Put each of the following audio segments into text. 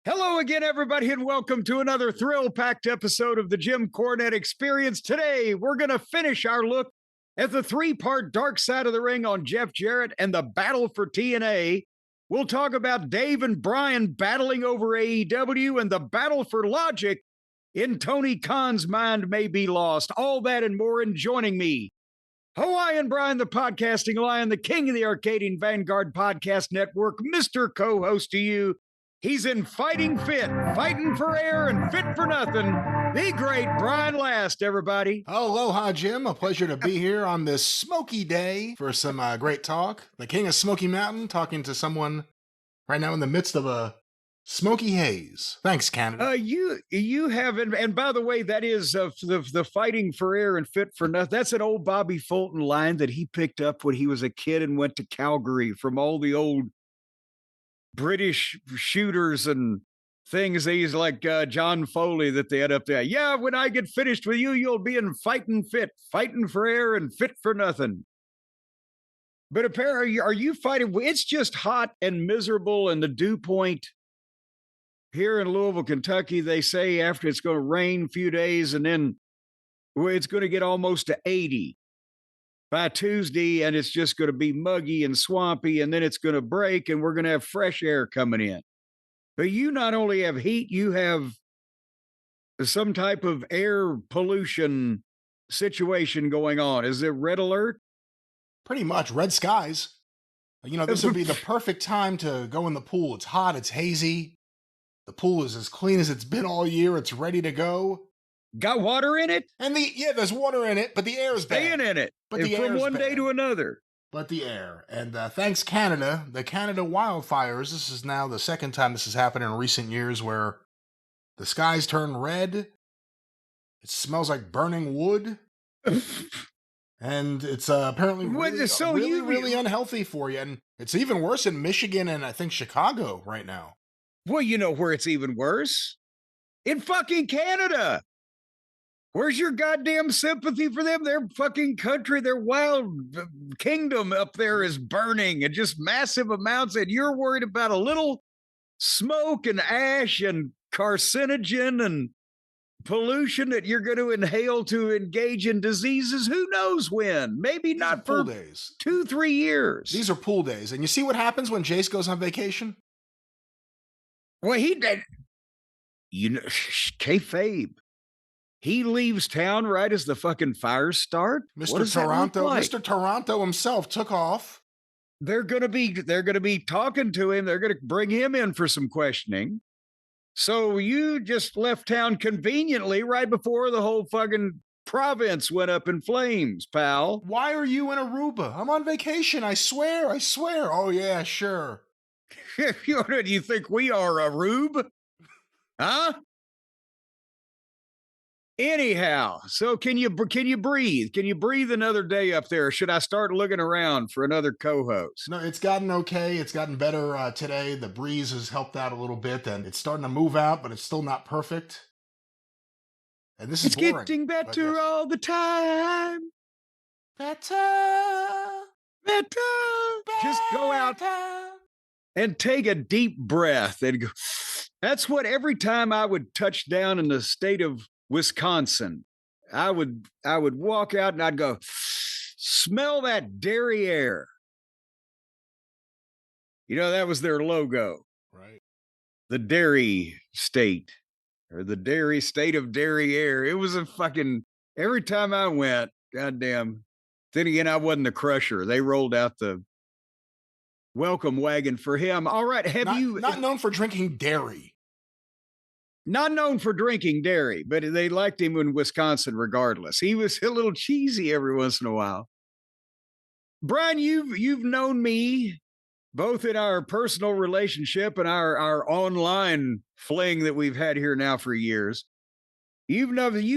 Hello again, everybody, and welcome to another thrill-packed episode of the Jim Cornette Experience. Today, we're going to finish our look at the three-part Dark Side of the Ring on Jeff Jarrett and the battle for TNA. We'll talk about Dave and Brian battling over AEW and the battle for logic in Tony Khan's mind may be lost. All that and more, and joining me, Hawaiian Brian, the podcasting lion, the king of the Arcadian Vanguard Podcast Network, Mr. Co-host to you. He's in fighting fit, fighting for air, and fit for nothing. The great Brian Last, everybody. Aloha, Jim. A pleasure to be here on this smoky day for some great talk. The king of Smoky Mountain talking to someone right now in the midst of a smoky haze. Thanks, Canada. You haven't, and by the way, that is the fighting for air and fit for nothing. That's an old Bobby Fulton line that he picked up when he was a kid and went to Calgary from all the old British shooters and things. He's like John Foley that they had up there. Yeah, when I get finished with you, you'll be in fighting fit, fighting for air and fit for nothing. But apparently, are you fighting? It's just hot and miserable, and the dew point here in Louisville, Kentucky, they say after it's going to rain a few days, and then it's going to get almost to 80 by Tuesday, and it's just going to be muggy and swampy, and then it's going to break, and we're going to have fresh air coming in. But you not only have heat, you have some type of air pollution situation going on. Is it red alert? Pretty much red skies. You know, this would be the perfect time to go in the pool. It's hot, it's hazy. The pool is as clean as it's been all year. It's ready to go. Got water in it? And there's water in it, but the air is staying in it. But the from one day to another. But the air. And thanks, Canada. The Canada wildfires. This is now the second time this has happened in recent years where the skies turn red. It smells like burning wood. And it's apparently really unhealthy for you. And it's even worse in Michigan and I think Chicago right now. Well, you know where it's even worse? In fucking Canada. Where's your goddamn sympathy for them? Their fucking country, their wild kingdom up there is burning and just massive amounts. And you're worried about a little smoke and ash and carcinogen and pollution that you're going to inhale to engage in diseases. Who knows when? Maybe not for days. 2-3 years. These are pool days. And you see what happens when Jace goes on vacation? Well, he did. You know, kayfabe. He leaves town right as the fucking fires start. Mr. Toronto himself took off. They're gonna be talking to him. They're gonna bring him in for some questioning. So you just left town conveniently right before the whole fucking province went up in flames, pal. Why are you in Aruba? I'm on vacation. I swear. Oh yeah, sure. Do you think we are a rube? Huh? Anyhow, so can you breathe? Can you breathe another day up there? Or should I start looking around for another co-host? No, it's gotten okay. It's gotten better today. The breeze has helped out a little bit, and it's starting to move out, but it's still not perfect. And this is boring. It's getting better all the time. Better. Just go out and take a deep breath and go. That's what every time I would touch down in the state of Wisconsin, I would walk out and I'd go, smell that dairy air. You know, that was their logo. Right. The dairy state, or the dairy state of dairy air. It was a fucking, every time I went, goddamn. Then again, I wasn't the crusher. They rolled out the welcome wagon for him. All right. Not known for drinking dairy. Not known for drinking dairy, but they liked him in Wisconsin regardless. He was a little cheesy every once in a while. Brian, you've known me both in our personal relationship and our online fling that we've had here now for years. You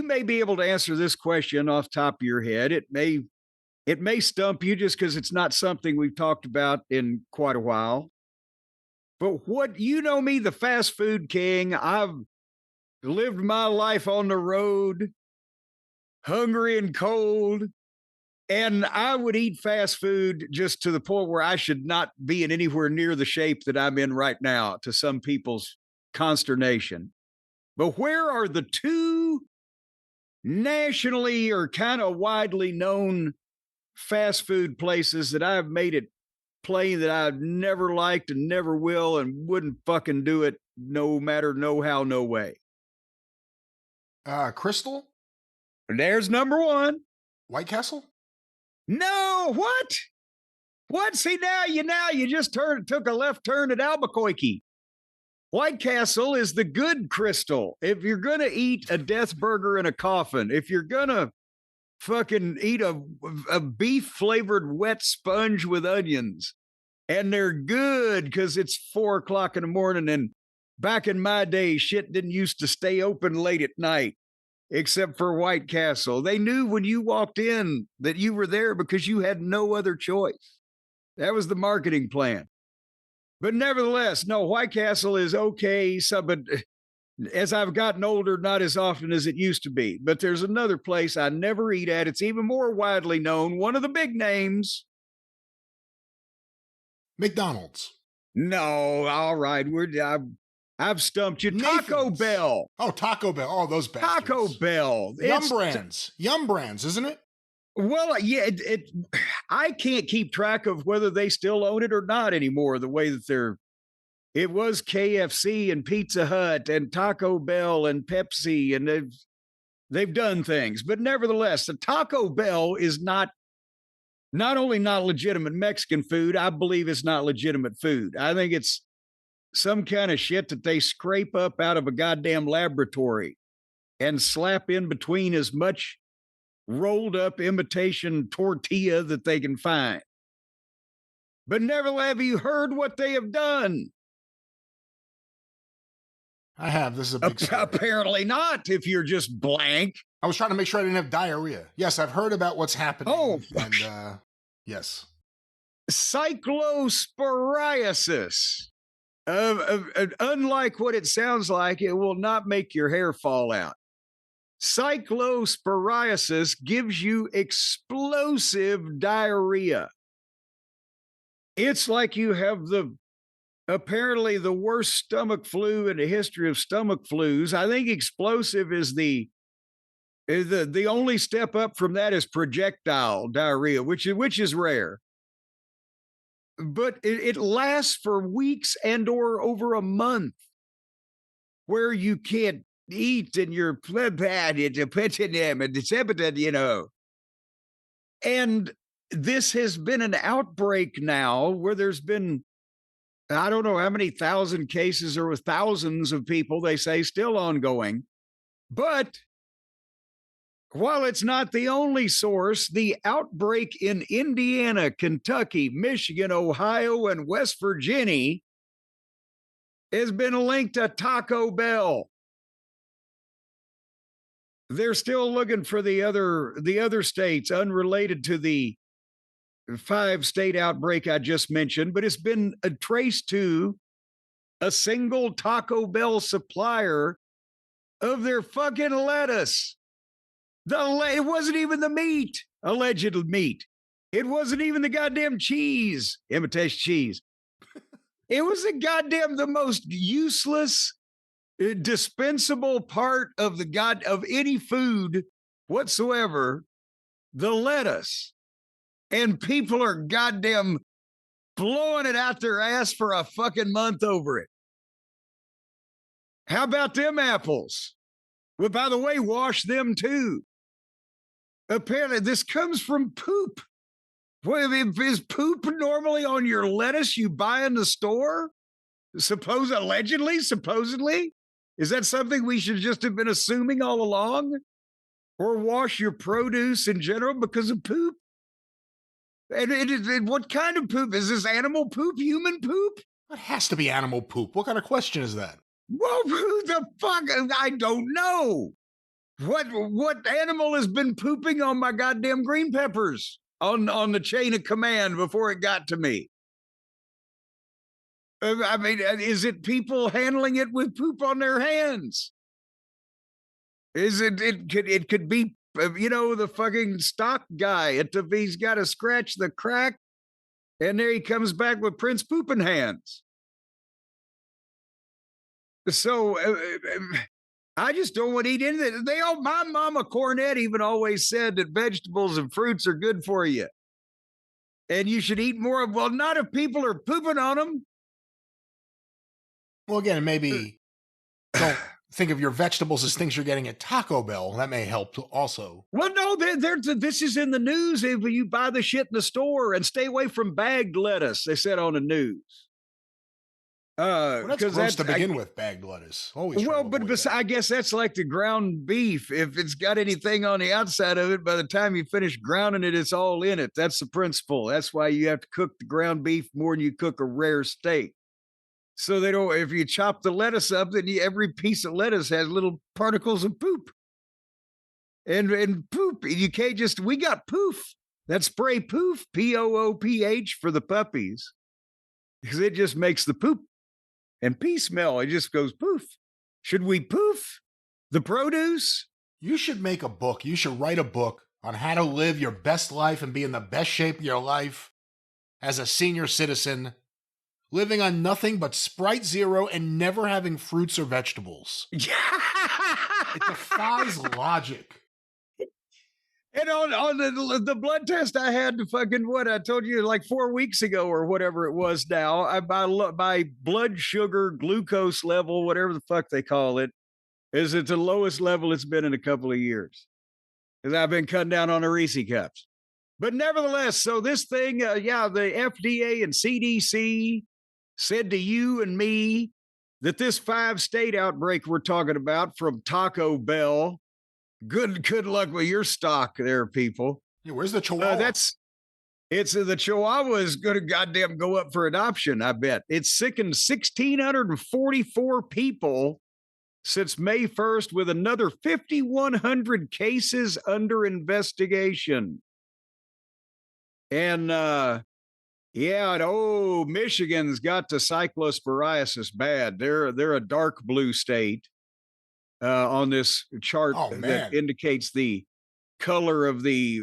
may be able to answer this question off the top of your head. It may stump you just because it's not something we've talked about in quite a while. But what, you know me, the fast food king. I've lived my life on the road, hungry and cold, and I would eat fast food just to the point where I should not be in anywhere near the shape that I'm in right now, to some people's consternation. But where are the two nationally or kind of widely known fast food places that I've made it plain that I've never liked and never will and wouldn't fucking do it no matter, no how, no way? Crystal? There's number one. White Castle? No, what? What? See, now you just took a left turn at Albuquerque. White Castle is the good Crystal. If you're going to eat a death burger in a coffin, if you're going to fucking eat a beef flavored wet sponge with onions, and they're good because it's 4:00 in the morning. And back in my day, shit didn't used to stay open late at night, except for White Castle. They knew when you walked in that you were there because you had no other choice. That was the marketing plan. But nevertheless, no, White Castle is okay. But as I've gotten older, not as often as it used to be. But there's another place I never eat at. It's even more widely known. One of the big names. McDonald's. No, all right. I've stumped you. Nathan's. Taco Bell. Oh, Taco Bell. Oh, those bastards. Taco Bell. Yum Brands, isn't it? Well, yeah, I can't keep track of whether they still own it or not anymore, the way that it was KFC and Pizza Hut and Taco Bell and Pepsi, and they've done things. But nevertheless, the Taco Bell is not only not legitimate Mexican food, I believe it's not legitimate food. I think it's some kind of shit that they scrape up out of a goddamn laboratory and slap in between as much rolled up imitation tortilla that they can find. But never have you heard what they have done? I have. This is a big story. Apparently not, if you're just blank. I was trying to make sure I didn't have diarrhea. Yes, I've heard about what's happening. Oh, and yes. Cyclosporiasis. Unlike what it sounds like, it will not make your hair fall out. Cyclosporiasis gives you explosive diarrhea. It's like you have apparently the worst stomach flu in the history of stomach flus. I think explosive is the only step up from that is projectile diarrhea, which is rare. But it lasts for weeks and or over a month, where you can't eat and you're bad, it's a them and it's evident, And this has been an outbreak now where there's been, I don't know how many thousand cases or thousands of people, they say, still ongoing. But while it's not the only source, the outbreak in Indiana, Kentucky, Michigan, Ohio, and West Virginia has been linked to Taco Bell. They're still looking for the other states unrelated to the 5-state outbreak I just mentioned, but it's been traced to a single Taco Bell supplier of their fucking lettuce. It wasn't even the meat, alleged meat. It wasn't even the goddamn cheese, imitation cheese. It was the most useless, dispensable part of of any food whatsoever, the lettuce. And people are goddamn blowing it out their ass for a fucking month over it. How about them apples? Well, by the way, wash them too. Apparently, this comes from poop. Well, is poop normally on your lettuce you buy in the store? Supposedly? Is that something we should just have been assuming all along? Or wash your produce in general because of poop? And what kind of poop? Is this animal poop, human poop? It has to be animal poop. What kind of question is that? Well, who the fuck? I don't know. What animal has been pooping on my goddamn green peppers on the chain of command before it got to me? I mean, is it people handling it with poop on their hands? Is it could be, the fucking stock guy. He's got to scratch the crack, and there he comes back with Prince Pooping hands. So I just don't want to eat anything. My mama Cornette even always said that vegetables and fruits are good for you. And you should eat more. Well, not if people are pooping on them. Well, again, maybe don't think of your vegetables as things you're getting at Taco Bell. That may help also. Well, no, this is in the news. If you buy the shit in the store and stay away from bagged lettuce, they said on the news. Well, that's gross to begin with, bagged lettuce. Always. Well, but I guess that's like the ground beef. If it's got anything on the outside of it, by the time you finish grounding it, it's all in it. That's the principle. That's why you have to cook the ground beef more than you cook a rare steak. So they don't. If you chop the lettuce up, then every piece of lettuce has little particles of poop. And poop. You can't just. We got poof. That spray poof, POOPH for the puppies, because it just makes the poop and pee smell. It just goes poof. Should we poof the produce? You should make a book. You should write a book on how to live your best life and be in the best shape of your life as a senior citizen, living on nothing but Sprite Zero and never having fruits or vegetables. It defies logic. And on the blood test I had to fucking what I told you like 4 weeks ago or whatever it was now, my blood sugar glucose level, whatever the fuck they call it, is at the lowest level it's been in a couple of years. Because I've been cutting down on the Reese cups. But nevertheless, so this thing, the FDA and CDC said to you and me that this 5-state outbreak we're talking about from Taco Bell, good luck with your stock there, people. Yeah, where's the Chihuahua? The Chihuahua is going to goddamn go up for adoption, I bet. It's sickened 1,644 people since May 1st, with another 5,100 cases under investigation. And Michigan's got the cyclosporiasis bad. They're a dark blue state. On this chart that indicates the color of the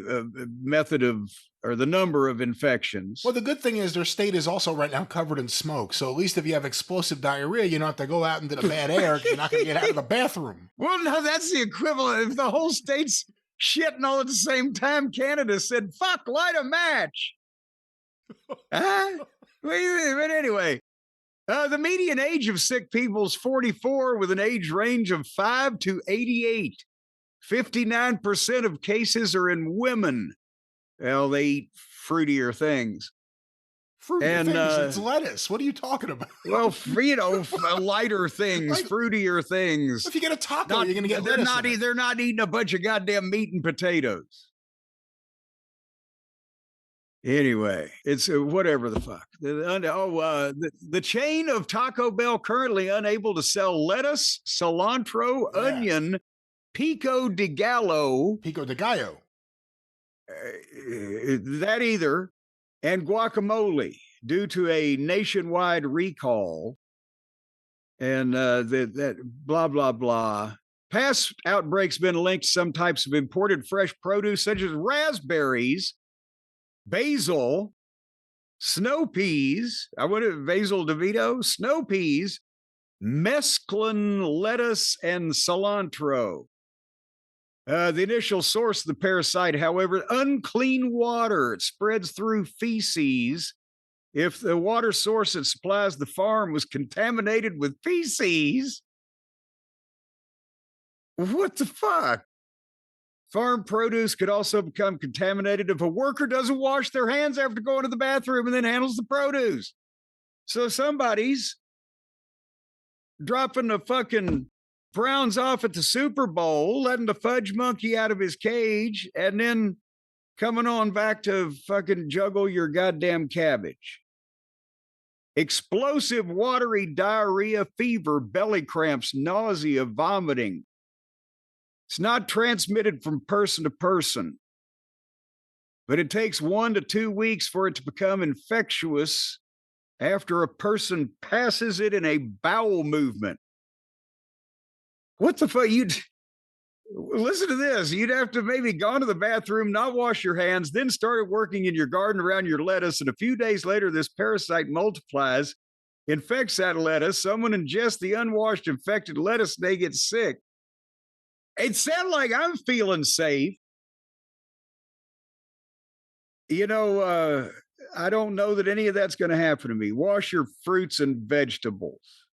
method of or the number of infections. Well, the good thing is their state is also right now covered in smoke. So at least if you have explosive diarrhea, you don't have to go out into the bad air because you're not going to get out of the bathroom. Well, no, that's the equivalent. If the whole state's shitting all at the same time, Canada said, fuck, light a match. But anyway. The median age of sick people is 44 with an age range of 5 to 88. 59% of cases are in women. Well, they eat fruitier things. Fruitier things? It's lettuce. What are you talking about? Well, lighter things, fruitier things. If you get a taco, you're going to get lettuce. They're not eating a bunch of goddamn meat and potatoes. Anyway, it's whatever the fuck. The chain of Taco Bell currently unable to sell lettuce, cilantro, onion, pico de gallo. Pico de gallo. That either, and guacamole due to a nationwide recall. And that blah, blah, blah. Past outbreaks been linked to some types of imported fresh produce, such as raspberries, basil, snow peas. Basil DeVito, snow peas, mesclun lettuce, and cilantro. The initial source of the parasite, however, unclean water. It spreads through feces. If the water source that supplies the farm was contaminated with feces, what the fuck? Farm produce could also become contaminated if a worker doesn't wash their hands after going to the bathroom and then handles the produce. So somebody's dropping the fucking Browns off at the Super Bowl, letting the fudge monkey out of his cage, and then coming on back to fucking juggle your goddamn cabbage. Explosive, watery diarrhea, fever, belly cramps, nausea, vomiting. It's not transmitted from person to person, but it takes 1 to 2 weeks for it to become infectious after a person passes it in a bowel movement. What the fuck? Listen to this. You'd have to maybe gone to the bathroom, not wash your hands, then started working in your garden around your lettuce. And a few days later, this parasite multiplies infects that lettuce. Someone ingests the unwashed infected lettuce, they get sick. It sounds like I'm feeling safe. I don't know that any of that's going to happen to me. Wash your fruits and vegetables,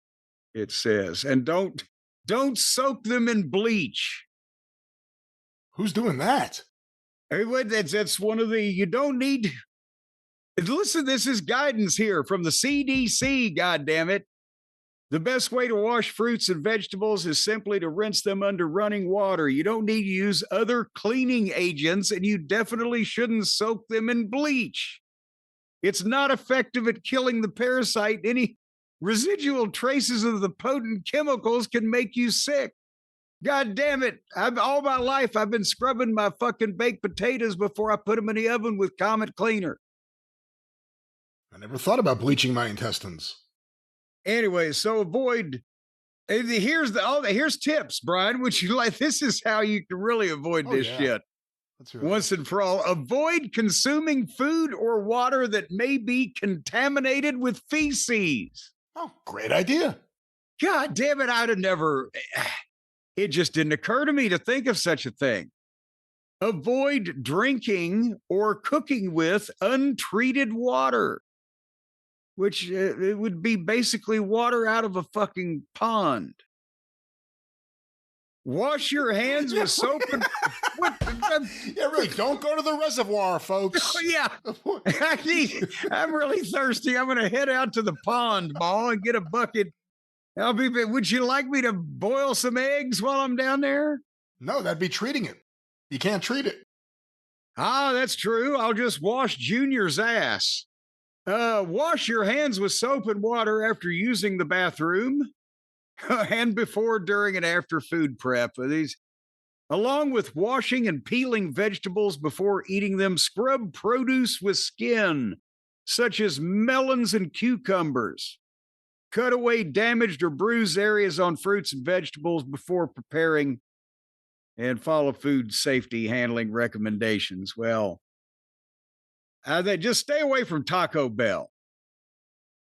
it says, and don't soak them in bleach. Who's doing that? That's one of the, you don't need. Listen, this is guidance here from the CDC, goddammit. The best way to wash fruits and vegetables is simply to rinse them under running water. You don't need to use other cleaning agents, and you definitely shouldn't soak them in bleach. It's not effective at killing the parasite. Any residual traces of the potent chemicals can make you sick. God damn it. All my life, I've been scrubbing my fucking baked potatoes before I put them in the oven with Comet Cleaner. I never thought about bleaching my intestines. Anyway, so avoid. Here's tips, Brian. Which you like? This is how you can really avoid this shit. That's right. Once and for all, avoid consuming food or water that may be contaminated with feces. Oh, great idea. God damn it! I'd have never. It just didn't occur to me to think of such a thing. Avoid drinking or cooking with untreated water, which it would be basically water out of a fucking pond. Wash your hands with soap and... Yeah, really, don't go to the reservoir, folks. Yeah, I'm really thirsty. I'm going to head out to the pond, ball, and get a bucket. Would you like me to boil some eggs while I'm down there? No, that'd be treating it. You can't treat it. Ah, that's true. I'll just wash Junior's ass. Wash your hands with soap and water after using the bathroom and before, during, and after food prep. Along with washing and peeling vegetables before eating them, scrub produce with skin, such as melons and cucumbers. Cut away damaged or bruised areas on fruits and vegetables before preparing, and follow food safety handling recommendations. Well, they just stay away from Taco Bell.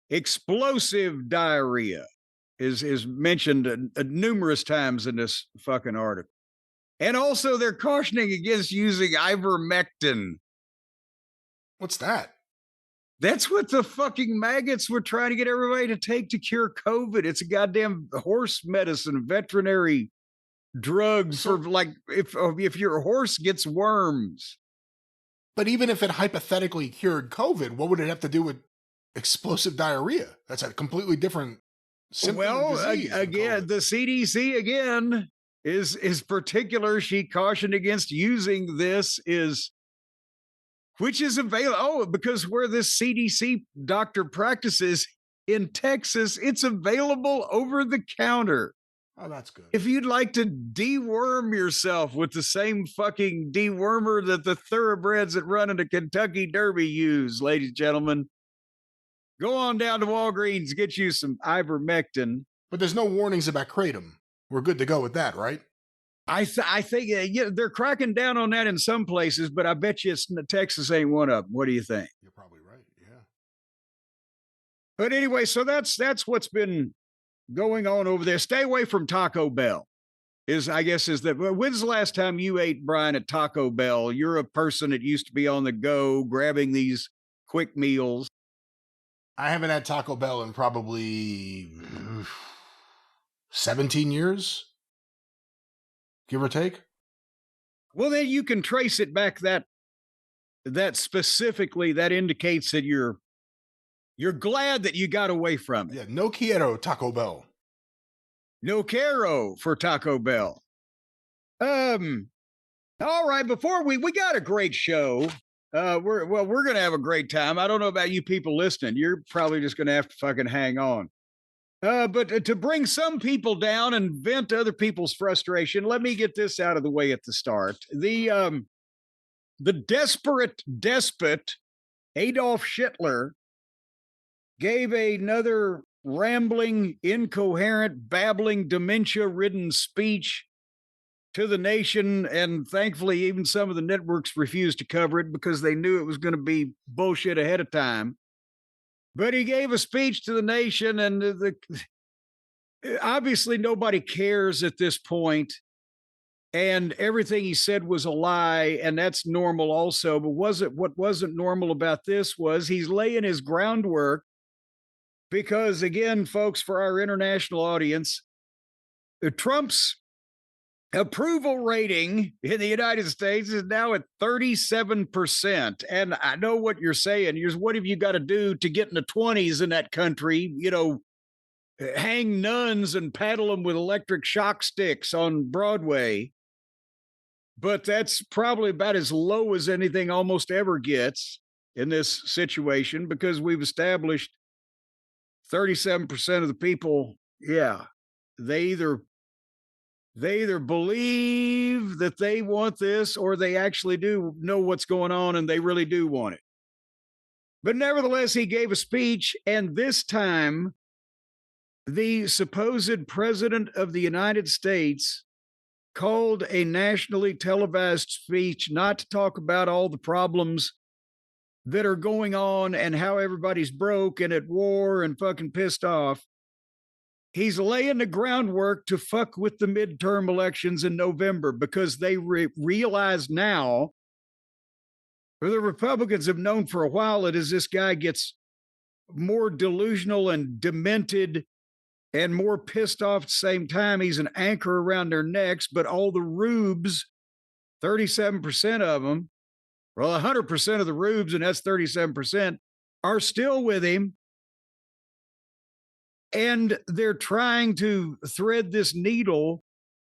Explosive diarrhea is mentioned numerous times in this fucking article. And also they're cautioning against using ivermectin. What's that? That's what the fucking maggots were trying to get everybody to take to cure COVID. It's a goddamn horse medicine, veterinary drug for like if your horse gets worms. But even if it hypothetically cured COVID, what would it have to do with explosive diarrhea? That's a completely different symptom. Well, again, the CDC again is particular. She cautioned against using this which is available. Oh, because where this CDC doctor practices in Texas, it's available over the counter. Oh, that's good. If you'd like to deworm yourself with the same fucking dewormer that the thoroughbreds that run in the Kentucky Derby use, ladies and gentlemen, go on down to Walgreens, get you some ivermectin. But there's no warnings about kratom. We're good to go with that, right? I think they're cracking down on that in some places, but I bet you Texas ain't one of them. What do you think? You're probably right. Yeah. But anyway, so that's what's been going on over there. Stay away from Taco Bell. When's the last time you ate, Brian, at Taco Bell? You're a person that used to be on the go, grabbing these quick meals. I haven't had Taco Bell in probably 17 years, give or take. Well, then you can trace it back that specifically. That indicates that you're glad that you got away from it. Yeah, no quiero Taco Bell. No quiero for Taco Bell. All right, before we got a great show. We're going to have a great time. I don't know about you people listening. You're probably just going to have to fucking hang on. But to bring some people down and vent other people's frustration, let me get this out of the way at the start. The desperate despot, Adolf Hitler, gave another rambling, incoherent, babbling, dementia-ridden speech to the nation, and thankfully even some of the networks refused to cover it because they knew it was going to be bullshit ahead of time. But he gave a speech to the nation, and obviously nobody cares at this point, and everything he said was a lie, and that's normal also. But what wasn't normal about this was he's laying his groundwork because, again, folks, for our international audience, Trump's approval rating in the United States is now at 37%. And I know what you're saying. What have you got to do to get in the 20s in that country? Hang nuns and paddle them with electric shock sticks on Broadway. But that's probably about as low as anything almost ever gets in this situation, because we've established 37% of the people, yeah, they either believe that they want this, or they actually do know what's going on and they really do want it. But nevertheless, he gave a speech, and this time the supposed president of the United States called a nationally televised speech not to talk about all the problems that are going on and how everybody's broke and at war and fucking pissed off. He's laying the groundwork to fuck with the midterm elections in November, because they realize now, or the Republicans have known for a while, that as this guy gets more delusional and demented and more pissed off at the same time, he's an anchor around their necks. But all the rubes, 37% of them, well, 100% of the rubes, and that's 37%, are still with him. And they're trying to thread this needle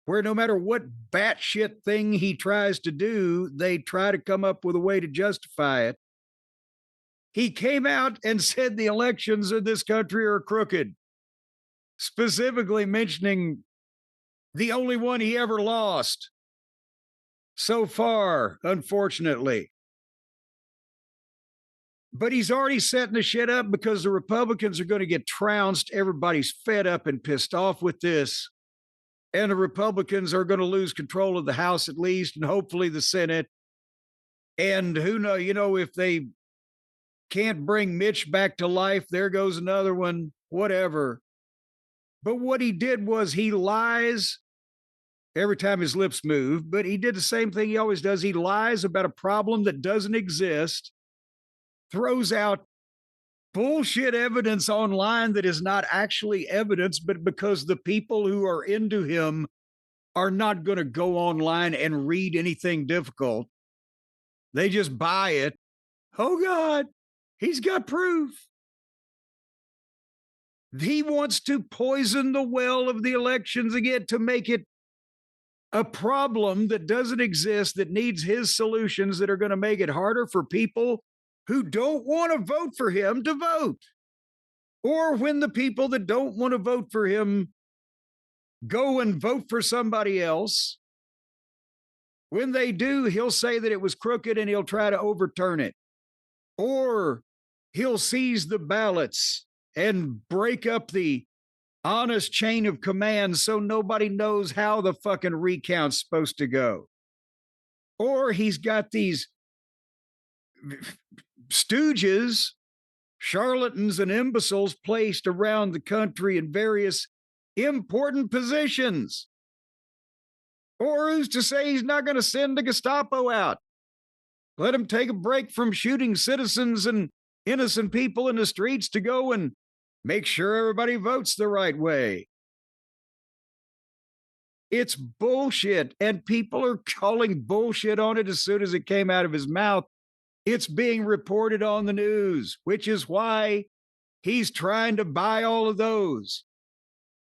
where no matter what batshit thing he tries to do, they try to come up with a way to justify it. He came out and said the elections in this country are crooked, specifically mentioning the only one he ever lost so far, unfortunately. But he's already setting the shit up because the Republicans are going to get trounced. Everybody's fed up and pissed off with this. And the Republicans are going to lose control of the House at least, and hopefully the Senate. And who knows, if they can't bring Mitch back to life, there goes another one, whatever. But what he did was he lies every time his lips move, but he did the same thing he always does. He lies about a problem that doesn't exist, throws out bullshit evidence online that is not actually evidence, but because the people who are into him are not going to go online and read anything difficult, they just buy it. Oh God, he's got proof. He wants to poison the well of the elections again to make it a problem that doesn't exist, that needs his solutions that are going to make it harder for people who don't want to vote for him to vote. Or when the people that don't want to vote for him go and vote for somebody else, when they do, he'll say that it was crooked and he'll try to overturn it. Or he'll seize the ballots and break up the honest chain of command so nobody knows how the fucking recount's supposed to go. Or he's got these stooges, charlatans, and imbeciles placed around the country in various important positions. Or who's to say he's not going to send the Gestapo out? Let him take a break from shooting citizens and innocent people in the streets to go and make sure everybody votes the right way. It's bullshit, and people are calling bullshit on it as soon as it came out of his mouth. It's being reported on the news, which is why he's trying to buy all of those.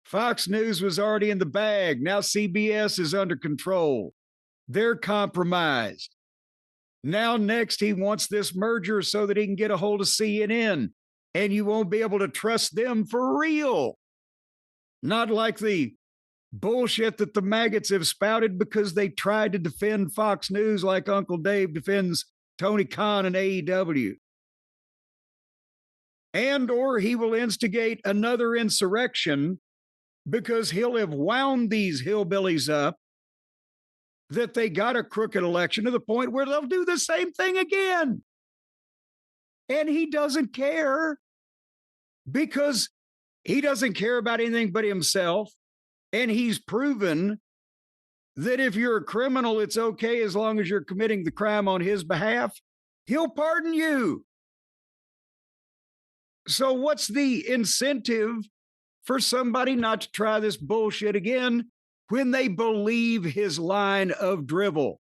Fox News was already in the bag. Now CBS is under control. They're compromised. Now next, he wants this merger so that he can get a hold of CNN, and you won't be able to trust them for real. Not like the bullshit that the maggots have spouted because they tried to defend Fox News like Uncle Dave defends Tony Khan and AEW. And or he will instigate another insurrection because he'll have wound these hillbillies up that they got a crooked election to the point where they'll do the same thing again. And he doesn't care because he doesn't care about anything but himself. And he's proven that if you're a criminal, it's okay as long as you're committing the crime on his behalf. He'll pardon you. So what's the incentive for somebody not to try this bullshit again when they believe his line of drivel?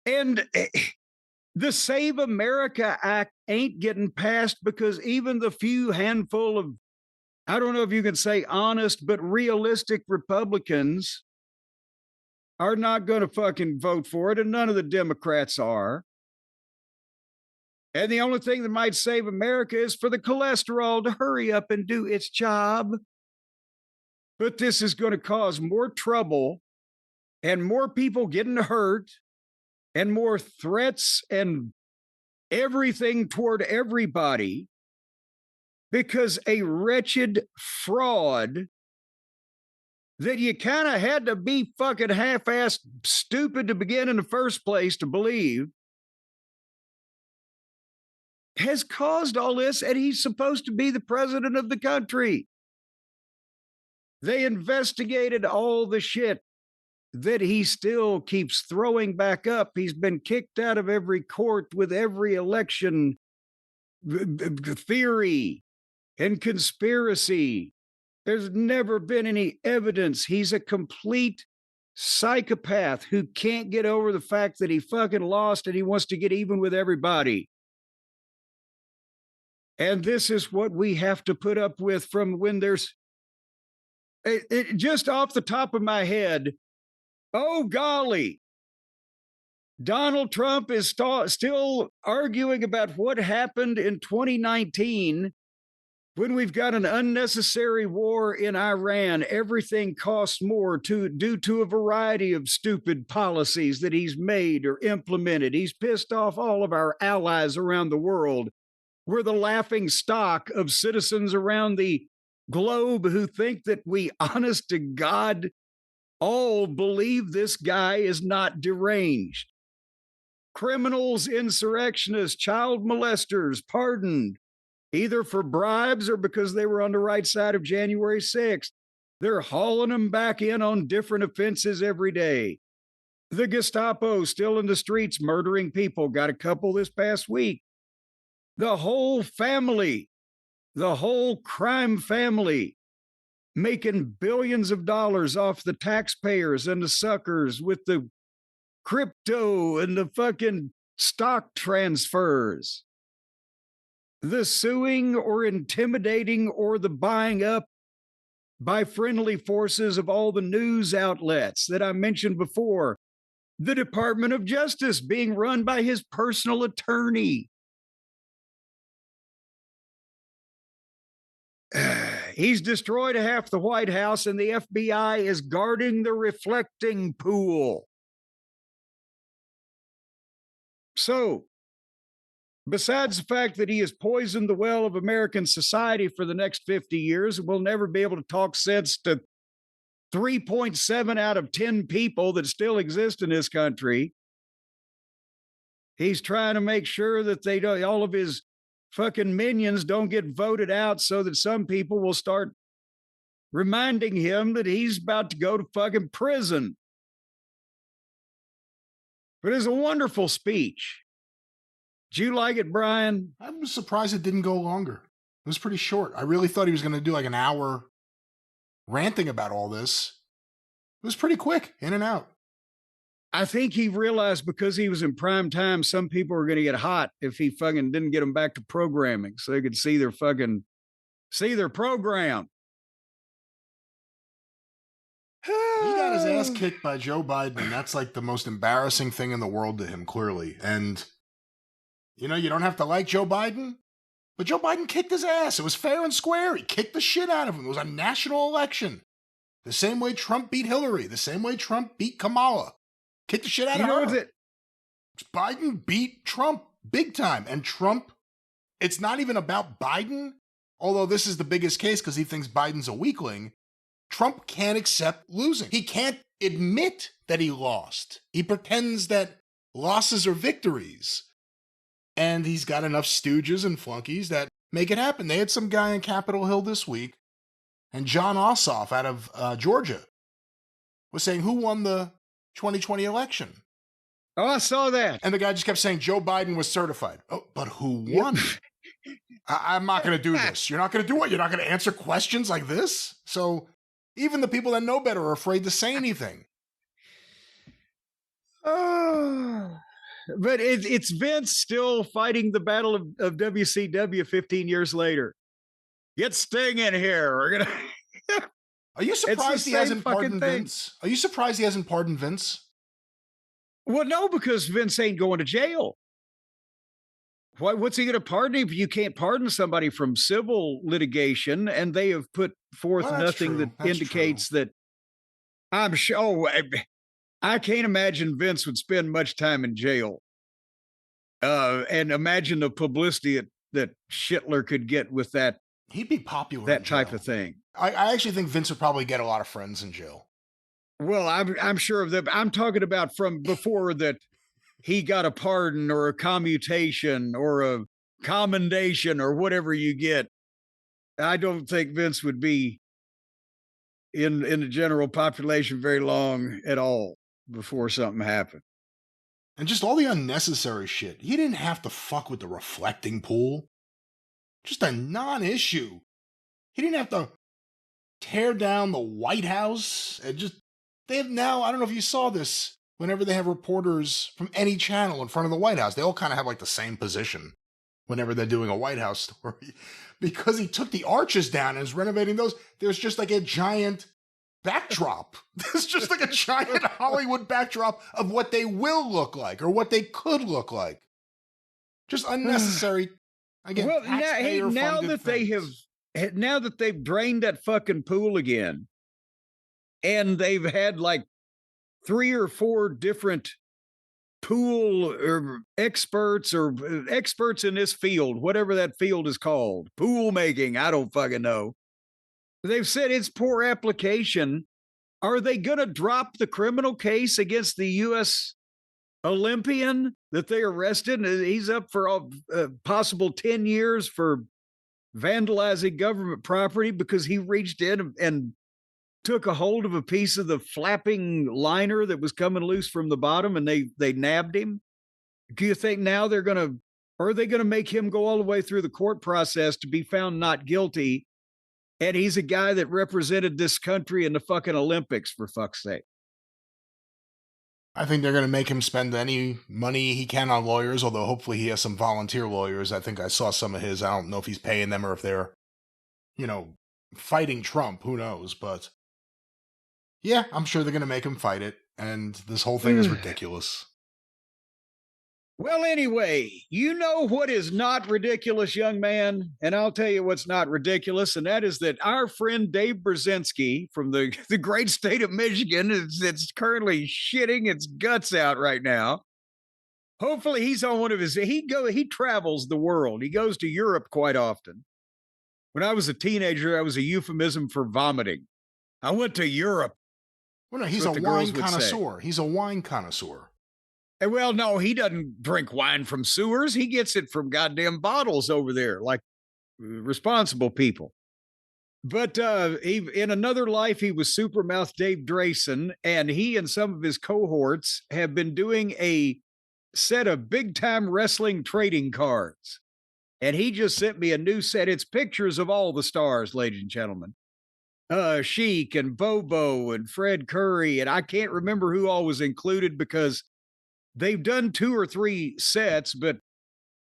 And the Save America Act ain't getting passed because even the few handful of, I don't know if you can say honest, but realistic Republicans are not going to fucking vote for it, and none of the Democrats are. And the only thing that might save America is for the cholesterol to hurry up and do its job. But this is going to cause more trouble and more people getting hurt and more threats and everything toward everybody because a wretched fraud that you kind of had to be fucking half-assed stupid to begin in the first place to believe has caused all this, and he's supposed to be the president of the country. They investigated all the shit that he still keeps throwing back up. He's been kicked out of every court with every election theory and conspiracy. There's never been any evidence. He's a complete psychopath who can't get over the fact that he fucking lost and he wants to get even with everybody. And this is what we have to put up with from when there's just off the top of my head. Oh, golly. Donald Trump is still arguing about what happened in 2019 when we've got an unnecessary war in Iran. Everything costs more due to a variety of stupid policies that he's made or implemented. He's pissed off all of our allies around the world. We're the laughing stock of citizens around the globe who think that we, honest to God, all believe this guy is not deranged. Criminals, insurrectionists, child molesters pardoned, either for bribes or because they were on the right side of January 6th. They're hauling them back in on different offenses every day. The Gestapo still in the streets murdering people. Got a couple this past week. The whole family, the whole crime family, making billions of dollars off the taxpayers and the suckers with the crypto and the fucking stock transfers. The suing or intimidating or the buying up by friendly forces of all the news outlets that I mentioned before. The Department of Justice being run by his personal attorney. He's destroyed half the White House, and the FBI is guarding the reflecting pool. So, besides the fact that he has poisoned the well of American society for the next 50 years, we'll never be able to talk sense to 3.7 out of 10 people that still exist in this country. He's trying to make sure that all of his fucking minions don't get voted out so that some people will start reminding him that he's about to go to fucking prison. But it's a wonderful speech. Did you like it, Brian? I was surprised it didn't go longer. It was pretty short. I really thought he was going to do like an hour ranting about all this. It was pretty quick, in and out. I think he realized because he was in prime time, some people were going to get hot if he fucking didn't get them back to programming so they could see their program. He got his ass kicked by Joe Biden, and that's like the most embarrassing thing in the world to him, clearly. And, you know, you don't have to like Joe Biden, but Joe Biden kicked his ass. It was fair and square. He kicked the shit out of him. It was a national election. The same way Trump beat Hillary, the same way Trump beat Kamala. Kicked the shit out of her. Biden beat Trump big time. And Trump, it's not even about Biden, although this is the biggest case because he thinks Biden's a weakling. Trump can't accept losing. He can't admit that he lost. He pretends that losses are victories. And he's got enough stooges and flunkies that make it happen. They had some guy in Capitol Hill this week, and John Ossoff out of Georgia was saying, who won the 2020 election? Oh, I saw that. And the guy just kept saying Joe Biden was certified. Oh, but who won? I'm not going to do this. You're not going to do what? You're not going to answer questions like this? So even the people that know better are afraid to say anything. Oh, but it's Vince still fighting the battle of WCW 15 years later. Get Sting in here. We're gonna. Are you surprised he hasn't pardoned Vince? Are you surprised he hasn't pardoned Vince? Well, no, because Vince ain't going to jail. What's he going to pardon if you can't pardon somebody from civil litigation? And they have put forth nothing that indicates that. I'm sure. Oh, I can't imagine Vince would spend much time in jail. And imagine the publicity that Schittler could get with that. He'd be popular. That type of thing. I actually think Vince would probably get a lot of friends in jail. Well, I'm sure of that. I'm talking about from before that he got a pardon or a commutation or a commendation or whatever you get. I don't think Vince would be in the general population very long at all before something happened. And just all the unnecessary shit. He didn't have to fuck with the reflecting pool. Just a non-issue. He didn't have to tear down the White House. They have now, I don't know if you saw this, whenever they have reporters from any channel in front of the White House, they all kind of have like the same position whenever they're doing a White House story. Because he took the arches down and is renovating those, there's just like a giant backdrop. There's just like a giant Hollywood backdrop of what they will look like or what they could look like. Just unnecessary. Again, well, now that they've drained that fucking pool again, and they've had like 3 or 4 different pool or experts in this field, whatever that field is called, pool making, I don't fucking know. They've said it's poor application. Are they going to drop the criminal case against the U.S. Olympian that they arrested? He's up for a possible 10 years for vandalizing government property because he reached in and took a hold of a piece of the flapping liner that was coming loose from the bottom, and they nabbed him. Do you think now are they going to make him go all the way through the court process to be found not guilty? And he's a guy that represented this country in the fucking Olympics, for fuck's sake. I think they're going to make him spend any money he can on lawyers, although hopefully he has some volunteer lawyers. I think I saw some of his. I don't know if he's paying them or if they're, fighting Trump. Who knows? But yeah, I'm sure they're going to make him fight it. And this whole thing is ridiculous. Well, anyway, you know what is not ridiculous, young man? And I'll tell you what's not ridiculous, and that is that our friend Dave Brzezinski from the great state of Michigan is currently shitting its guts out right now. Hopefully he's on one of his, he travels the world. He goes to Europe quite often. When I was a teenager, I was a euphemism for vomiting. I went to Europe. Well, no, he's a wine connoisseur. He's a wine connoisseur. Well, no, he doesn't drink wine from sewers. He gets it from goddamn bottles over there, like responsible people. But in another life, he was Supermouth Dave Drayson, and he and some of his cohorts have been doing a set of big-time wrestling trading cards. And he just sent me a new set. It's pictures of all the stars, ladies and gentlemen. Sheik and Bobo and Fred Curry, and I can't remember who all was included because they've done 2 or 3 sets, but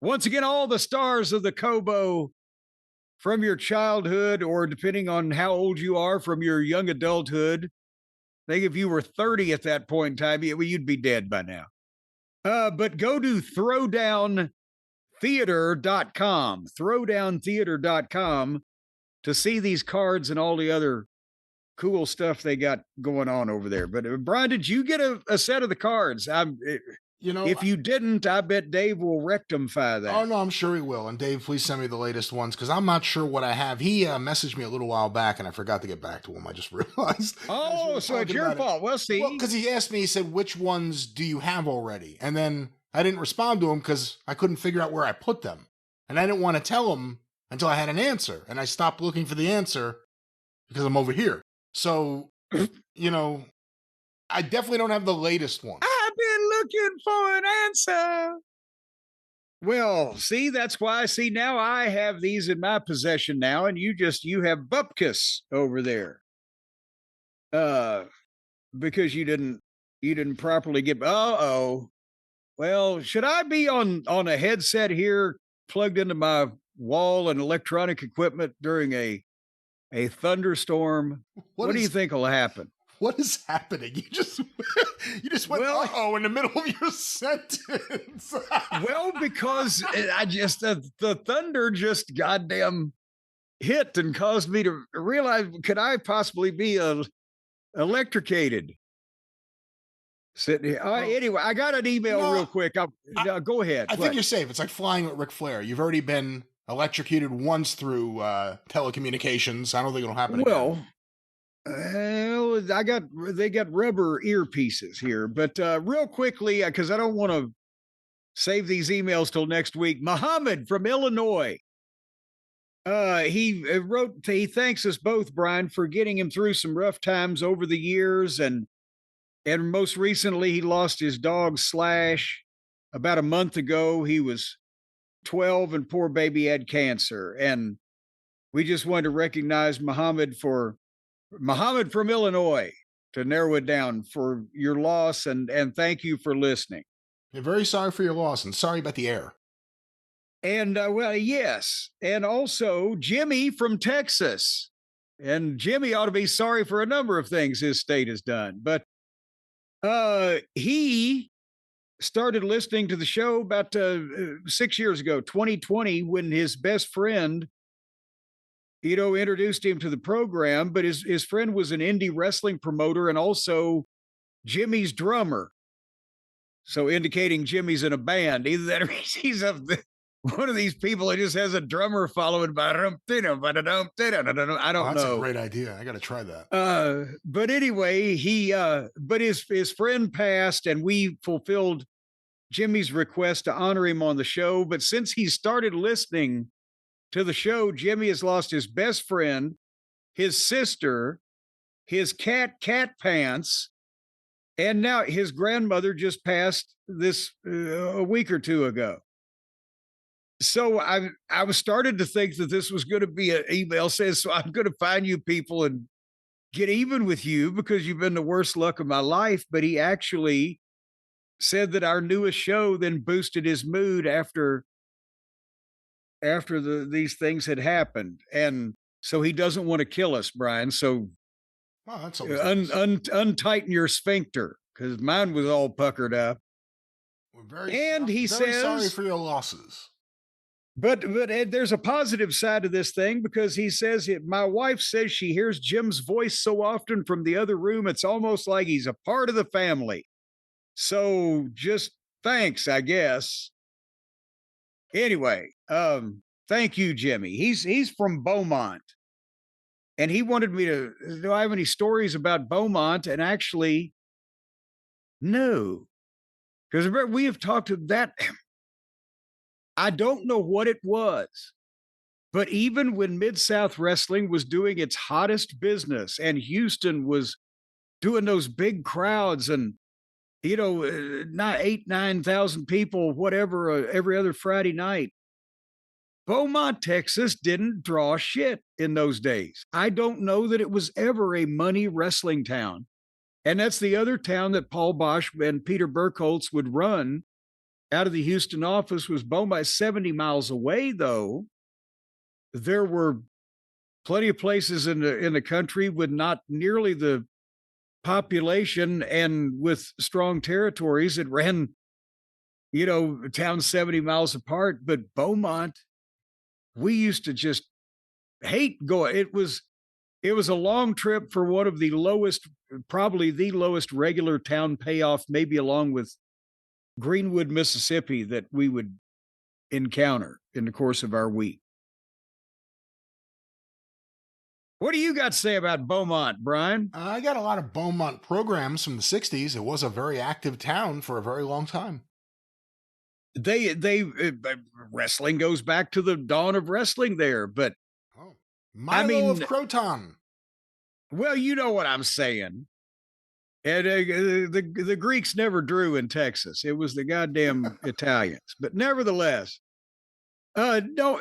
once again, all the stars of the Kobo from your childhood, or depending on how old you are, from your young adulthood. I think if you were 30 at that point in time, you'd be dead by now. But go to throwdowntheater.com to see these cards and all the other cool stuff they got going on over there. But Brian, did you get a set of the cards? If you didn't, I bet Dave will rectify that. Oh no, I'm sure he will. And Dave, please send me the latest ones because I'm not sure what I have. He messaged me a little while back and I forgot to get back to him. I just realized. Oh, so it's your fault. Well, see, because he asked me, he said, "Which ones do you have already?" And then I didn't respond to him because I couldn't figure out where I put them. And I didn't want to tell him until I had an answer. And I stopped looking for the answer because I'm over here. So, you know, I definitely don't have the latest one. I've been looking for an answer. Well, see, that's why. See, now I have these in my possession now, and you have bupkis over there. Because you didn't properly get. Uh-oh. Well, should I be on a headset here plugged into my wall and electronic equipment during a thunderstorm? What do you think will happen? What is happening? You just went uh-oh in the middle of your sentence. Well, because I just the thunder just goddamn hit and caused me to realize, could I possibly be electrocuted? Sitting here. Anyway, I got an email real quick. Go ahead. I think you're safe. It's like flying with Ric Flair. You've already been electrocuted once through telecommunications. I don't think it'll happen again. Well, they got rubber earpieces here, but real quickly, because I don't want to save these emails till next week. Muhammad from Illinois. He wrote, he thanks us both, Brian, for getting him through some rough times over the years, and most recently he lost his dog Slash about a month ago. He was 12 and poor baby had cancer, and we just wanted to recognize Muhammad from Illinois, to narrow it down, for your loss, and thank you for listening. You're very sorry for your loss and sorry about the air. And well, yes. And also Jimmy from Texas. And Jimmy ought to be sorry for a number of things his state has done. But he started listening to the show about 6 years ago, 2020, when his best friend, introduced him to the program. But his friend was an indie wrestling promoter and also Jimmy's drummer. So indicating Jimmy's in a band. Either that or he's one of these people that just has a drummer followed by I don't know. That's a great idea. I got to try that. But anyway, but his friend passed, and we fulfilled Jimmy's request to honor him on the show. But since he started listening to the show, Jimmy has lost his best friend, his sister, his cat Pants, and now his grandmother just passed this a week or two ago. So I was started to think that this was going to be an email says, so I'm going to find you people and get even with you because you've been the worst luck of my life. But he actually said that our newest show then boosted his mood after these things had happened. And so he doesn't want to kill us, Brian. So that's untighten your sphincter, because mine was all puckered up. He says, sorry for your losses. But there's a positive side to this thing, because he says, my wife says she hears Jim's voice so often from the other room, it's almost like he's a part of the family. So just thanks, I guess. Anyway, thank you, Jimmy. He's from Beaumont, and he wanted me to, do I have any stories about Beaumont? And actually, no, because we have talked to that. I don't know what it was, but even when Mid-South Wrestling was doing its hottest business and Houston was doing those big crowds and, not 8,000-9,000 people, whatever, every other Friday night, Beaumont, Texas didn't draw shit in those days. I don't know that it was ever a money wrestling town. And that's the other town that Paul Bosch and Peter Burkholz would run out of the Houston office, was Beaumont. 70 miles away, though. There were plenty of places in the country with not nearly the population and with strong territories that ran, towns 70 miles apart. But Beaumont, we used to just hate going. It was a long trip for one of the lowest, probably the lowest regular town payoff, maybe along with Greenwood, Mississippi, that we would encounter in the course of our week. What do you got to say about Beaumont, Brian? I got a lot of Beaumont programs from the 60s. It was a very active town for a very long time. wrestling goes back to the dawn of wrestling there, but Oh, I Milo of mean, Croton. well, you know what I'm saying. And the Greeks never drew in Texas. It was the goddamn Italians. But nevertheless, no,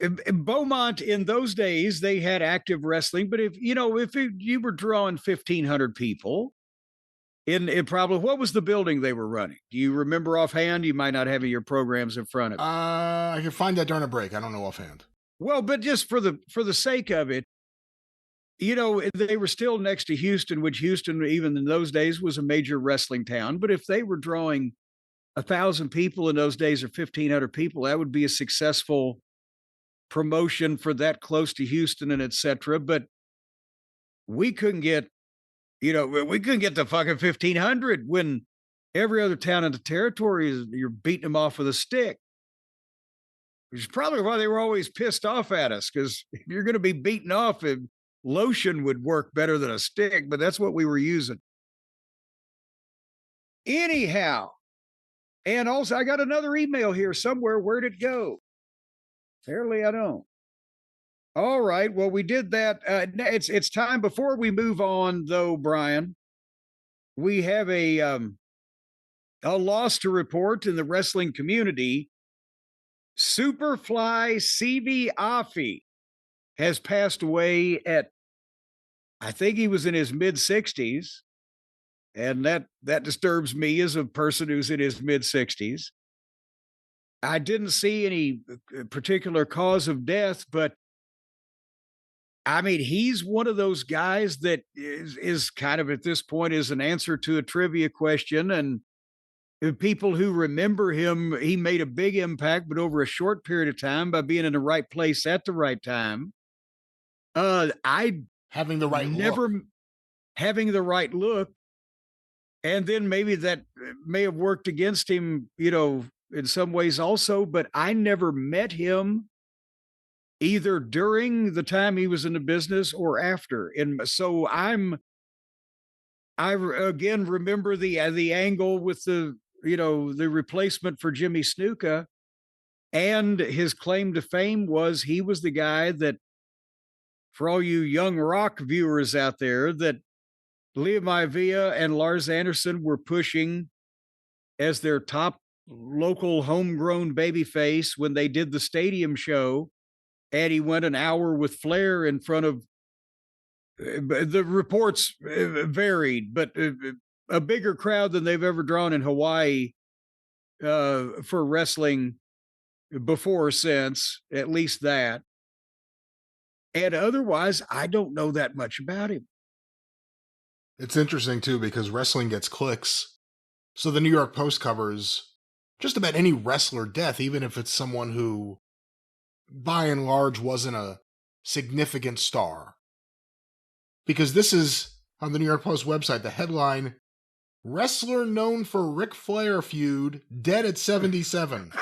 in Beaumont in those days they had active wrestling. But if you were drawing 1,500 people in probably what was the building they were running? Do you remember offhand? You might not have your programs in front of you. I can find that during a break. I don't know offhand. Well, but just for the sake of it, they were still next to Houston, which Houston, even in those days, was a major wrestling town. But if they were drawing 1,000 people in those days or 1,500 people, that would be a successful promotion for that close to Houston and et cetera. But we couldn't get, we couldn't get to fucking 1,500 when every other town in the territory you're beating them off with a stick. Which is probably why they were always pissed off at us, because if you're going to be beaten off, lotion would work better than a stick, but that's what we were using. Anyhow, and also I got another email here somewhere. Where'd it go? Apparently I don't. All right. Well, we did that. It's time. Before we move on, though, Brian, we have a loss to report in the wrestling community. Superfly Sivi Afi has passed away at, I think he was in his mid-60s. And that disturbs me as a person who's in his mid-60s. I didn't see any particular cause of death, but I mean, he's one of those guys that is kind of at this point is an answer to a trivia question. And people who remember him, he made a big impact, but over a short period of time by being in the right place at the right time. Having the right look. Having the right look. And then maybe that may have worked against him, in some ways also, but I never met him either during the time he was in the business or after. And so I again remember the angle with the replacement for Jimmy Snuka, and his claim to fame was he was the guy that, for all you young rock viewers out there, that Liam Ivia and Lars Anderson were pushing as their top local homegrown babyface when they did the stadium show. And he went an hour with Flair in front of, the reports varied, but a bigger crowd than they've ever drawn in Hawaii for wrestling before or since, at least that. And otherwise, I don't know that much about him. It's interesting, too, because wrestling gets clicks. So the New York Post covers just about any wrestler death, even if it's someone who, by and large, wasn't a significant star. Because this is, on the New York Post website, the headline, "Wrestler known for Ric Flair feud, dead at 77."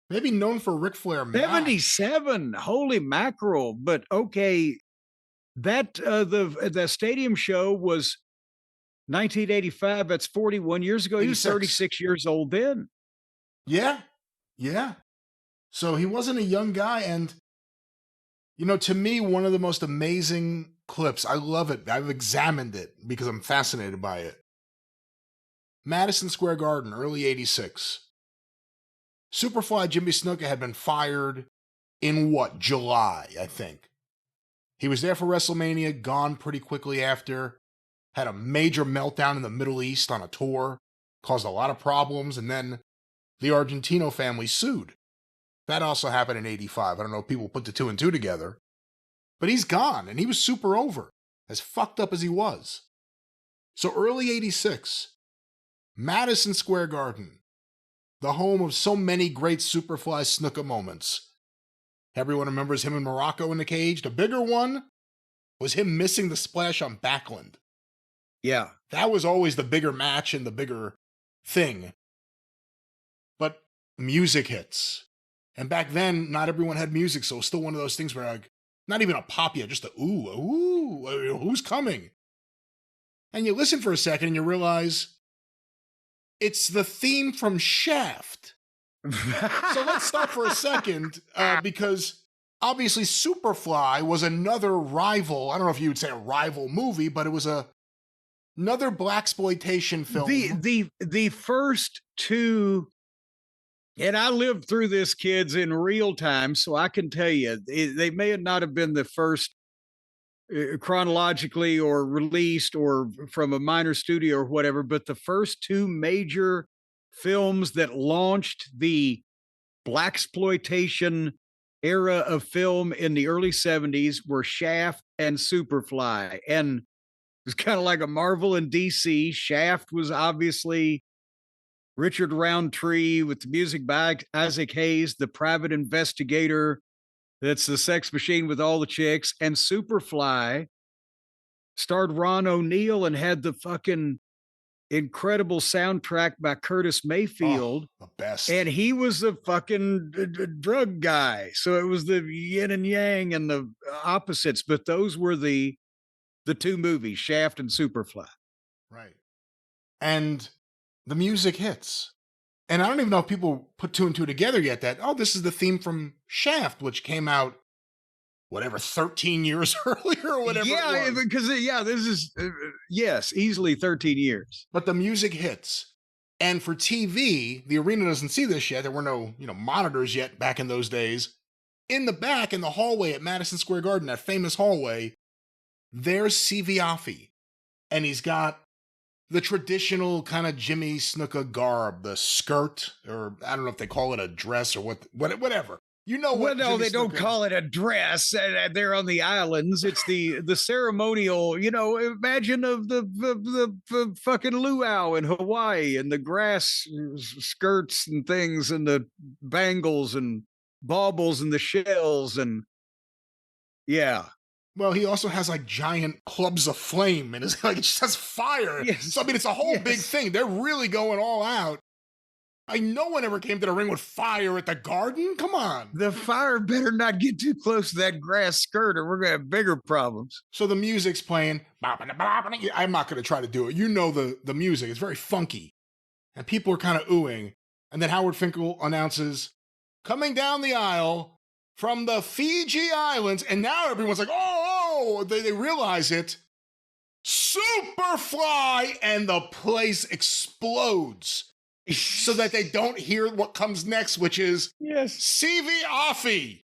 Maybe known for Ric Flair match. 77, holy mackerel. But okay, that the stadium show was 1985. That's 41 years ago. 86. He was 36 years old then. Yeah. So he wasn't a young guy. And, to me, one of the most amazing clips, I love it. I've examined it because I'm fascinated by it. Madison Square Garden, early 86. Superfly Jimmy Snuka had been fired in July, I think. He was there for WrestleMania, gone pretty quickly after, had a major meltdown in the Middle East on a tour, caused a lot of problems, and then the Argentino family sued. That also happened in 85. I don't know if people put the two and two together. But he's gone, and he was super over, as fucked up as he was. So early 86, Madison Square Garden, the home of so many great Superfly Snuka moments. Everyone remembers him in Morocco in the cage. The bigger one was him missing the splash on Backlund. Yeah. That was always the bigger match and the bigger thing. But music hits. And back then, not everyone had music, so it was still one of those things where, not even a pop yet, just a ooh, who's coming? And you listen for a second and you realize It's the theme from Shaft. So let's stop for a second, because obviously Superfly was another rival. I don't know if you would say a rival movie, but it was another blaxploitation film. The first two, and I lived through this, kids, in real time, so I can tell you they may not have been the first chronologically or released or from a minor studio or whatever, but the first two major films that launched the blaxploitation era of film in the early 70s were Shaft and Superfly. And it was kind of like a Marvel and DC. Shaft was obviously Richard Roundtree with the music by Isaac Hayes, the private investigator that's the sex machine with all the chicks. And Superfly starred Ron O'Neal and had the fucking incredible soundtrack by Curtis Mayfield. Oh, the best. And he was the fucking drug guy. So it was the yin and yang and the opposites. But those were the two movies, Shaft and Superfly. Right. And the music hits. And I don't even know if people put two and two together yet that, oh, this is the theme from Shaft, which came out, whatever, 13 years earlier or whatever. Yeah, because, this is, yes, easily 13 years. But the music hits. And for TV, the arena doesn't see this yet. There were no, monitors yet back in those days. In the back, in the hallway at Madison Square Garden, that famous hallway, there's Sivi Afi. And he's got the traditional kind of Jimmy Snuka garb, the skirt, or I don't know if they call it a dress or whatever. You know what? Well, no, they don't call it a dress. They're on the islands. It's the ceremonial. Imagine of the fucking luau in Hawaii and the grass skirts and things and the bangles and baubles and the shells and yeah. Well, he also has like giant clubs of flame and it's like it just has fire. Yes. So I mean, it's a whole big thing. They're really going all out. No one ever came to the ring with fire at the Garden. Come on. The fire better not get too close to that grass skirt or we're going to have bigger problems. So the music's playing. I'm not going to try to do it. The music. It's very funky. And people are kind of oohing. And then Howard Finkel announces, coming down the aisle from the Fiji Islands. And now everyone's like, oh, they realize it. Superfly. And the place explodes. So that they don't hear what comes next, which is Sivi Afi.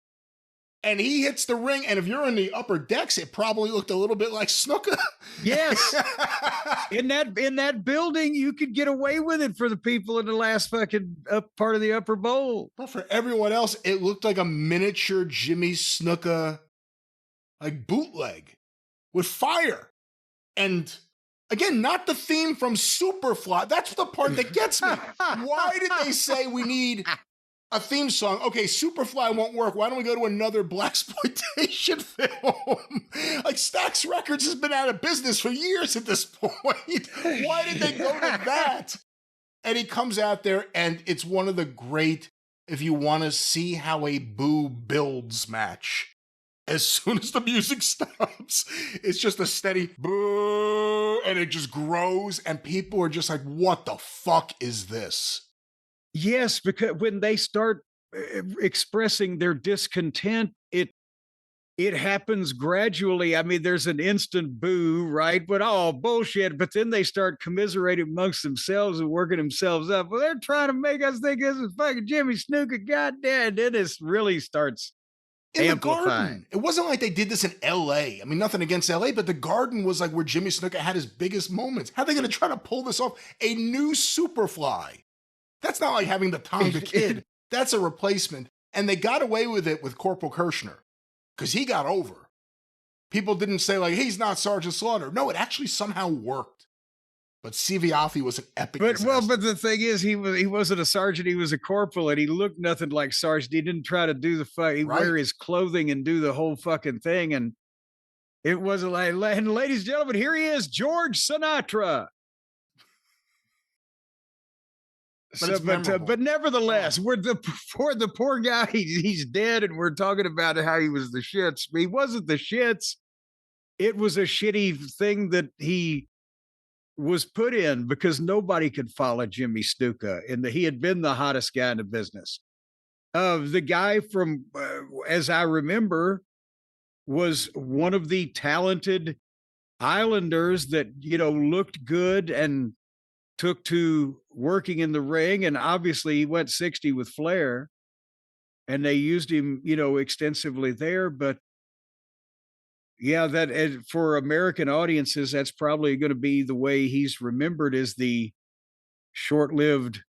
And he hits the ring, and if you're in the upper decks, it probably looked a little bit like Snuka. Yes. in that building, you could get away with it for the people in the last fucking up part of the upper bowl. But for everyone else, it looked like a miniature Jimmy Snuka, like bootleg with fire. And again, not the theme from Superfly. That's the part that gets me. Why did they say we need a theme song? Okay, Superfly won't work. Why don't we go to another blaxploitation film? Like Stax Records has been out of business for years at this point. Why did they go to that? And he comes out there, and it's one of the great, if you want to see how a boo builds match. As soon as the music stops, it's just a steady boo, and it just grows, and people are just like, what the fuck is this? Yes, because when they start expressing their discontent, it happens gradually. I mean, there's an instant boo, right? But bullshit. But then they start commiserating amongst themselves and working themselves up. Well, they're trying to make us think this is fucking Jimmy Snuka. Goddamn. Then it really starts in amplifying. The Garden. It wasn't like they did this in LA. I mean, nothing against LA, but the Garden was like where Jimmy Snuka had his biggest moments. How are they going to try to pull this off? A new Superfly. That's not like having the Tonga Kid. That's a replacement. And they got away with it with Corporal Kirshner because he got over. People didn't say like, he's not Sergeant Slaughter. No, it actually somehow worked. But Sivi Afi was an epic disaster. But the thing is, he wasn't a sergeant. He was a corporal, and he looked nothing like sergeant. He didn't try to do the fuck. He wear his clothing and do the whole fucking thing. And it wasn't like, and ladies and gentlemen, here he is, George Sinatra. But nevertheless, we're the poor guy. He's dead, and we're talking about how he was the shits. He wasn't the shits. It was a shitty thing that he was put in because nobody could follow Jimmy Snuka, and he had been the hottest guy in the business. The guy from, as I remember, was one of the talented Islanders that, looked good and took to working in the ring. And obviously he went 60 with Flair and they used him, extensively there. But yeah, that for American audiences, that's probably going to be the way he's remembered as the short-lived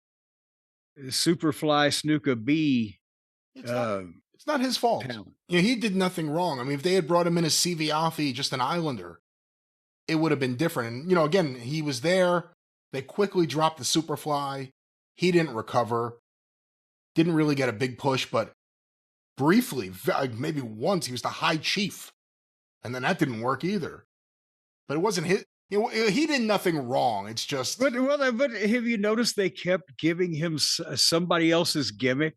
Superfly Snuka B. It's not his fault. Talent. He did nothing wrong. I mean, if they had brought him in as Sivi Afi, just an Islander, it would have been different. And, again, he was there. They quickly dropped the Superfly. He didn't recover. Didn't really get a big push, but briefly, maybe once, he was the High Chief. And then that didn't work either. But it wasn't his. He did nothing wrong. It's just. But have you noticed they kept giving him somebody else's gimmick?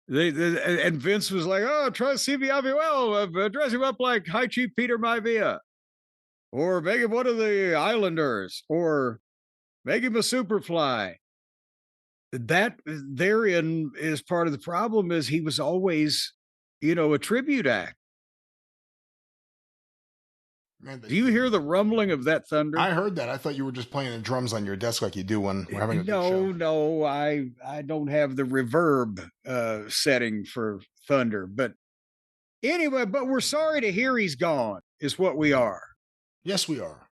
And Vince was like, "Oh, try Sivi Afi. Well, dress him up like High Chief Peter Maivia, or make him one of the Islanders, or make him a Superfly." That therein is part of the problem. Is he was always, a tribute act. Man, do you hear the rumbling of that thunder? I heard that. I thought you were just playing the drums on your desk like you do when we're having a show. No, I don't have the reverb setting for thunder. But anyway, but we're sorry to hear he's gone, is what we are. Yes, we are.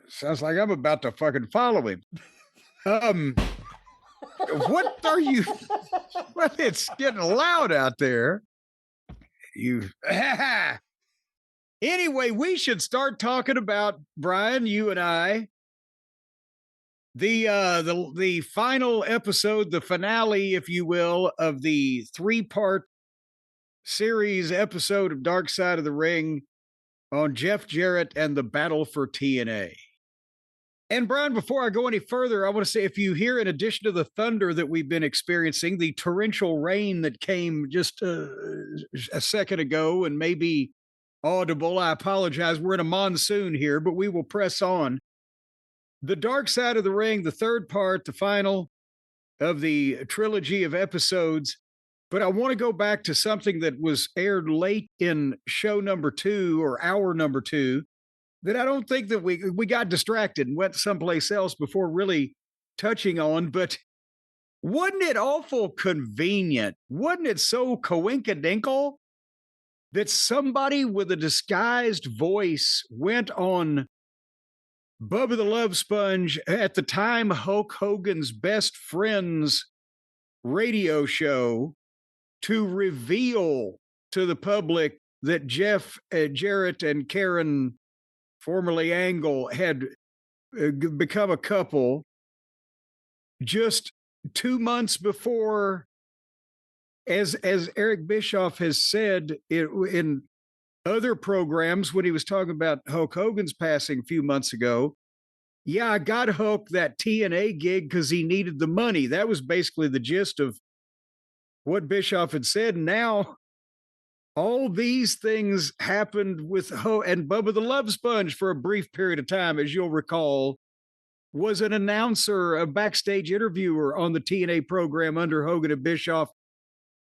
Sounds like I'm about to fucking follow him. What are you? Well, it's getting loud out there. Anyway, we should start talking about, Brian, you and I, the final episode, the finale, if you will, of the 3-part series episode of Dark Side of the Ring on Jeff Jarrett and the battle for TNA. And Brian, before I go any further, I want to say, if you hear, in addition to the thunder that we've been experiencing, the torrential rain that came just a second ago and maybe audible, I apologize. We're in a monsoon here, but we will press on. The Dark Side of the Ring, the 3rd part, the final of the trilogy of episodes. But I want to go back to something that was aired late in show number 2 or hour number 2 that I don't think that we got distracted and went someplace else before really touching on. But wasn't it awful convenient? Wasn't it so coinkadinkle that somebody with a disguised voice went on Bubba the Love Sponge, at the time Hulk Hogan's best friend's radio show, to reveal to the public that Jeff Jarrett and Karen, formerly Angle, had become a couple just 2 months before. As Eric Bischoff has said in other programs when he was talking about Hulk Hogan's passing a few months ago, yeah, I got Hulk that TNA gig because he needed the money. That was basically the gist of what Bischoff had said. And now all these things happened with Hulk, and Bubba the Love Sponge, for a brief period of time, as you'll recall, was an announcer, a backstage interviewer on the TNA program under Hogan and Bischoff.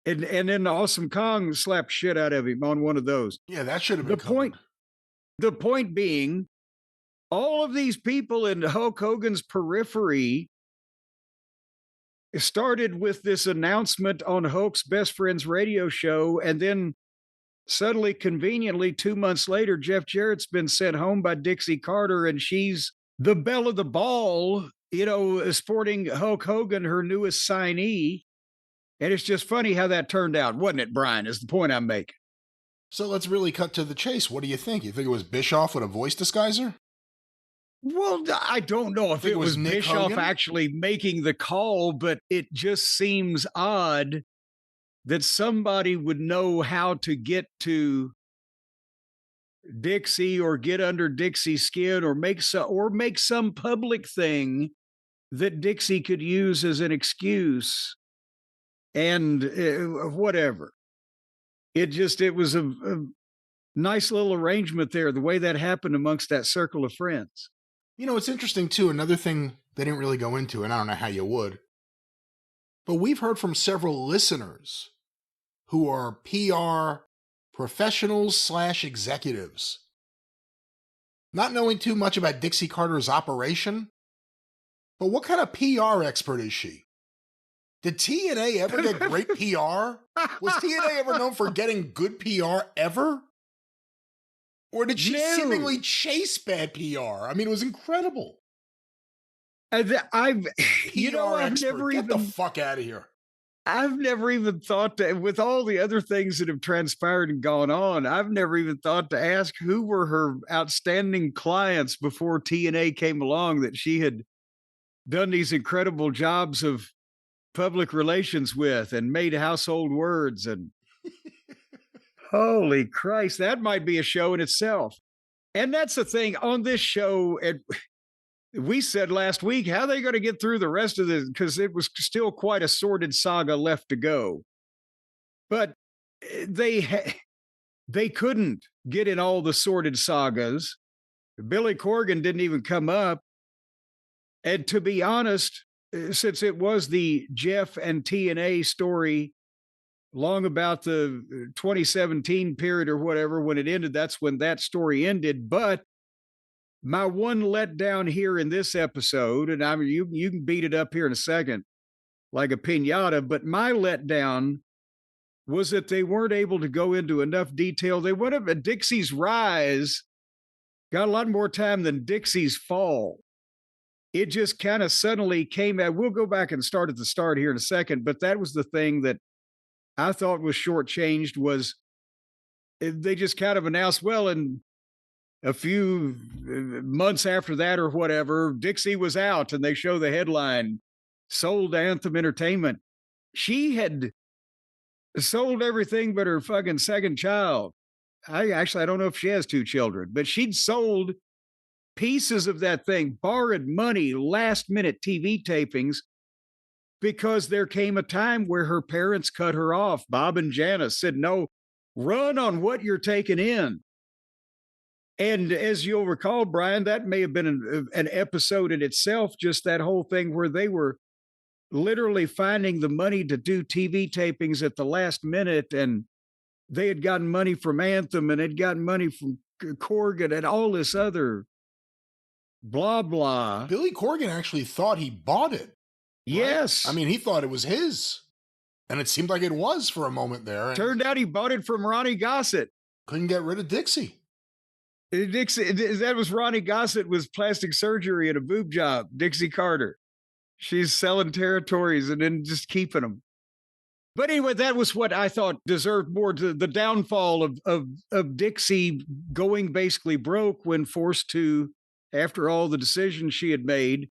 And then Awesome Kong slapped shit out of him on one of those. Yeah, that should have been covered. The point being, all of these people in Hulk Hogan's periphery started with this announcement on Hulk's best friend's radio show, and then suddenly, conveniently, 2 months later, Jeff Jarrett's been sent home by Dixie Carter, and she's the belle of the ball, sporting Hulk Hogan, her newest signee. And it's just funny how that turned out, wasn't it, Brian, is the point I'm making. So let's really cut to the chase. What do you think? You think it was Bischoff with a voice disguiser? Well, I don't know if it was Bischoff actually making the call, but it just seems odd that somebody would know how to get to Dixie or get under Dixie's skin or make some public thing that Dixie could use as an excuse. And whatever. It was nice little arrangement there, the way that happened amongst that circle of friends. You know, it's interesting too. Another thing they didn't really go into, and I don't know how you would, but we've heard from several listeners who are PR professionals / executives. Not knowing too much about Dixie Carter's operation, but what kind of PR expert is she? Did TNA ever get great PR? Was TNA ever known for getting good PR ever? Or did she seemingly chase bad PR? I mean, it was incredible. I've Get never even the fuck out of here. I've never even thought to, with all the other things that have transpired and gone on, I've never even thought to ask who were her outstanding clients before TNA came along that she had done these incredible jobs of public relations with and made household words. And holy Christ, that might be a show in itself. And that's the thing on this show. And we said last week, how are they going to get through the rest of this? Because it was still quite a sordid saga left to go. But they couldn't get in all the sordid sagas. Billy Corgan didn't even come up. And to be honest, since it was the Jeff and TNA story long about the 2017 period or whatever, when it ended, that's when that story ended. But my one letdown here in this episode, and I mean, you can beat it up here in a second like a piñata, but my letdown was that they weren't able to go into enough detail. They went up at Dixie's rise, got a lot more time than Dixie's fall. It just kind of suddenly came out. We'll go back and start at the start here in a second, but that was the thing that I thought was shortchanged was they just kind of announced, well, in a few months after that or whatever, Dixie was out and they show the headline, sold to Anthem Entertainment. She had sold everything but her fucking second child. I don't know if she has two children, but she'd sold pieces of that thing, borrowed money, last minute TV tapings, because there came a time where her parents cut her off. Bob and Janice said, no, run on what you're taking in. And as you'll recall, Brian, that may have been an episode in itself, just that whole thing where they were literally finding the money to do TV tapings at the last minute. And they had gotten money from Anthem and had gotten money from Corgan and all this other blah, blah. Billy Corgan actually thought he bought it. Right? Yes. I mean, he thought it was his. And it seemed like it was for a moment there. Turned out he bought it from Ronnie Gossett. Couldn't get rid of Dixie. That was Ronnie Gossett with plastic surgery and a boob job. Dixie Carter. She's selling territories and then just keeping them. But anyway, that was what I thought deserved more to the downfall of Dixie going basically broke when forced to, after all the decisions she had made,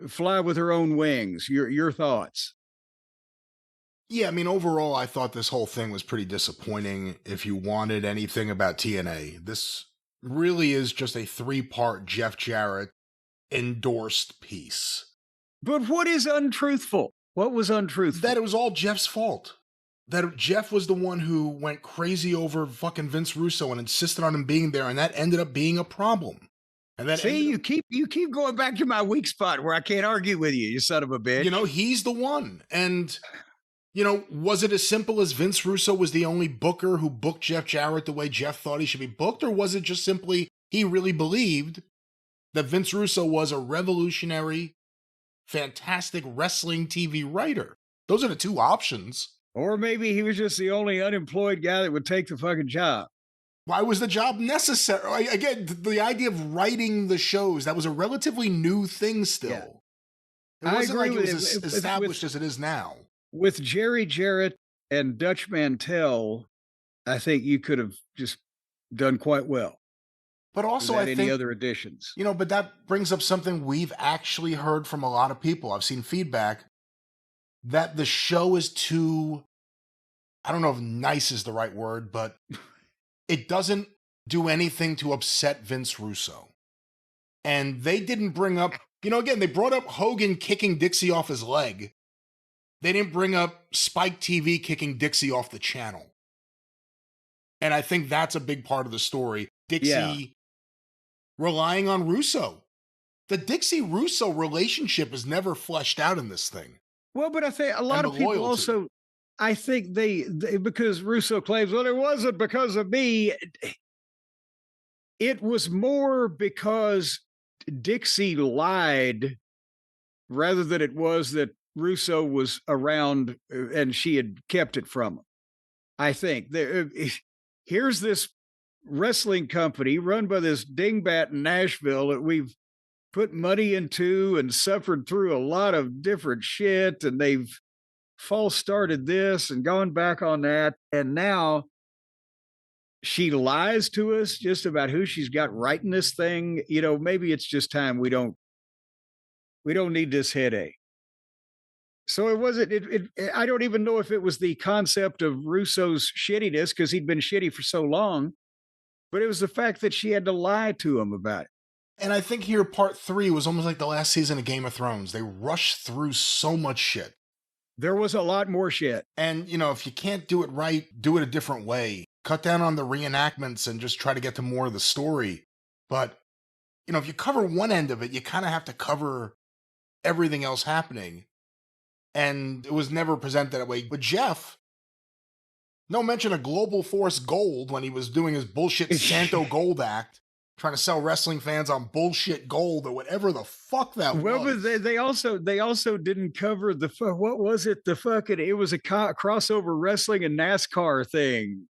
fly with her own wings. Your thoughts? Yeah, I mean, overall, I thought this whole thing was pretty disappointing. If you wanted anything about TNA, this really is just a 3-part Jeff Jarrett endorsed piece. But what is untruthful? What was untruthful? That it was all Jeff's fault. That Jeff was the one who went crazy over fucking Vince Russo and insisted on him being there, and that ended up being a problem. And that you keep going back to my weak spot where I can't argue with you, you son of a bitch. You know, he's the one. And, you know, was it as simple as Vince Russo was the only booker who booked Jeff Jarrett the way Jeff thought he should be booked? Or was it just simply he really believed that Vince Russo was a revolutionary, fantastic wrestling TV writer? Those are the two options. Or maybe he was just the only unemployed guy that would take the fucking job. Why was the job necessary? Again, the idea of writing the shows, that was a relatively new thing still. Yeah. It wasn't like it was as established as it is now. With Jerry Jarrett and Dutch Mantell, I think you could have just done quite well. But also, I think any other additions. You know, but that brings up something we've actually heard from a lot of people. I've seen feedback that the show is too, I don't know if nice is the right word, but it doesn't do anything to upset Vince Russo. And they didn't bring up, you know, again, they brought up Hogan kicking Dixie off his leg. They didn't bring up Spike TV kicking Dixie off the channel. And I think that's a big part of the story. Yeah. Dixie relying on Russo. The Dixie-Russo relationship is never fleshed out in this thing. Well, but I think a lot And of the people loyalty. also, I think they because Russo claims, well, it wasn't because of me. It was more because Dixie lied rather than it was that Russo was around and she had kept it from him. I think here's this wrestling company run by this dingbat in Nashville that we've put money into and suffered through a lot of different shit, and they've false started this and gone back on that, and now she lies to us just about who she's got writing this thing. You know, maybe it's just time we don't need this headache. So it wasn't. I don't even know if it was the concept of Russo's shittiness because he'd been shitty for so long, but it was the fact that she had to lie to him about it. And I think here part 3 was almost like the last season of Game of Thrones. They rushed through so much shit. There was a lot more shit. And, you know, if you can't do it right, do it a different way. Cut down on the reenactments and just try to get to more of the story. But, you know, if you cover one end of it, you kind of have to cover everything else happening. And it was never presented that way. But Jeff, no mention of Global Force Gold when he was doing his bullshit Santo Gold act, trying to sell wrestling fans on bullshit gold or whatever the fuck that was. Well, but they also didn't cover the what was it? The fucking it was a crossover wrestling and NASCAR thing,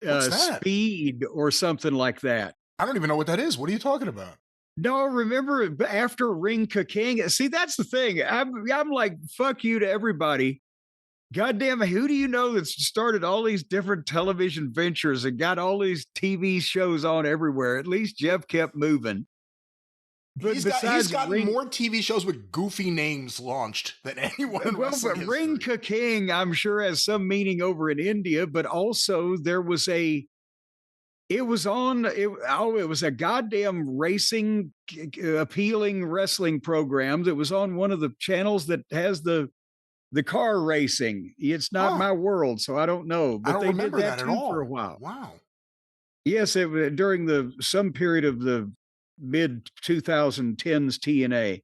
What's that? Speed or something like that. I don't even know what that is. What are you talking about? No, remember after Ring Ka King? See, that's the thing. I'm like, fuck you to everybody. Goddamn, who do you know that's started all these different television ventures and got all these TV shows on everywhere? At least Jeff kept moving. But he's gotten more TV shows with goofy names launched than anyone in wrestling history. Ring Ka King, I'm sure, has some meaning over in India, but also there was it was a goddamn racing, appealing wrestling program that was on one of the channels that has the car racing. It's not my world, so I don't know. But they did that too for a while. Wow. Yes, during some period of the mid 2010s TNA.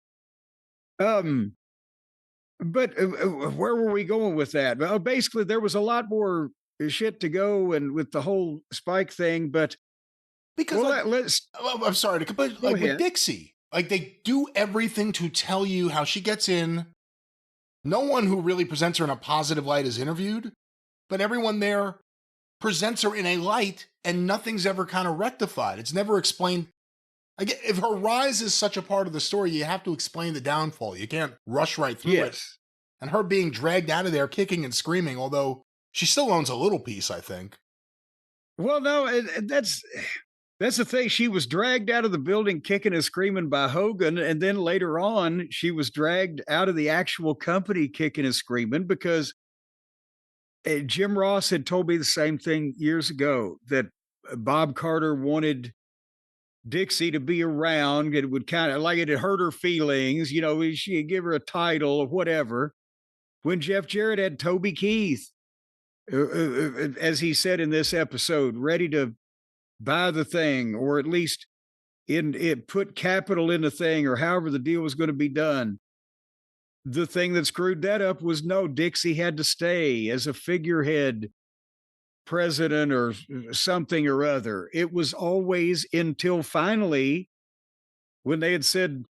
But where were we going with that? Well, basically, there was a lot more shit to go, and with the whole Spike thing. But because I'm sorry to but like with Dixie, like they do everything to tell you how she gets in. No one who really presents her in a positive light is interviewed, but everyone there presents her in a light, and nothing's ever kind of rectified. It's never explained. Like, if her rise is such a part of the story, you have to explain the downfall. You can't rush right through it. And her being dragged out of there kicking and screaming, although she still owns a little piece, I think. Well, no, that's the thing. She was dragged out of the building kicking and screaming by Hogan, and then later on, she was dragged out of the actual company kicking and screaming because Jim Ross had told me the same thing years ago, that Bob Carter wanted Dixie to be around. It would kind of like it had hurt her feelings. You know, she'd give her a title or whatever. When Jeff Jarrett had Toby Keith, as he said in this episode, ready to buy the thing, or at least put capital in the thing, or however the deal was going to be done. The thing that screwed that up was Dixie had to stay as a figurehead president or something or other. It was always until finally when they had said,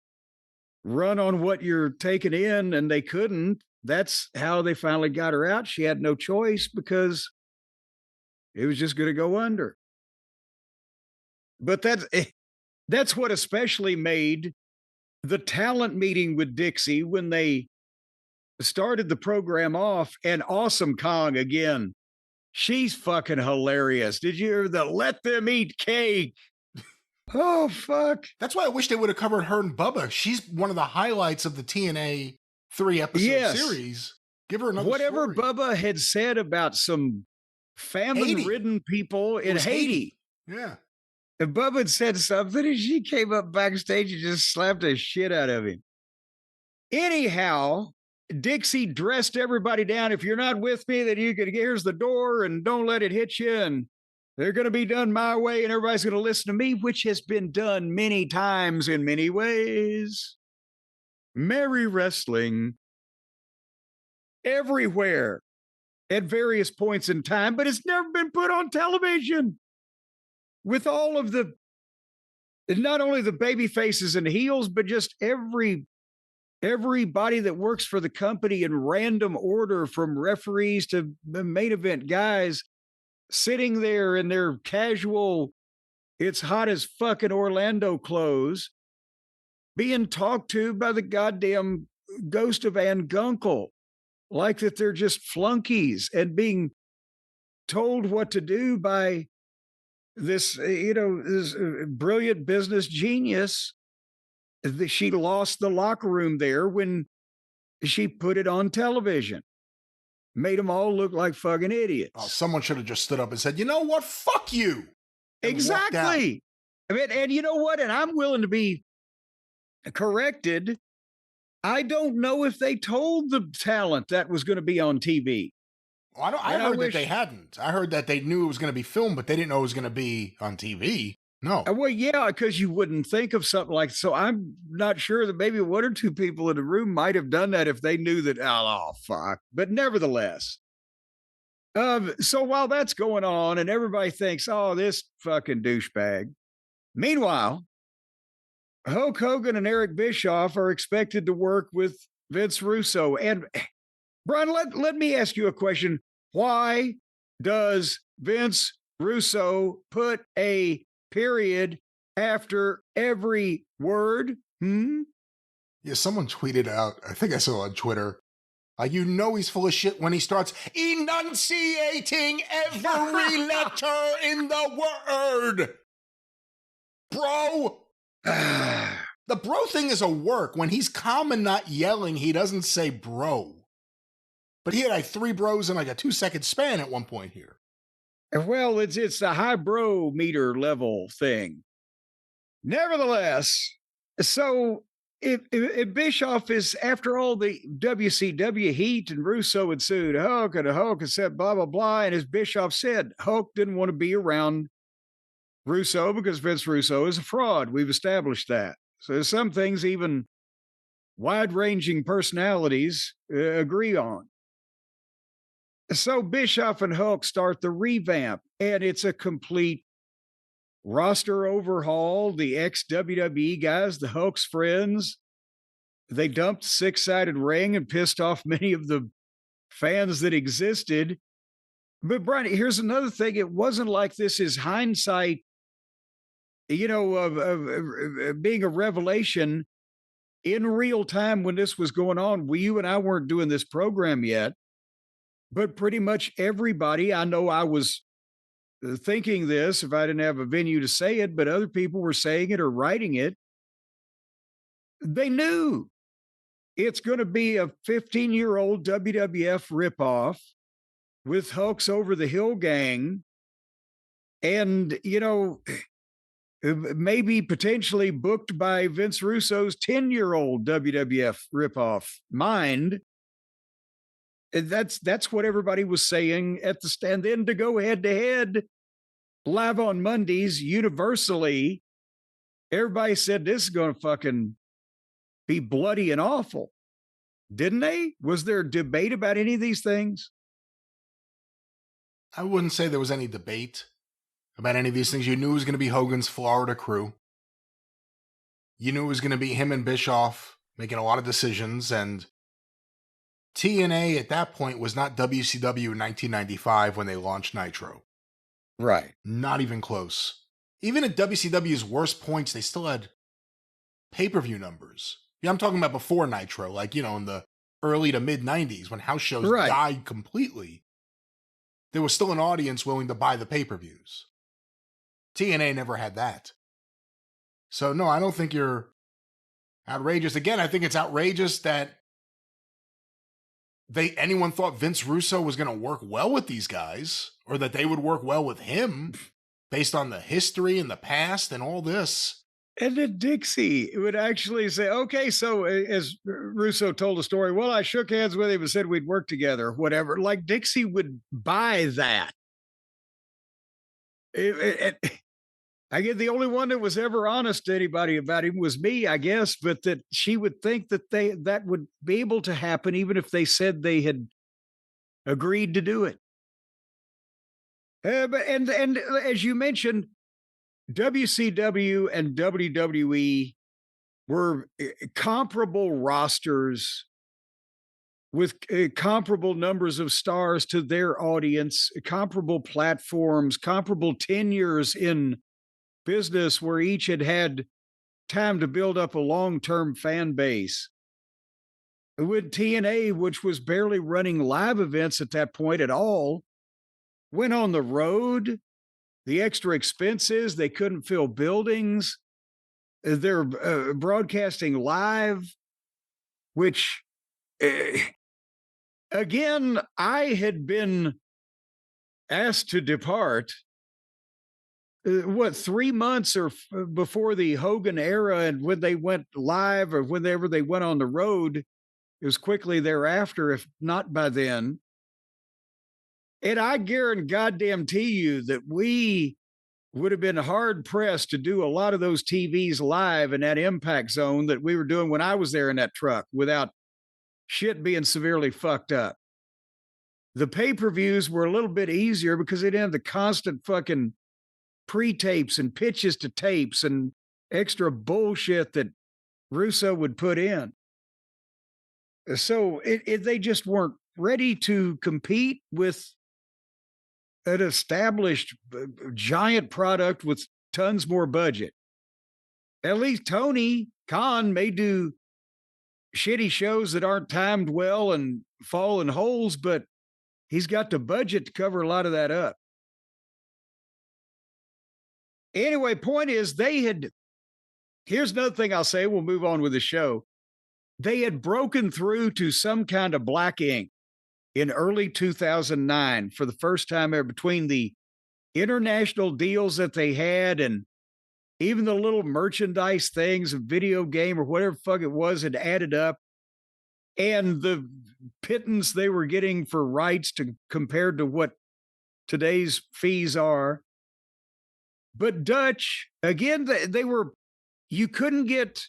run on what you're taking in, and they couldn't. That's how they finally got her out. She had no choice because it was just going to go under. But that's what especially made the talent meeting with Dixie when they started the program off. And Awesome Kong again, she's fucking hilarious. Did you hear the let them eat cake? Oh, fuck. That's why I wish they would have covered her and Bubba. She's one of the highlights of the TNA 3-episode series. Give her another whatever story. Bubba had said about some famine-ridden people in Haiti. Yeah. And Bubba had said something, and she came up backstage and just slapped the shit out of him. Anyhow, Dixie dressed everybody down. If you're not with me, then here's the door, and don't let it hit you. And They're going to be done my way, and everybody's going to listen to me, which has been done many times in many ways. Merry wrestling everywhere at various points in time, but it's never been put on television with all of the, not only the baby faces and heels, but just everybody that works for the company in random order, from referees to the main event guys, sitting there in their casual, it's hot as fucking Orlando clothes, being talked to by the goddamn ghost of Ann Gunkel, like that they're just flunkies, and being told what to do by this, this brilliant business genius. She lost the locker room there when she put it on television. Made them all look like fucking idiots. Oh, someone should have just stood up and said, you know what? Fuck you. Exactly. I mean, and you know what? And I'm willing to be corrected. I don't know if they told the talent that was going to be on TV. Well, I heard that they hadn't. I heard that they knew it was going to be filmed, but they didn't know it was going to be on TV. No. Well, yeah, because you wouldn't think of something like, so I'm not sure that maybe one or two people in the room might have done that if they knew that, oh, fuck. But nevertheless, so while that's going on and everybody thinks, oh, this fucking douchebag. Meanwhile, Hulk Hogan and Eric Bischoff are expected to work with Vince Russo. And Brian, let me ask you a question. Why does Vince Russo put a period after every word? Yeah, someone tweeted out, I think I saw on Twitter, you know he's full of shit when he starts enunciating every letter in the word. Bro. The bro thing is a work. When he's calm and not yelling, he doesn't say bro. But he had like 3 bros in like a 2-second span at one point here. Well, it's the high bro meter level thing. Nevertheless, so if Bischoff is, after all the WCW heat and Russo had sued Hulk and said blah, blah, blah. And as Bischoff said, Hulk didn't want to be around Russo because Vince Russo is a fraud. We've established that. So some things even wide-ranging personalities agree on. So Bischoff and Hulk start the revamp, and it's a complete roster overhaul. The ex-WWE guys, the Hulk's friends, they dumped the 6-sided ring and pissed off many of the fans that existed. But Brian, here's another thing. It wasn't like this is hindsight, being a revelation in real time when this was going on. You and I weren't doing this program yet. But pretty much everybody, I know I was thinking this if I didn't have a venue to say it, but other people were saying it or writing it. They knew it's going to be a 15-year-old WWF ripoff with Hulk's Over the Hill gang. And, maybe potentially booked by Vince Russo's 10-year-old WWF ripoff mind. That's what everybody was saying at the stand. Then to go head to head live on Mondays universally, everybody said this is going to fucking be bloody and awful. Didn't they? Was there debate about any of these things? I wouldn't say there was any debate about any of these things. You knew it was going to be Hogan's Florida crew. You knew it was going to be him and Bischoff making a lot of decisions, and TNA at that point was not WCW in 1995 when they launched Nitro. Right. Not even close. Even at WCW's worst points, they still had pay-per-view numbers. Yeah, I'm talking about before Nitro, in the early to mid-90s when house shows died completely. There was still an audience willing to buy the pay-per-views. TNA never had that. So, no, I don't think you're outrageous. Again, I think it's outrageous that anyone thought Vince Russo was going to work well with these guys, or that they would work well with him based on the history and the past and all this. And then Dixie would actually say, okay, so as Russo told a story, well, I shook hands with him and said we'd work together, whatever. Like Dixie would buy that. I get the only one that was ever honest to anybody about him was me, I guess, but that she would think that that would be able to happen even if they said they had agreed to do it. And as you mentioned, WCW and WWE were comparable rosters with comparable numbers of stars to their audience, comparable platforms, comparable tenures in business where each had had time to build up a long-term fan base. With TNA, which was barely running live events at that point at all, went on the road, the extra expenses, they couldn't fill buildings. They're broadcasting live, which, again, I had been asked to depart 3 months or before the Hogan era, and when they went live or whenever they went on the road, it was quickly thereafter, if not by then. And I guarantee you that we would have been hard pressed to do a lot of those TVs live in that impact zone that we were doing when I was there in that truck without shit being severely fucked up. The pay-per-views were a little bit easier because they didn't have the constant fucking pre-tapes and pitches to tapes and extra bullshit that Russo would put in. So they just weren't ready to compete with an established giant product with tons more budget. At least Tony Khan may do shitty shows that aren't timed well and fall in holes, but he's got the budget to cover a lot of that up. Anyway, point is, here's another thing I'll say, we'll move on with the show. They had broken through to some kind of black ink in early 2009 for the first time ever, between the international deals that they had and even the little merchandise things, a video game or whatever the fuck it was, had added up. And the pittance they were getting for rights compared to what today's fees are. But Dutch, again, you couldn't get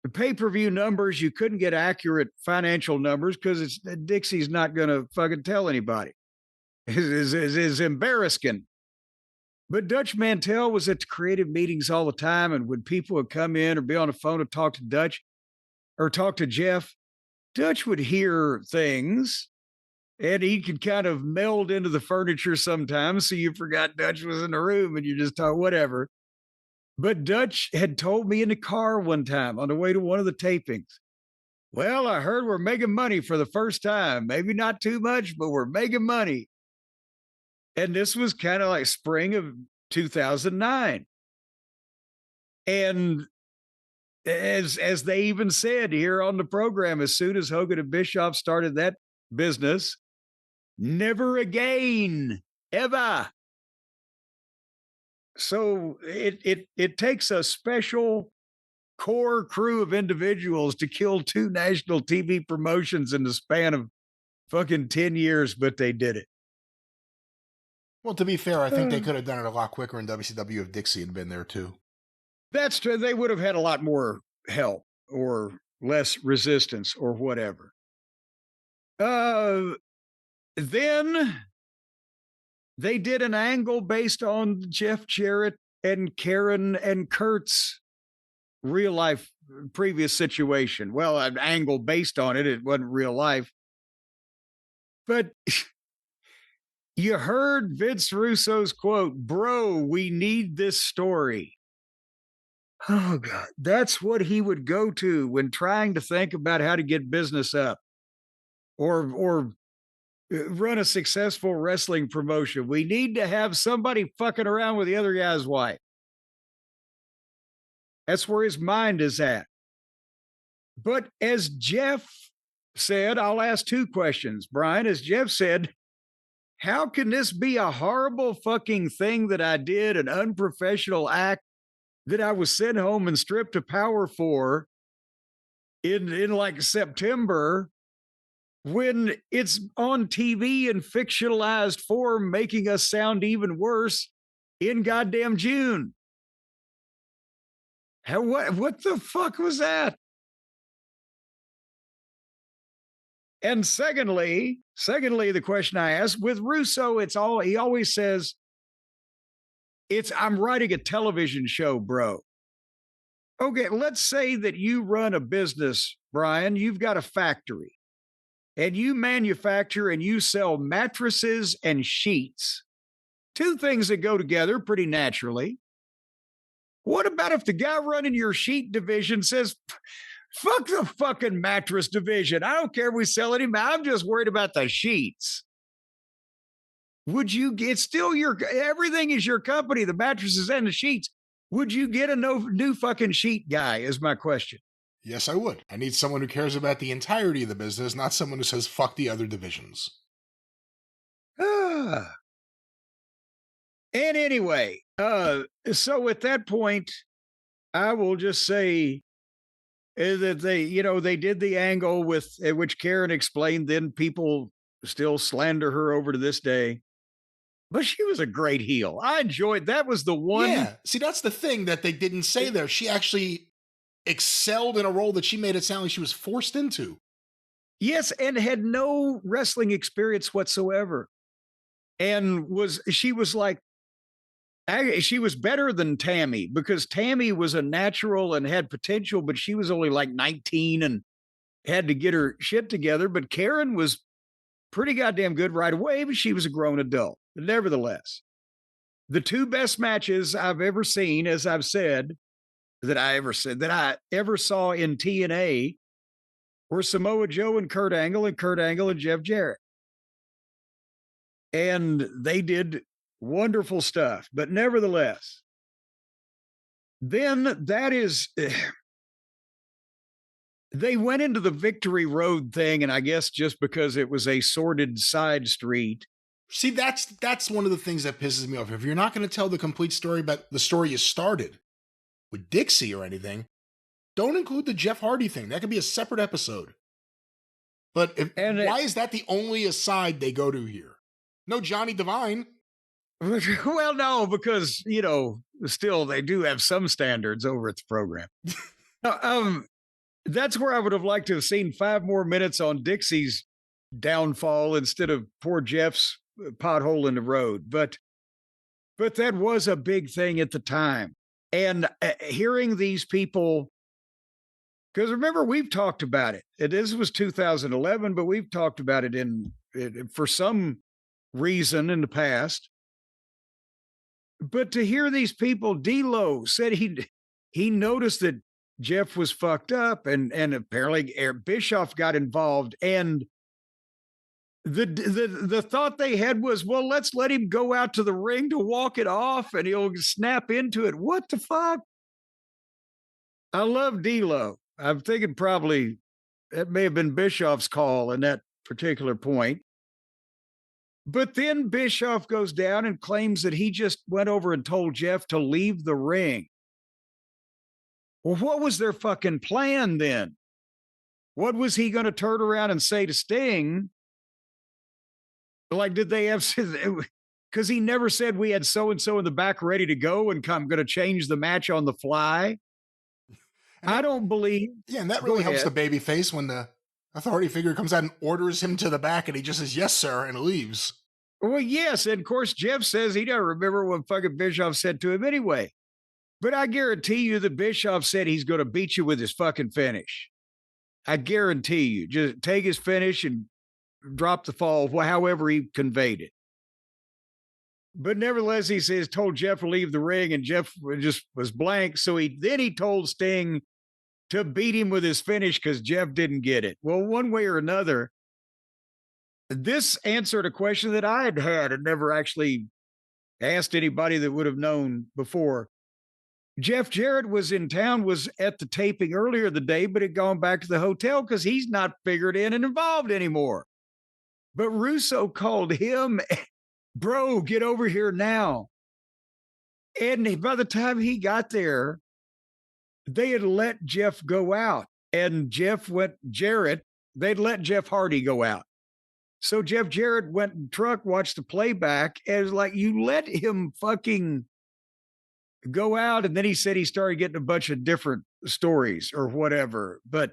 the pay-per-view numbers, you couldn't get accurate financial numbers because Dixie's not going to fucking tell anybody. It's embarrassing. But Dutch Mantell was at the creative meetings all the time, and when people would come in or be on the phone to talk to Dutch or talk to Jeff, Dutch would hear things, and he could kind of meld into the furniture sometimes, so you forgot Dutch was in the room and you just thought, whatever. But Dutch had told me in the car one time on the way to one of the tapings, well, I heard we're making money for the first time. Maybe not too much, but we're making money. And this was kind of like spring of 2009. And as they even said here on the program, as soon as Hogan and Bischoff started that business, never again, ever. So it takes a special core crew of individuals to kill two national TV promotions in the span of fucking 10 years, but they did it. Well, to be fair, I think they could have done it a lot quicker in WCW if Dixie had been there too. That's true. They would have had a lot more help or less resistance or whatever. Then they did an angle based on Jeff Jarrett and Karen and Kurt's real life previous situation. Well, an angle based on it. It wasn't real life. But you heard Vince Russo's quote, bro, we need this story. Oh, God. That's what he would go to when trying to think about how to get business up or run a successful wrestling promotion. We need to have somebody fucking around with the other guy's wife. That's where his mind is at. But as Jeff said, I'll ask two questions, Brian. As Jeff said, how can this be a horrible fucking thing that I did, an unprofessional act that I was sent home and stripped of power for in like September, when it's on TV in fictionalized form, making us sound even worse in goddamn June. What the fuck was that? And secondly, the question I asked with Russo, he always says, I'm writing a television show, bro. Okay, let's say that you run a business, Brian. You've got a factory and you manufacture and you sell mattresses and sheets. Two things that go together pretty naturally. What about if the guy running your sheet division says, fuck the fucking mattress division. I don't care if we sell any. I'm just worried about the sheets. Would you get still everything is your company, the mattresses and the sheets. Would you get a new fucking sheet guy is my question. Yes, I would. I need someone who cares about the entirety of the business, not someone who says fuck the other divisions. And anyway, so at that point, I will just say that they did the angle with which Karen explained. Then people still slander her over to this day. But she was a great heel. I enjoyed that. Was the one. Yeah. See, that's the thing that they didn't say there. She actually excelled in a role that she made it sound like she was forced into. Yes, and had no wrestling experience whatsoever. And she was better than Tammy because Tammy was a natural and had potential, but she was only like 19 and had to get her shit together. But Karen was pretty goddamn good right away, but she was a grown adult. But nevertheless, the two best matches I've ever seen, as I've said, that I ever saw in TNA were Samoa Joe and Kurt Angle and Jeff Jarrett. And they did wonderful stuff. But nevertheless, then they went into the Victory Road thing, and I guess just because it was a sordid side street. See, that's one of the things that pisses me off. If you're not going to tell the complete story about the story you started with Dixie or anything, don't include the Jeff Hardy thing. That could be a separate episode. But why is that the only aside they go to here? No Johnny Devine. Well, no, because, still they do have some standards over at the program. That's where I would have liked to have seen 5 more minutes on Dixie's downfall instead of poor Jeff's pothole in the road. But that was a big thing at the time. And hearing these people, because remember, we've talked about it. This was 2011, but we've talked about it for some reason in the past. But to hear these people, D-Lo said he noticed that Jeff was fucked up, and apparently Bischoff got involved, and the thought they had was, well, let's let him go out to the ring to walk it off, and he'll snap into it. What the fuck? I love D-Lo. I'm thinking probably that may have been Bischoff's call in that particular point. But then Bischoff goes down and claims that he just went over and told Jeff to leave the ring. Well, what was their fucking plan then? What was he going to turn around and say to Sting? Like, did they have, because he never said we had so-and-so in the back ready to go and I'm going to change the match on the fly. I don't believe. Yeah, and that really helps the babyface when the authority figure comes out and orders him to the back and he just says, yes, sir, and leaves. Well, yes. And of course, Jeff says he doesn't remember what fucking Bischoff said to him anyway. But I guarantee you that Bischoff said he's going to beat you with his fucking finish. I guarantee you. Just take his finish and drop the fall, however he conveyed it. But nevertheless, he says, told Jeff to leave the ring, and Jeff just was blank. So he told Sting to beat him with his finish because Jeff didn't get it. Well, one way or another, this answered a question that I had and never actually asked anybody that would have known before. Jeff Jarrett was in town, was at the taping earlier the day, but had gone back to the hotel because he's not figured in and involved anymore. But Russo called him, bro, get over here now. And by the time he got there, they had let Jeff go out. And they'd let Jeff Hardy go out. So Jeff Jarrett went in the truck, watched the playback, and was like, you let him fucking go out. And then he said he started getting a bunch of different stories or whatever. But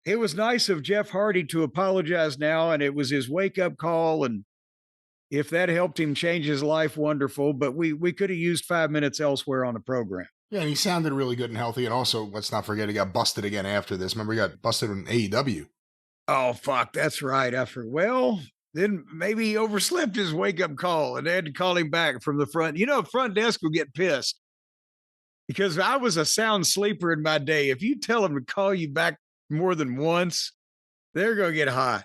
it was nice of Jeff Hardy to apologize now, and it was his wake-up call. And if that helped him change his life, wonderful. But we could have used 5 minutes elsewhere on the program. Yeah, and he sounded really good and healthy. And also, let's not forget, he got busted again after this. Remember, he got busted in AEW. Oh, fuck, that's right. Well, then maybe he overslept his wake-up call and they had to call him back from the front. Front desk will get pissed because I was a sound sleeper in my day. If you tell them to call you back more than once, they're going to get hot.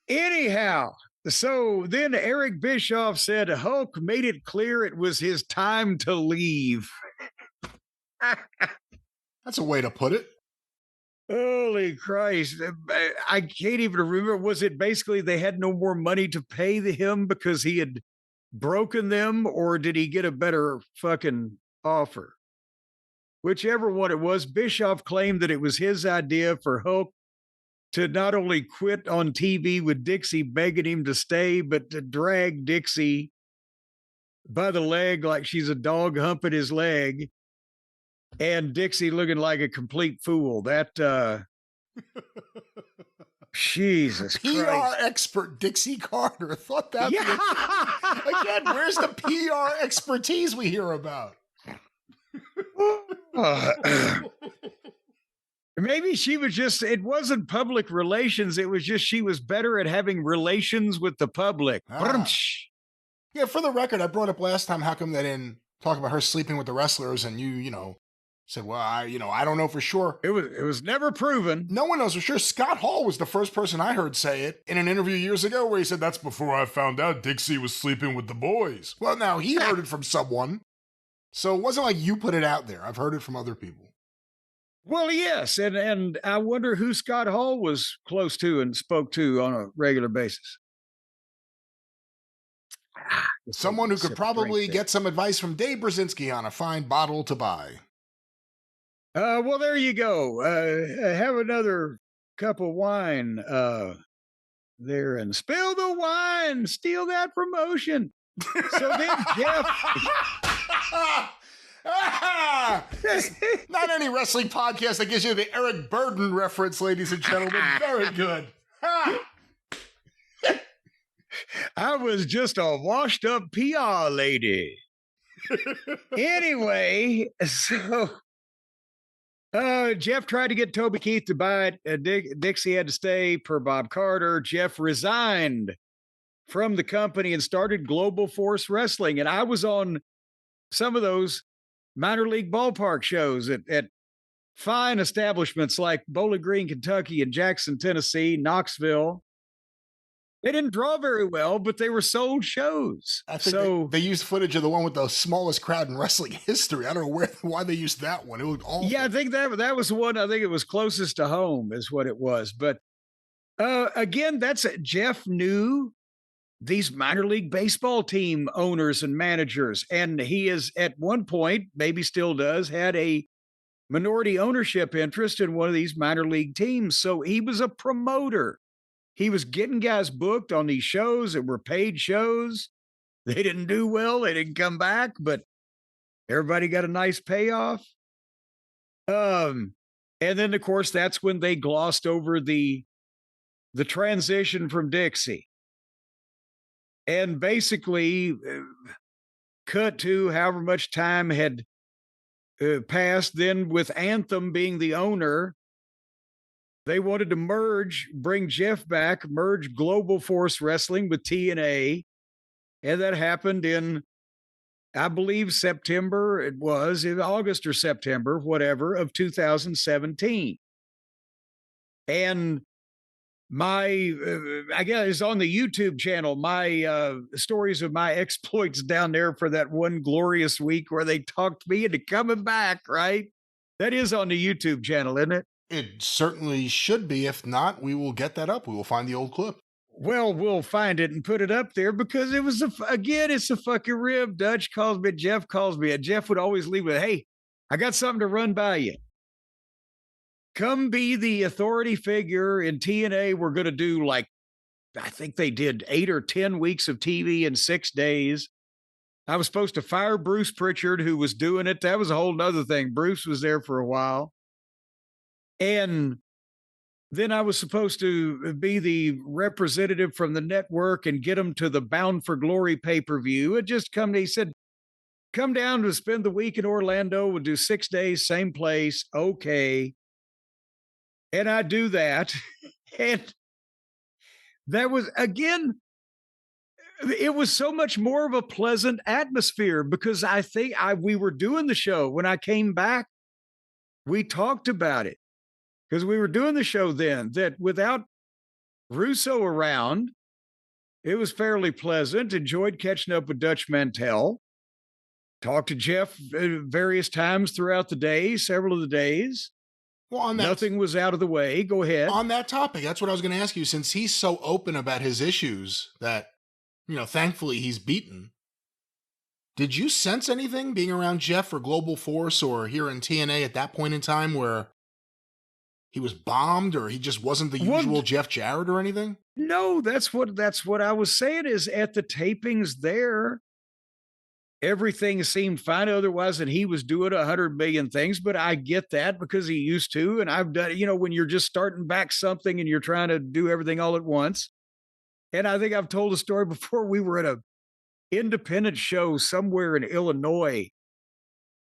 Anyhow, so then Eric Bischoff said Hulk made it clear it was his time to leave. That's a way to put it. Holy Christ. I can't even remember. Was it basically they had no more money to pay him because he had broken them, or did he get a better fucking offer? Whichever one it was, Bischoff claimed that it was his idea for Hulk to not only quit on TV with Dixie begging him to stay, but to drag Dixie by the leg like she's a dog humping his leg, and Dixie looking like a complete fool. That, Jesus PR Christ. expert Dixie Carter thought that. Yeah. Again, where's the PR expertise we hear about? Maybe she was just, it wasn't public relations. It was just she was better at having relations with the public. Yeah, for the record, I brought up last time, how come they didn't talk about her sleeping with the wrestlers, and you said, well, I don't know for sure. It was never proven. No one knows for sure. Scott Hall was the first person I heard say it in an interview years ago where he said, that's before I found out Dixie was sleeping with the boys. Well, now he heard it from someone. So it wasn't like you put it out there. I've heard it from other people. Well, yes. And I wonder who Scott Hall was close to and spoke to on a regular basis. Someone who could probably get some advice from Dave Brzezinski on a fine bottle to buy. Well, there you go. Have another cup of wine there and spill the wine. Steal that promotion. So then Jeff... Not any wrestling podcast that gives you the Eric Burden reference, ladies and gentlemen. Very good. I was just a washed up PR lady. Anyway, so Jeff tried to get Toby Keith to buy it. Dixie had to stay per Bob Carter. Jeff resigned from the company and started Global Force Wrestling. And I was on some of those minor league ballpark shows at fine establishments like Bowling Green, Kentucky, and Jackson, Tennessee, Knoxville. They didn't draw very well, but they were sold shows. I think they used footage of the one with the smallest crowd in wrestling history. I don't know why they used that one. It looked awful. Yeah, I think that was the one. I think it was closest to home is what it was. But again, Jeff knew these minor league baseball team owners and managers. And he is at one point, maybe still does, had a minority ownership interest in one of these minor league teams. So he was a promoter. He was getting guys booked on these shows that were paid shows. They didn't do well. They didn't come back, but everybody got a nice payoff. And then, of course, that's when they glossed over the transition from Dixie. And basically cut to however much time had passed. Then with Anthem being the owner, they wanted to bring Jeff back, merge Global Force Wrestling with TNA. And that happened in, I believe, September. It was in August or September, whatever, of 2017. And I guess it's on the YouTube channel, my stories of my exploits down there for that one glorious week where they talked me into coming back, right? That is on the YouTube channel, isn't it? It certainly should be. If not, we will get that up. We will find the old clip. Well, we'll find it and put it up there because it was, it's a fucking rib. Dutch calls me, Jeff calls me, and Jeff would always leave with, hey, I got something to run by you. Come be the authority figure in TNA. We're going to do I think they did 8 or 10 weeks of TV in 6 days. I was supposed to fire Bruce Pritchard, who was doing it. That was a whole nother thing. Bruce was there for a while. And then I was supposed to be the representative from the network and get them to the Bound for Glory pay-per-view. It just come, he said, come down to spend the week in Orlando. We'll do 6 days, same place. Okay. And I do that. And that was, again, it was so much more of a pleasant atmosphere because I think we were doing the show. When I came back, we talked about it because we were doing the show then, that without Russo around, it was fairly pleasant. Enjoyed catching up with Dutch Mantell. Talked to Jeff various times throughout the day, several of the days. Well, on that, nothing was out of the way. Go ahead. On that topic, that's what I was going to ask you. Since he's so open about his issues that, thankfully he's beaten. Did you sense anything being around Jeff or Global Force or here in TNA at that point in time where he was bombed or he just wasn't the usual Jeff Jarrett or anything? No, that's what I was saying is at the tapings there, everything seemed fine otherwise, and he was doing 100 million things, but I get that because he used to, and I've done, when you're just starting back something and you're trying to do everything all at once. And I think I've told a story before. We were at a independent show somewhere in Illinois,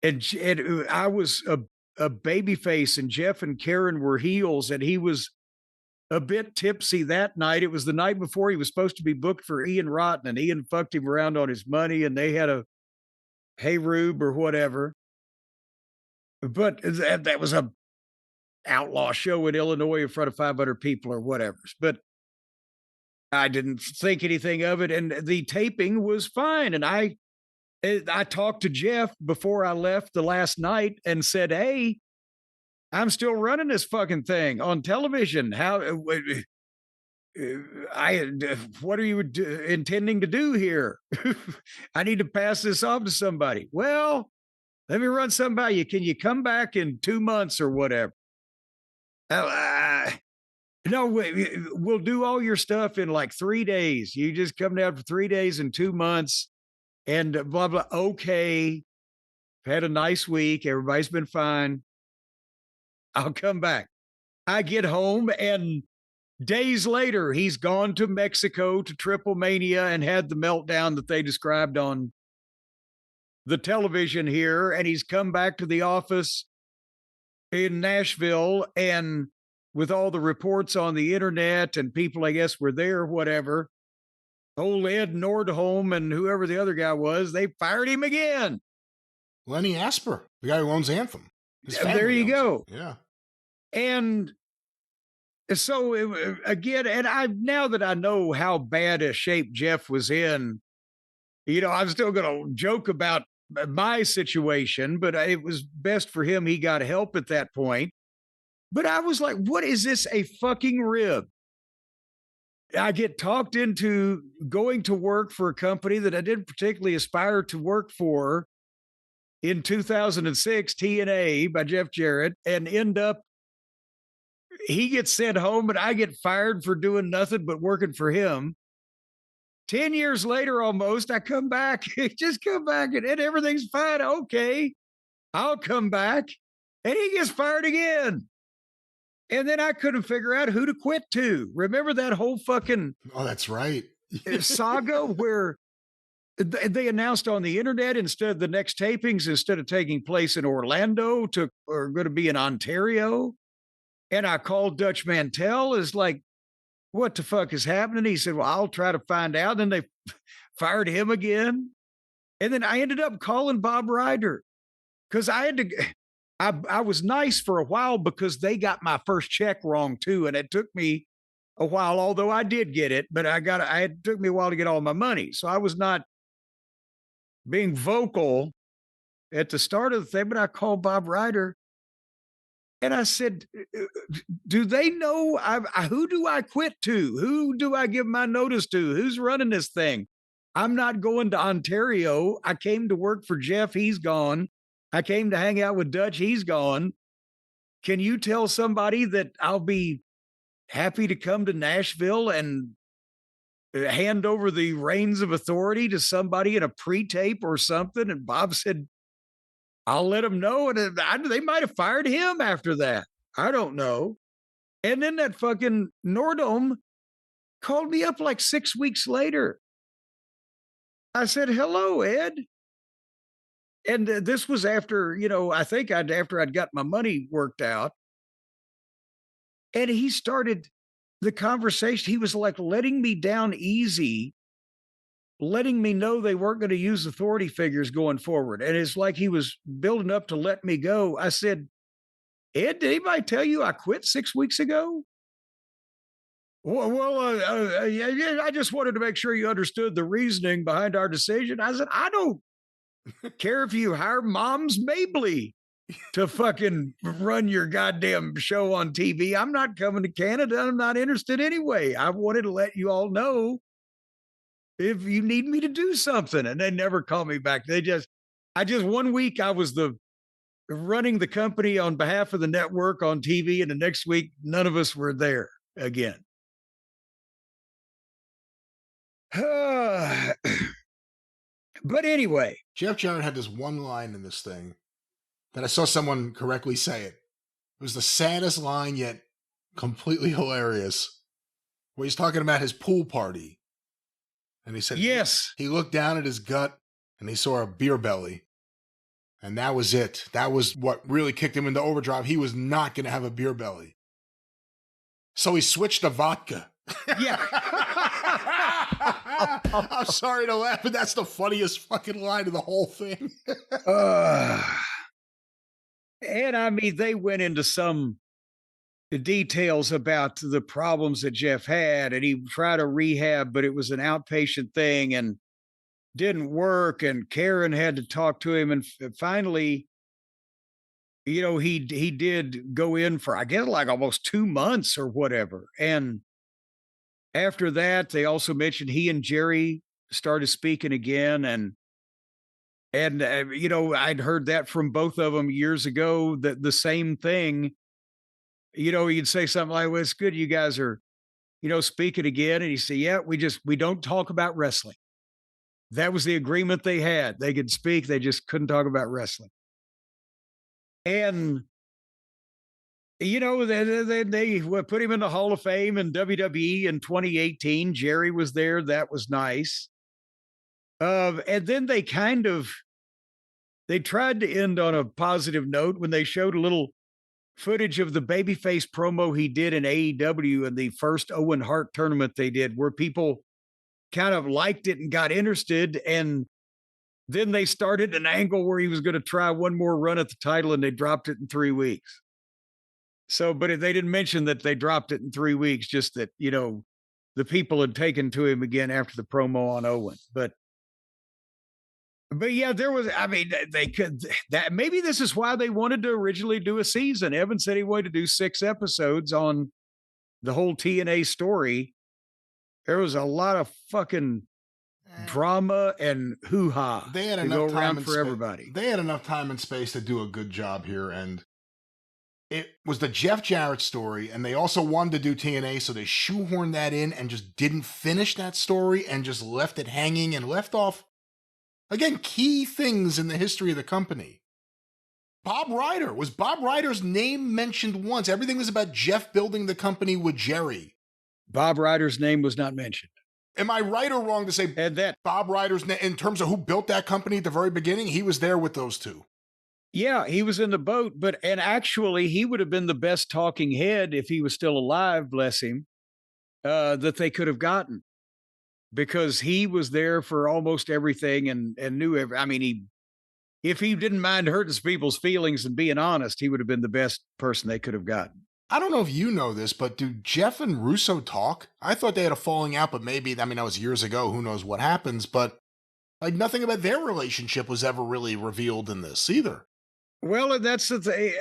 and I was a baby face, and Jeff and Karen were heels, and he was a bit tipsy that night. It was the night before he was supposed to be booked for Ian Rotten, and Ian fucked him around on his money, and they had a Hey Rube or whatever. But that was a outlaw show in Illinois in front of 500 people or whatever. But I didn't think anything of it, and the taping was fine. And I talked to Jeff before I left the last night and said, hey, I'm still running this fucking thing on television. What are you intending to do here? I need to pass this off to somebody. Well, let me run something by you. Can you come back in 2 months or whatever? No, we'll do all your stuff in like 3 days. You just come down for 3 days and 2 months and blah, blah. Okay. Had a nice week. Everybody's been fine. I'll come back. I get home and days later, he's gone to Mexico to Triple Mania and had the meltdown that they described on the television here. And he's come back to the office in Nashville, and with all the reports on the internet and people, I guess, were there, whatever, old Ed Nordholm and whoever the other guy was, they fired him again. Lenny Asper, the guy who owns Anthem. There you go. Yeah. And so again, and now that I know how bad a shape Jeff was in, I'm still going to joke about my situation, but it was best for him. He got help at that point. But I was like, what is this, a fucking rib? I get talked into going to work for a company that I didn't particularly aspire to work for in 2006, TNA by Jeff Jarrett, and end up, he gets sent home and I get fired for doing nothing but working for him. 10 years later, almost, I come back, just come back and everything's fine. Okay, I'll come back. And he gets fired again. And then I couldn't figure out who to quit to. Remember that whole fucking oh, that's right. saga where they announced on the internet instead the next tapings, instead of taking place in Orlando, are going to be in Ontario. And I called Dutch Mantell, is like, what the fuck is happening? He said, well, I'll try to find out. Then they fired him again. And then I ended up calling Bob Ryder because I was nice for a while because they got my first check wrong too. And it took me a while, although I did get it, but it took me a while to get all my money. So I was not being vocal at the start of the thing, but I called Bob Ryder and I said, do they know who do I quit to? Who do I give my notice to? Who's running this thing? I'm not going to Ontario. I came to work for Jeff. He's gone. I came to hang out with Dutch. He's gone. Can you tell somebody that I'll be happy to come to Nashville and hand over the reins of authority to somebody in a pre-tape or something. And Bob said, I'll let them know. And they might have fired him after that. I don't know. And then that fucking Nordholm called me up like 6 weeks later. I said, hello, Ed. And this was after, I think after I'd got my money worked out. And he started the conversation. He was like letting me down easy, letting me know they weren't going to use authority figures going forward. And it's like he was building up to let me go. I said, Ed, did anybody tell you I quit 6 weeks ago? Well, yeah, I just wanted to make sure you understood the reasoning behind our decision. I said, I don't care if you hire Moms Mabley to fucking run your goddamn show on TV. I'm not coming to Canada. I'm not interested anyway. I wanted to let you all know if you need me to do something. And they never call me back. One week I was running the company on behalf of the network on TV. And the next week, none of us were there again. But anyway, Jeff Jarrett had this one line in this thing that I saw someone correctly say it. It was the saddest line, yet completely hilarious. Where he's talking about his pool party. And he said, yes, he looked down at his gut and he saw a beer belly. And that was it. That was what really kicked him into overdrive. He was not going to have a beer belly. So he switched to vodka. Yeah. I'm sorry to laugh, but that's the funniest fucking line of the whole thing. And I mean, they went into some details about the problems that Jeff had, and he tried to rehab, but it was an outpatient thing and didn't work. And Karen had to talk to him. And finally, he did go in for, I guess, like almost 2 months or whatever. And after that, they also mentioned he and Jerry started speaking again. And I'd heard that from both of them years ago, that the same thing, you'd say something like, well, it's good you guys are, speaking again. And he said, yeah, we don't talk about wrestling. That was the agreement they had. They could speak. They just couldn't talk about wrestling. And, they put him in the Hall of Fame in WWE in 2018. Jerry was there. That was nice. And then they tried to end on a positive note when they showed a little footage of the babyface promo he did in AEW in the first Owen Hart tournament they did, where people kind of liked it and got interested. And then they started an angle where he was going to try one more run at the title, and they dropped it in 3 weeks. So, but they didn't mention that they dropped it in 3 weeks, just that, the people had taken to him again after the promo on Owen. But yeah, they could, that maybe this is why they wanted to originally do a season. Evan said he wanted to do 6 episodes on the whole TNA story. There was a lot of fucking drama and hoo-ha. They had enough time for everybody. They had enough time and space to do a good job here. And it was the Jeff Jarrett story, and they also wanted to do TNA, so they shoehorned that in and just didn't finish that story and just left it hanging and left off, again, key things in the history of the company. Bob Ryder. Was Bob Ryder's name mentioned once? Everything was about Jeff building the company with Jerry. Bob Ryder's name was not mentioned. Am I right or wrong to say that Bob Ryder's name, in terms of who built that company at the very beginning, he was there with those two? Yeah, he was in the boat, and actually he would have been the best talking head if he was still alive, bless him, that they could have gotten, because he was there for almost everything and knew if he didn't mind hurting people's feelings and being honest, he would have been the best person they could have gotten. I don't know if you know this, but do Jeff and Russo talk? I thought they had a falling out, but maybe, that was years ago. Who knows what happens? But like nothing about their relationship was ever really revealed in this either. Well, that's the thing.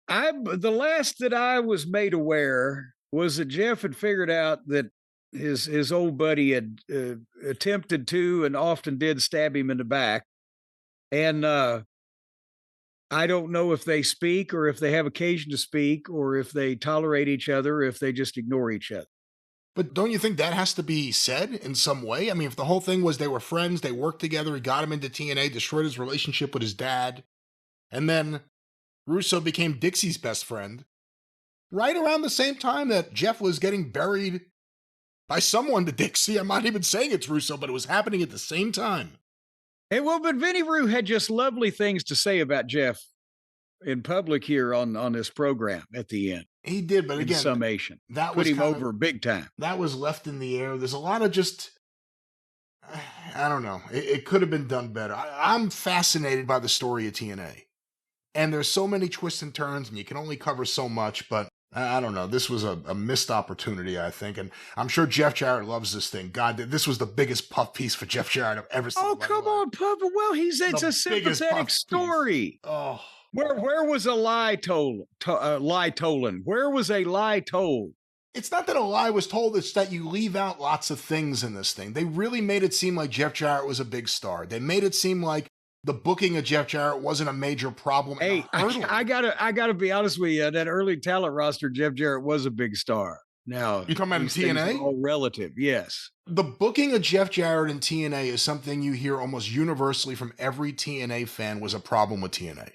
The last that I was made aware was that Jeff had figured out that his old buddy had attempted to and often did stab him in the back. And I don't know if they speak or if they have occasion to speak or if they tolerate each other or if they just ignore each other. But don't you think that has to be said in some way? I mean, if the whole thing was they were friends, they worked together, he got him into TNA, destroyed his relationship with his dad, and then Russo became Dixie's best friend, right around the same time that Jeff was getting buried by someone to Dixie. I'm not even saying it's Russo, but it was happening at the same time. Hey, well, but Vinny Rue had just lovely things to say about Jeff in public here on this program at the end. He did, but again, summation, that put him over big time. That was left in the air. There's a lot of just, I don't know. It could have been done better. I'm fascinated by the story of TNA. And there's so many twists and turns, and you can only cover so much, but I don't know. This was a missed opportunity, I think. And I'm sure Jeff Jarrett loves this thing. God, this was the biggest puff piece for Jeff Jarrett I've ever seen. Oh, come on, Puff. Well, it's a sympathetic story. Oh. Where was a lie told? Lie told? Where was a lie told? It's not that a lie was told, it's that you leave out lots of things in this thing. They really made it seem like Jeff Jarrett was a big star. They made it seem like the booking of Jeff Jarrett wasn't a major problem. Hey, I gotta be honest with you. That early talent roster, Jeff Jarrett was a big star. Now you're talking about in TNA? All relative, yes. The booking of Jeff Jarrett in TNA is something you hear almost universally from every TNA fan was a problem with TNA.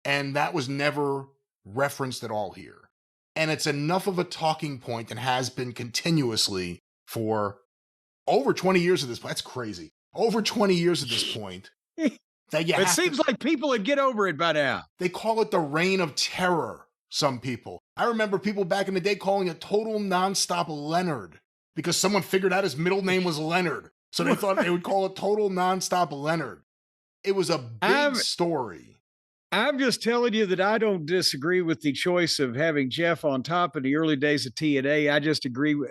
And that was never referenced at all here. And it's enough of a talking point and has been continuously for over 20 years at this point. That's crazy. Over 20 years at this point. It seems like people would get over it by now. They call it the reign of terror, some people. I remember people back in the day calling it total nonstop Leonard because someone figured out his middle name was Leonard. So they thought they would call it total nonstop Leonard. It was a big story. I'm just telling you that I don't disagree with the choice of having Jeff on top in the early days of TNA. I just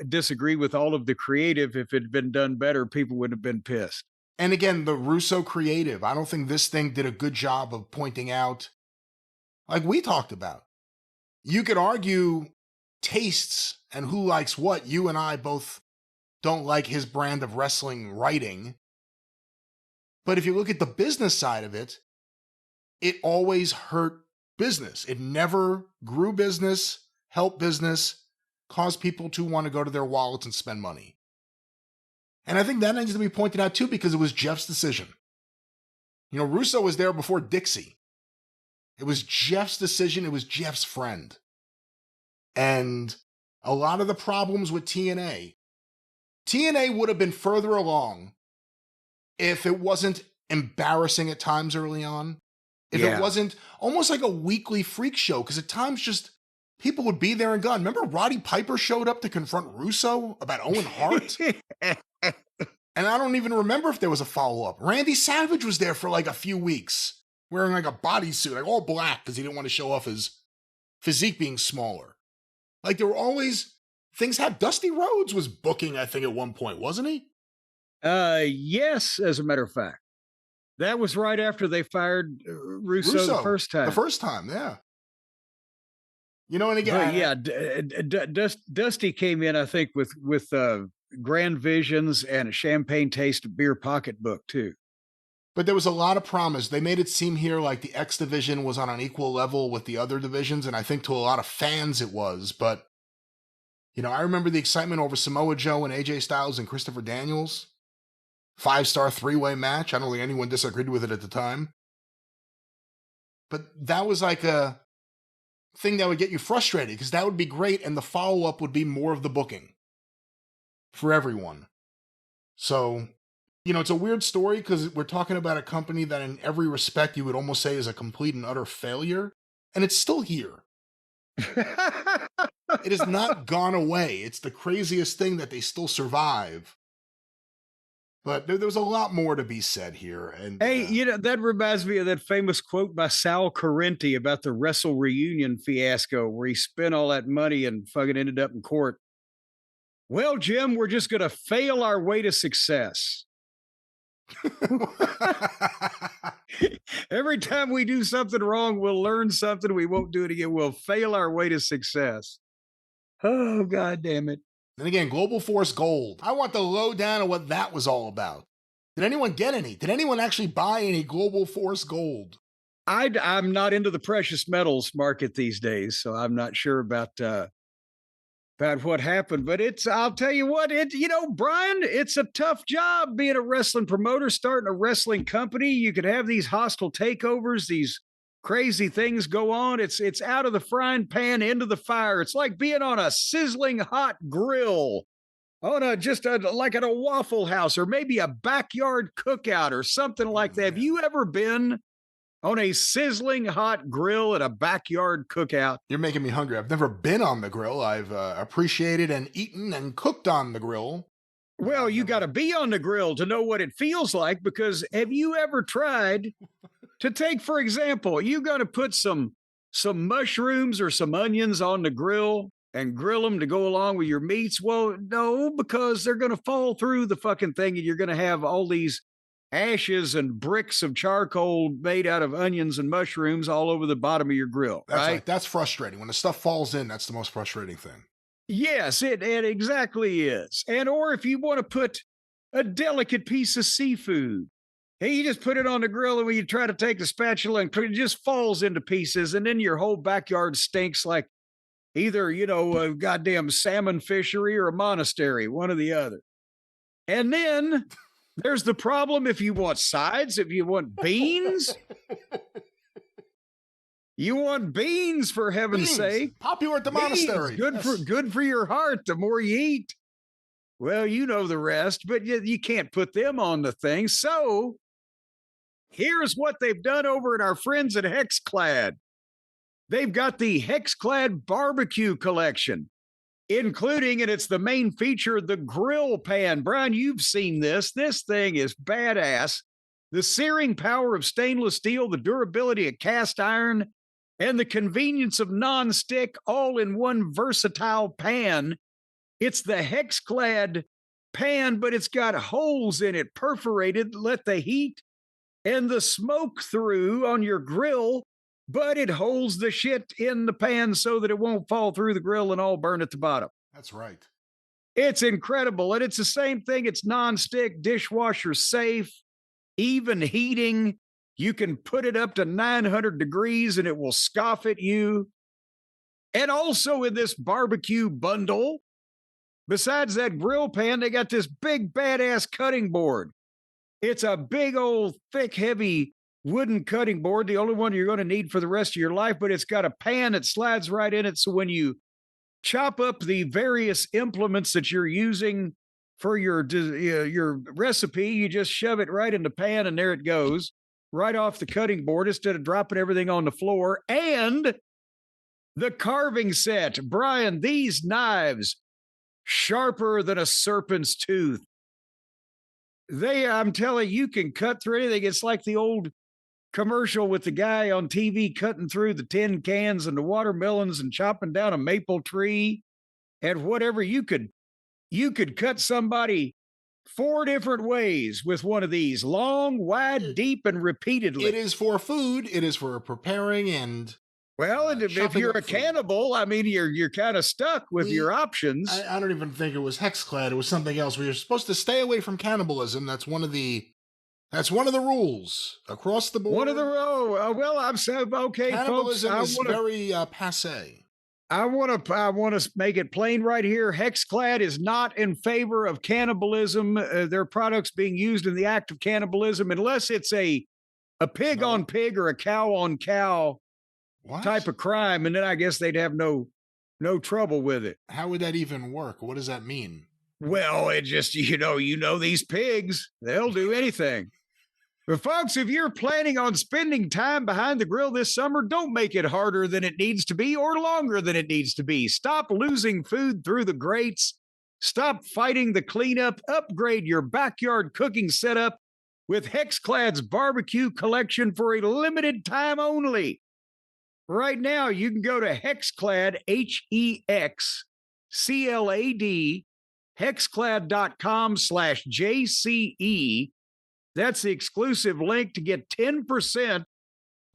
disagree with all of the creative. If it had been done better, people would have been pissed. And again, the Russo creative, I don't think this thing did a good job of pointing out, like we talked about. You could argue tastes and who likes what. You and I both don't like his brand of wrestling writing. But if you look at the business side of it, it always hurt business. It never grew business, helped business, caused people to want to go to their wallets and spend money. And I think that needs to be pointed out too, because it was Jeff's decision. You know, Russo was there before Dixie. It was Jeff's decision. It was Jeff's friend. And a lot of the problems with TNA would have been further along if it wasn't embarrassing at times early on. If it wasn't almost like a weekly freak show, because at times just people would be there and gone. Remember Roddy Piper showed up to confront Russo about Owen Hart? And I don't even remember if there was a follow-up. Randy Savage was there for like a few weeks, wearing like a bodysuit, like all black, because he didn't want to show off his physique being smaller. Like there were always things happening. Dusty Rhodes was booking, I think, at one point, wasn't he? Yes, as a matter of fact. That was right after they fired Russo the first time. The first time, yeah. You know, and again, Dusty came in, I think, with Grand Visions and a champagne taste beer pocketbook too. But there was a lot of promise. They made it seem here like the X division was on an equal level with the other divisions, and I think to a lot of fans it was. But you know, I remember the excitement over Samoa Joe and AJ Styles and Christopher Daniels. 5-star 3-way match. I don't think anyone disagreed with it at the time. But that was like a thing that would get you frustrated because that would be great and the follow-up would be more of the booking for everyone. So, you know, it's a weird story because we're talking about a company that in every respect you would almost say is a complete and utter failure. And it's still here. It has not gone away. It's the craziest thing that they still survive. But there was a lot more to be said here. And hey, you know, that reminds me of that famous quote by Sal Correnti about the Wrestle Reunion fiasco where he spent all that money and fucking ended up in court. Well, Jim, we're just going to fail our way to success. Every time we do something wrong, we'll learn something. We won't do it again. We'll fail our way to success. Oh, God damn it. And again, Global Force Gold. I want the lowdown of what that was all about. Did anyone get any? Did anyone actually buy any Global Force Gold? I'm not into the precious metals market these days, so I'm not sure about about what happened, but I'll tell you what, Brian, it's a tough job being a wrestling promoter, starting a wrestling company. You could have these hostile takeovers, these crazy things go on. It's out of the frying pan into the fire. It's like being on a sizzling hot grill on like at a Waffle House or maybe a backyard cookout or something like that. Have you ever been on a sizzling hot grill at a backyard cookout? You're making me hungry. I've never been on the grill. I've appreciated and eaten and cooked on the grill. Well, you got to be on the grill to know what it feels like, because have you ever tried to take, for example, you got to put some mushrooms or some onions on the grill and grill them to go along with your meats? Well, no, because they're going to fall through the fucking thing and you're going to have all these ashes and bricks of charcoal made out of onions and mushrooms all over the bottom of your grill. That's right. That's frustrating. When the stuff falls in, that's the most frustrating thing. Yes, it exactly is. Or if you want to put a delicate piece of seafood, hey, you just put it on the grill and when you try to take the spatula and it just falls into pieces, and then your whole backyard stinks like either, a goddamn salmon fishery or a monastery, one or the other. And then there's the problem if you want sides, if you want beans. You want beans, for heaven's sake. Popular at the monastery. Good for your heart, the more you eat. Well, you know the rest, but you can't put them on the thing. So here's what they've done over at our friends at Hexclad. They've got the Hexclad Barbecue Collection, including, and it's the main feature, the grill pan. Brian, you've seen this. This thing is badass. The searing power of stainless steel, the durability of cast iron, and the convenience of non-stick, all in one versatile pan. It's the Hexclad pan, but it's got holes in it, perforated, let the heat and the smoke through on your grill, but it holds the shit in the pan so that it won't fall through the grill and all burn at the bottom. That's right. It's incredible. And it's the same thing. It's non-stick, dishwasher safe, even heating. You can put it up to 900 degrees and it will scoff at you. And also in this barbecue bundle, besides that grill pan, they got this big badass cutting board. It's a big old thick, heavy wooden cutting board, the only one you're going to need for the rest of your life, but it's got a pan that slides right in it. So when you chop up the various implements that you're using for your recipe, you just shove it right in the pan and there it goes, right off the cutting board instead of dropping everything on the floor. And the carving set. Brian, these knives, sharper than a serpent's tooth. I'm telling you, can cut through anything. It's like the old commercial with the guy on TV cutting through the tin cans and the watermelons and chopping down a maple tree and whatever. You could cut somebody 4 different ways with one of these: long, wide, deep, and repeatedly. It is for food. It is for preparing and if you're a cannibal, I mean, you're kind of stuck with your options. I don't even think it was Hexclad. It was something else. We are supposed to stay away from cannibalism. That's one of the rules across the board. One of the I'm so okay, cannibalism folks. Is very passe. I want to make it plain right here. Hexclad is not in favor of cannibalism. Their products being used in the act of cannibalism, unless it's a pig on pig or a cow on cow type of crime, and then I guess they'd have no trouble with it. How would that even work? What does that mean? Well, it just, these pigs, they'll do anything. But folks, if you're planning on spending time behind the grill this summer, don't make it harder than it needs to be or longer than it needs to be. Stop losing food through the grates. Stop fighting the cleanup. Upgrade your backyard cooking setup with Hexclad's barbecue collection for a limited time only. Right now, you can go to Hexclad, HEXCLAD, hexclad.com/JCE. That's the exclusive link to get 10%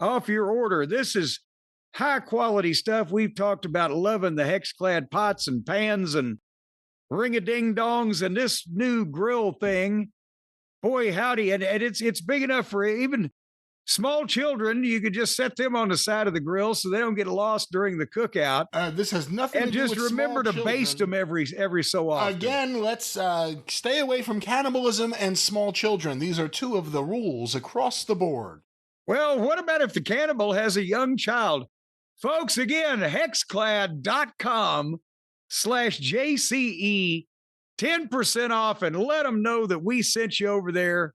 off your order. This is high quality stuff. We've talked about loving the Hexclad pots and pans and ring-a-ding-dongs, and this new grill thing, boy howdy, and it's big enough for even Small children, you could just set them on the side of the grill so they don't get lost during the cookout. This has nothing And to do just with remember small to children. baste them every so often. Again, let's stay away from cannibalism and small children. These are two of the rules across the board. Well, what about if the cannibal has a young child? Folks, again, hexclad.com/JCE, 10% off, and let them know that we sent you over there,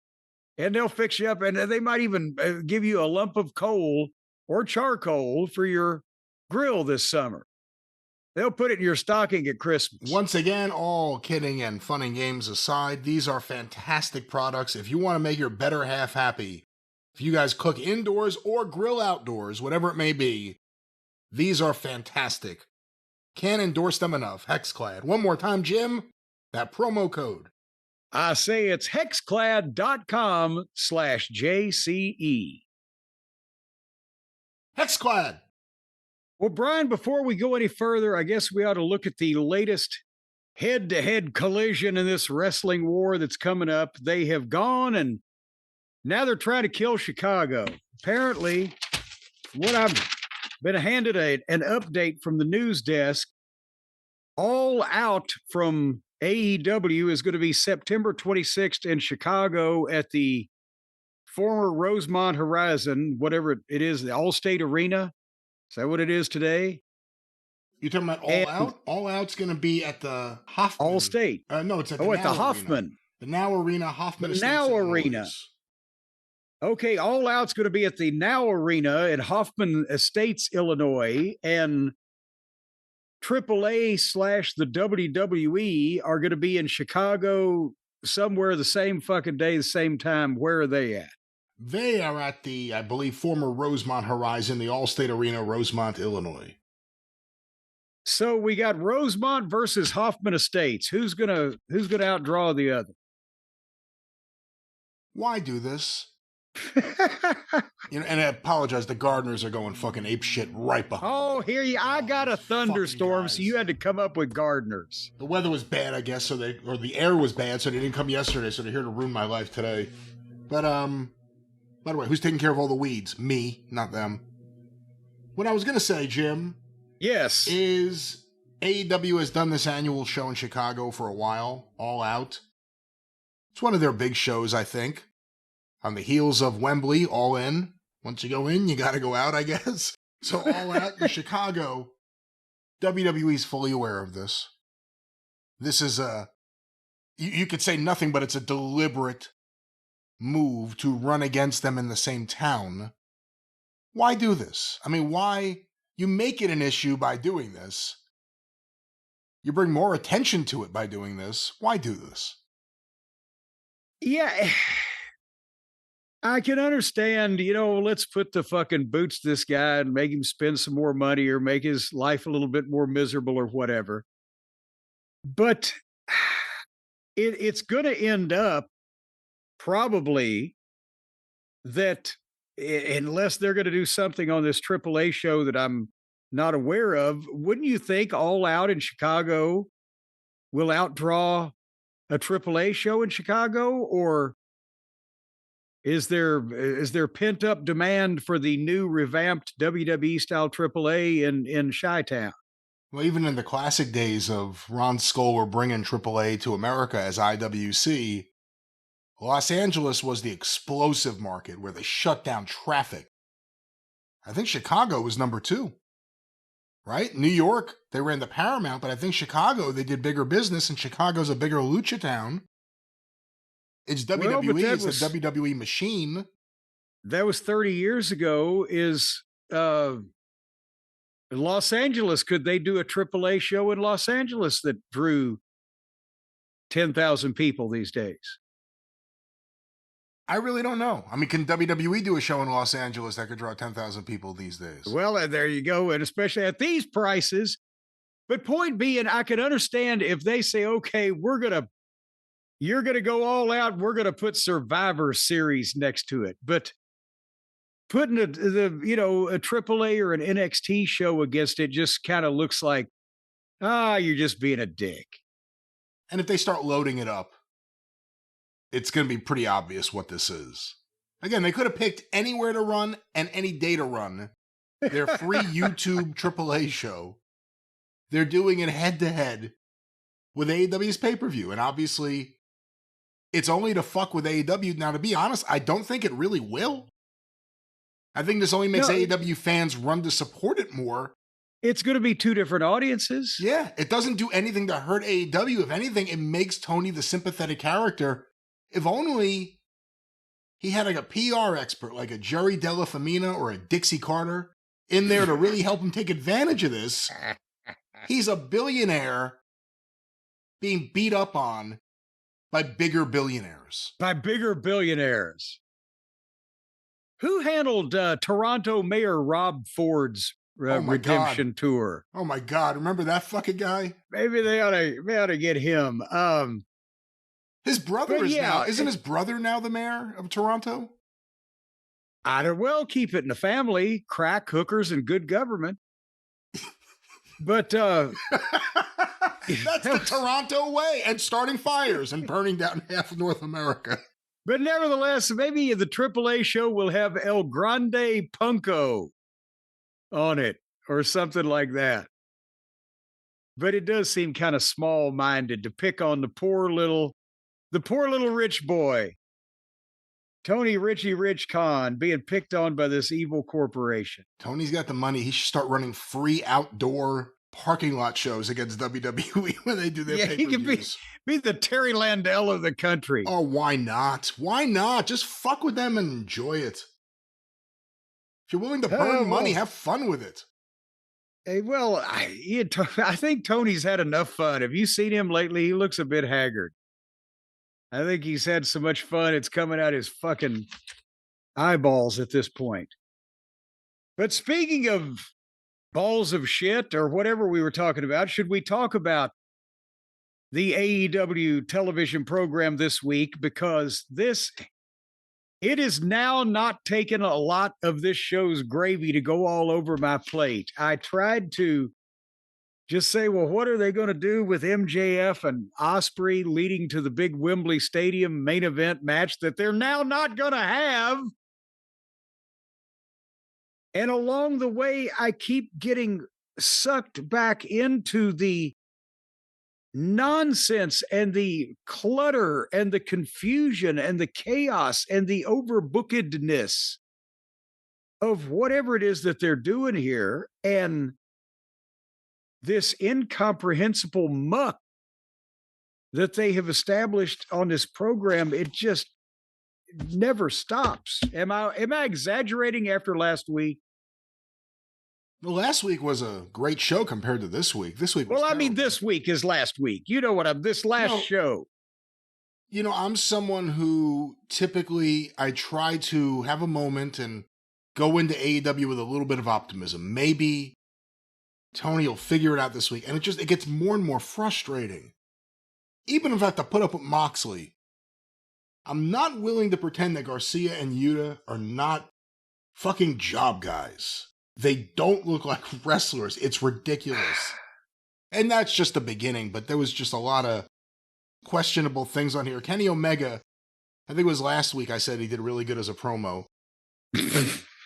and they'll fix you up. And they might even give you a lump of coal or charcoal for your grill this summer. They'll put it in your stocking at Christmas. Once again, all kidding and fun and games aside, these are fantastic products. If you want to make your better half happy, if you guys cook indoors or grill outdoors, whatever it may be, these are fantastic. Can't endorse them enough. Hexclad. One more time, Jim, that promo code. I say it's hexclad.com/JCE. Hexclad. Well, Brian, before we go any further, I guess we ought to look at the latest head-to-head collision in this wrestling war that's coming up. They have gone and now they're trying to kill Chicago. Apparently, what I've been handed an update from the news desk, All Out from AEW is going to be September 26th in Chicago at the former Rosemont Horizon, whatever it is, the Allstate Arena. Is that what it is today? You talking about All Out? All Out's going to be at the Hoffman. Allstate. No, it's at the at Now the Hoffman. Arena. The Now Arena, Hoffman. The Now Arena. Okay, All Out's going to be at the Now Arena in Hoffman Estates, Illinois, and AAA / the WWE are going to be in Chicago somewhere the same fucking day, the same time. Where are they at? They are at the, I believe, former Rosemont Horizon, the Allstate Arena, Rosemont, Illinois. So we got Rosemont versus Hoffman Estates. Who's gonna outdraw the other? Why do this? And I apologize, the Gardeners are going fucking ape shit right behind. Oh, here you! I got a thunderstorm, so you had to come up with Gardeners. The weather was bad, I guess, or the air was bad, so they didn't come yesterday. So they're here to ruin my life today. But by the way, who's taking care of all the weeds? Me, not them. What I was gonna say, Jim. Yes. Is AEW has done this annual show in Chicago for a while, All Out. It's one of their big shows, I think. On the heels of Wembley, All In. Once you go in, you gotta go out, I guess. So All Out in Chicago. WWE's fully aware of this. This is you could say nothing, but it's a deliberate move to run against them in the same town. Why do this? I mean, why? You make it an issue by doing this. You bring more attention to it by doing this. Why do this? Yeah, I can understand, let's put the fucking boots to this guy and make him spend some more money or make his life a little bit more miserable or whatever. But it's going to end up probably that unless they're going to do something on this AAA show that I'm not aware of, wouldn't you think All Out in Chicago will outdraw a AAA show in Chicago? Or is there pent up demand for the new revamped WWE style AAA in Chi-Town? Well, even in the classic days of Ron Skoller bringing AAA to America as IWC, Los Angeles was the explosive market where they shut down traffic. I think Chicago was number 2, right? New York, they ran the Paramount, but I think Chicago, they did bigger business, and Chicago's a bigger lucha town. It's WWE, it's the WWE machine. That was 30 years ago. Is Los Angeles, could they do a AAA show in Los Angeles that drew 10,000 people these days? I really don't know. I mean, can WWE do a show in Los Angeles that could draw 10,000 people these days? Well, there you go. And especially at these prices. But point being, I can understand if they say, okay, you're going to go all out. We're going to put Survivor Series next to it. But putting a AAA or an NXT show against it just kind of looks like, you're just being a dick. And if they start loading it up, it's going to be pretty obvious what this is. Again, they could have picked anywhere to run and any day to run their free YouTube AAA show. They're doing it head-to-head with AEW's pay-per-view. And obviously, it's only to fuck with AEW. Now, to be honest, I don't think it really will. I think this only makes AEW fans run to support it more. It's going to be two different audiences. Yeah, it doesn't do anything to hurt AEW. If anything, it makes Tony the sympathetic character. If only he had like a PR expert, like a Jerry Della Femina or a Dixie Carter in there to really help him take advantage of this. He's a billionaire being beat up on by bigger billionaires. By bigger billionaires. Who handled Toronto Mayor Rob Ford's redemption tour? Oh my God. Remember that fucking guy? Maybe they ought to get him. His brother is now, isn't his brother now the mayor of Toronto? Well, keep it in the family, crack, hookers, and good government. But that's the Toronto way, and starting fires and burning down half of North America. But nevertheless, maybe the AAA show will have El Grande Punko on it or something like that. But it does seem kind of small-minded to pick on the poor little rich boy, Tony Richie Rich Khan, being picked on by this evil corporation. Tony's got the money. He should start running free outdoor parking lot shows against WWE when they do their pay-per-views. He can be the Terry Landell of the country. Oh, why not? Why not? Just fuck with them and enjoy it. If you're willing to burn money, have fun with it. Hey, well, I think Tony's had enough fun. Have you seen him lately? He looks a bit haggard. I think he's had so much fun, it's coming out his fucking eyeballs at this point. But speaking of balls of shit or whatever we were talking about, should we talk about the AEW television program this week? Because it is now not taking a lot of this show's gravy to go all over my plate. I tried to just say, well, what are they going to do with MJF and Ospreay leading to the big Wembley Stadium main event match that they're now not going to have? And along the way, I keep getting sucked back into the nonsense and the clutter and the confusion and the chaos and the overbookedness of whatever it is that they're doing here. And this incomprehensible muck that they have established on this program, it just never stops. Am I exaggerating after last week? Well, last week was a great show compared to this week. This week was terrible. This week is last week. You know what this last show. You know, I'm someone who typically I try to have a moment and go into AEW with a little bit of optimism. Maybe Tony will figure it out this week. And it gets more and more frustrating. Even if I have to put up with Moxley, I'm not willing to pretend that Garcia and Yuta are not fucking job guys. They don't look like wrestlers. It's ridiculous. And that's just the beginning, but there was just a lot of questionable things on here. Kenny Omega, I think it was last week I said he did really good as a promo.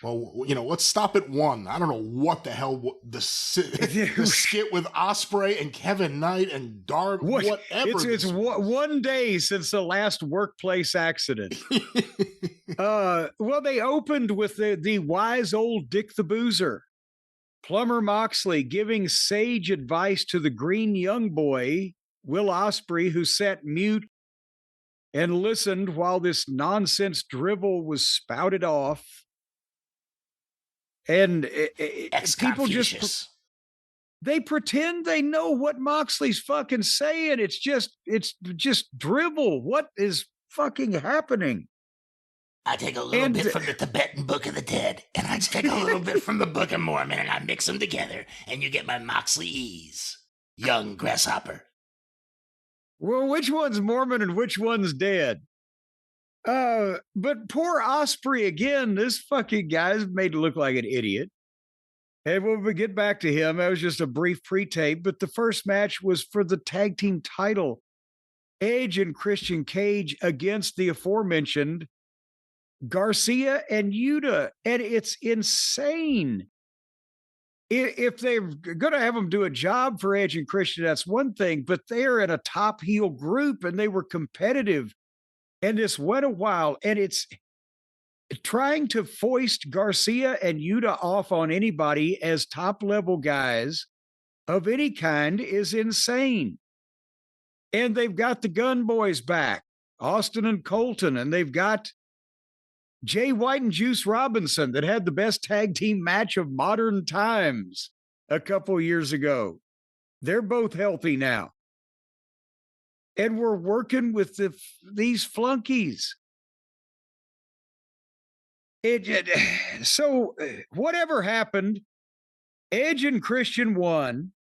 Well, you know, let's stop at one. I don't know what the hell the skit with Ospreay and Kevin Knight and Dark, whatever. It's one day since the last workplace accident. Well, they opened with the wise old Dick the Boozer, Plumber Moxley, giving sage advice to the green young boy, Will Ospreay, who sat mute and listened while this nonsense drivel was spouted off. And people they pretend they know what Moxley's fucking saying. It's just drivel. What is fucking happening? I take a little bit from the Tibetan Book of the Dead, and I take a little bit from the Book of Mormon, and I mix them together, and you get my Moxleyese, young grasshopper. Well, which one's Mormon and which one's dead? But poor Ospreay again, this fucking guy's made to look like an idiot. And when we get back to him, that was just a brief pre-tape, but the first match was for the tag team title. Edge and Christian Cage against the aforementioned Garcia and Yuta, and it's insane. If they're going to have them do a job for Edge and Christian, that's one thing, but they're in a top heel group and they were competitive. And this went a while, and it's trying to foist Garcia and Yuta off on anybody as top level guys of any kind is insane. And they've got the Gun Boys back, Austin and Colton, and they've got Jay White and Juice Robinson that had the best tag team match of modern times a couple years ago. They're both healthy now. And we're working with these flunkies. So whatever happened, Edge and Christian won.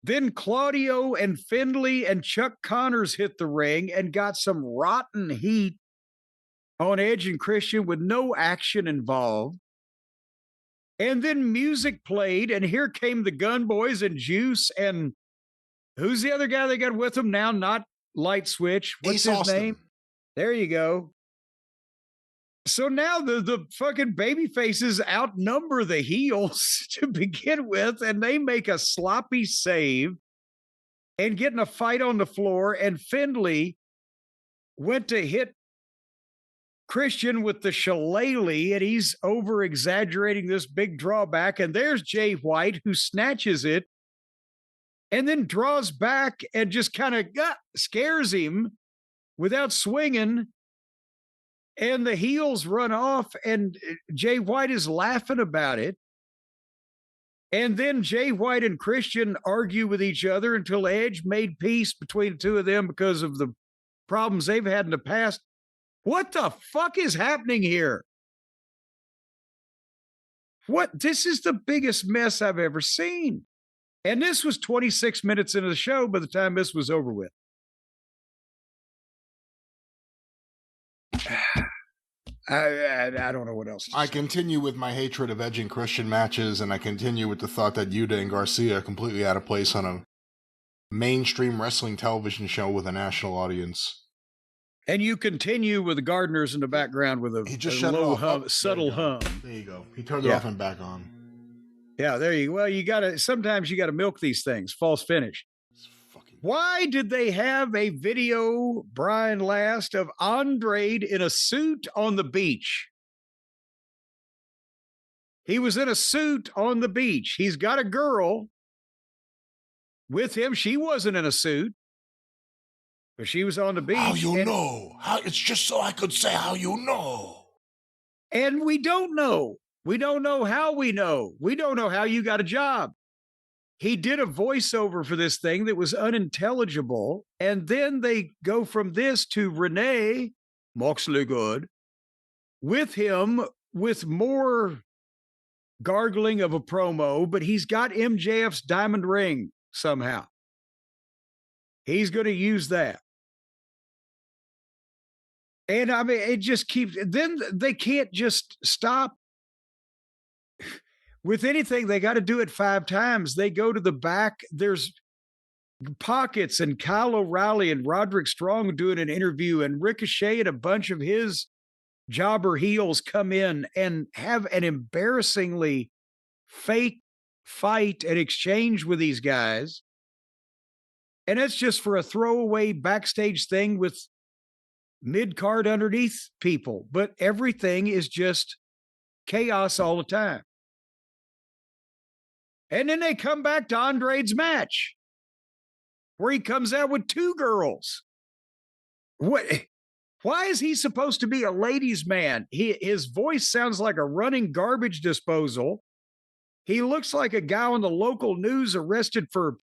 Then Claudio and Findlay and Chuck Connors hit the ring and got some rotten heat on Edge and Christian with no action involved. And then music played, and here came the Gun Boys and Juice, and who's the other guy they got with them now? Not Light Switch. What's Ace his Austin. name? There you go. So now the fucking baby faces outnumber the heels to begin with, and they make a sloppy save and get in a fight on the floor, and Findlay went to hit Christian with the shillelagh, and he's over-exaggerating this big drawback, and there's Jay White, who snatches it and then draws back and just kind of scares him without swinging, and the heels run off, and Jay White is laughing about it. And then Jay White and Christian argue with each other until Edge made peace between the two of them because of the problems they've had in the past. What the fuck is happening here? This is the biggest mess I've ever seen. And this was 26 minutes into the show by the time this was over with. I don't know what else. I continue with my hatred of Edge and Christian matches, and I continue with the thought that Yuta and Garcia are completely out of place on a mainstream wrestling television show with a national audience. And you continue with the Gardeners in the background with He just a shut it low off. hum, subtle hum. There you go. He turned it off and back on. Yeah, there you go. Well, sometimes you gotta milk these things. False finish. Why did they have a video, Brian Last, of Andrade in a suit on the beach? He was in a suit on the beach. He's got a girl with him. She wasn't in a suit, but she was on the beach. How you know? It's just so I could say how you know. And we don't know. We don't know how we know. We don't know how you got a job. He did a voiceover for this thing that was unintelligible. And then they go from this to Renee Moxley Good with him with more gargling of a promo, but he's got MJF's diamond ring somehow. He's going to use that. And I mean, it just keeps, then they can't just stop. With anything, they got to do it 5 times. They go to the back. There's Pockets and Kyle O'Reilly and Roderick Strong doing an interview, and Ricochet and a bunch of his jobber heels come in and have an embarrassingly fake fight and exchange with these guys. And it's just for a throwaway backstage thing with mid-card underneath people. But everything is just chaos all the time. And then they come back to Andrade's match, where he comes out with 2 girls. Why is he supposed to be a ladies' man? His voice sounds like a running garbage disposal. He looks like a guy on the local news arrested for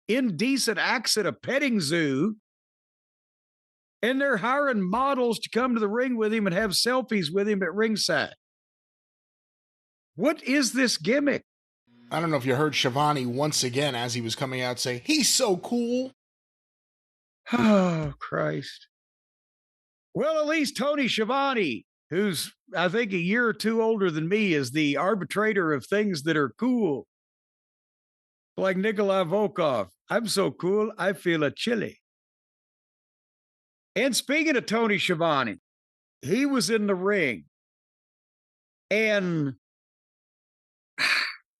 indecent acts at a petting zoo. And they're hiring models to come to the ring with him and have selfies with him at ringside. What is this gimmick? I don't know if you heard Shivani once again as he was coming out say, he's so cool. Oh, Christ. Well, at least Tony Schiavone, who's, I think, a year or 2 older than me, is the arbitrator of things that are cool. Like Nikolai Volkov. I'm so cool, I feel a chili. And speaking of Tony Schiavone, he was in the ring. And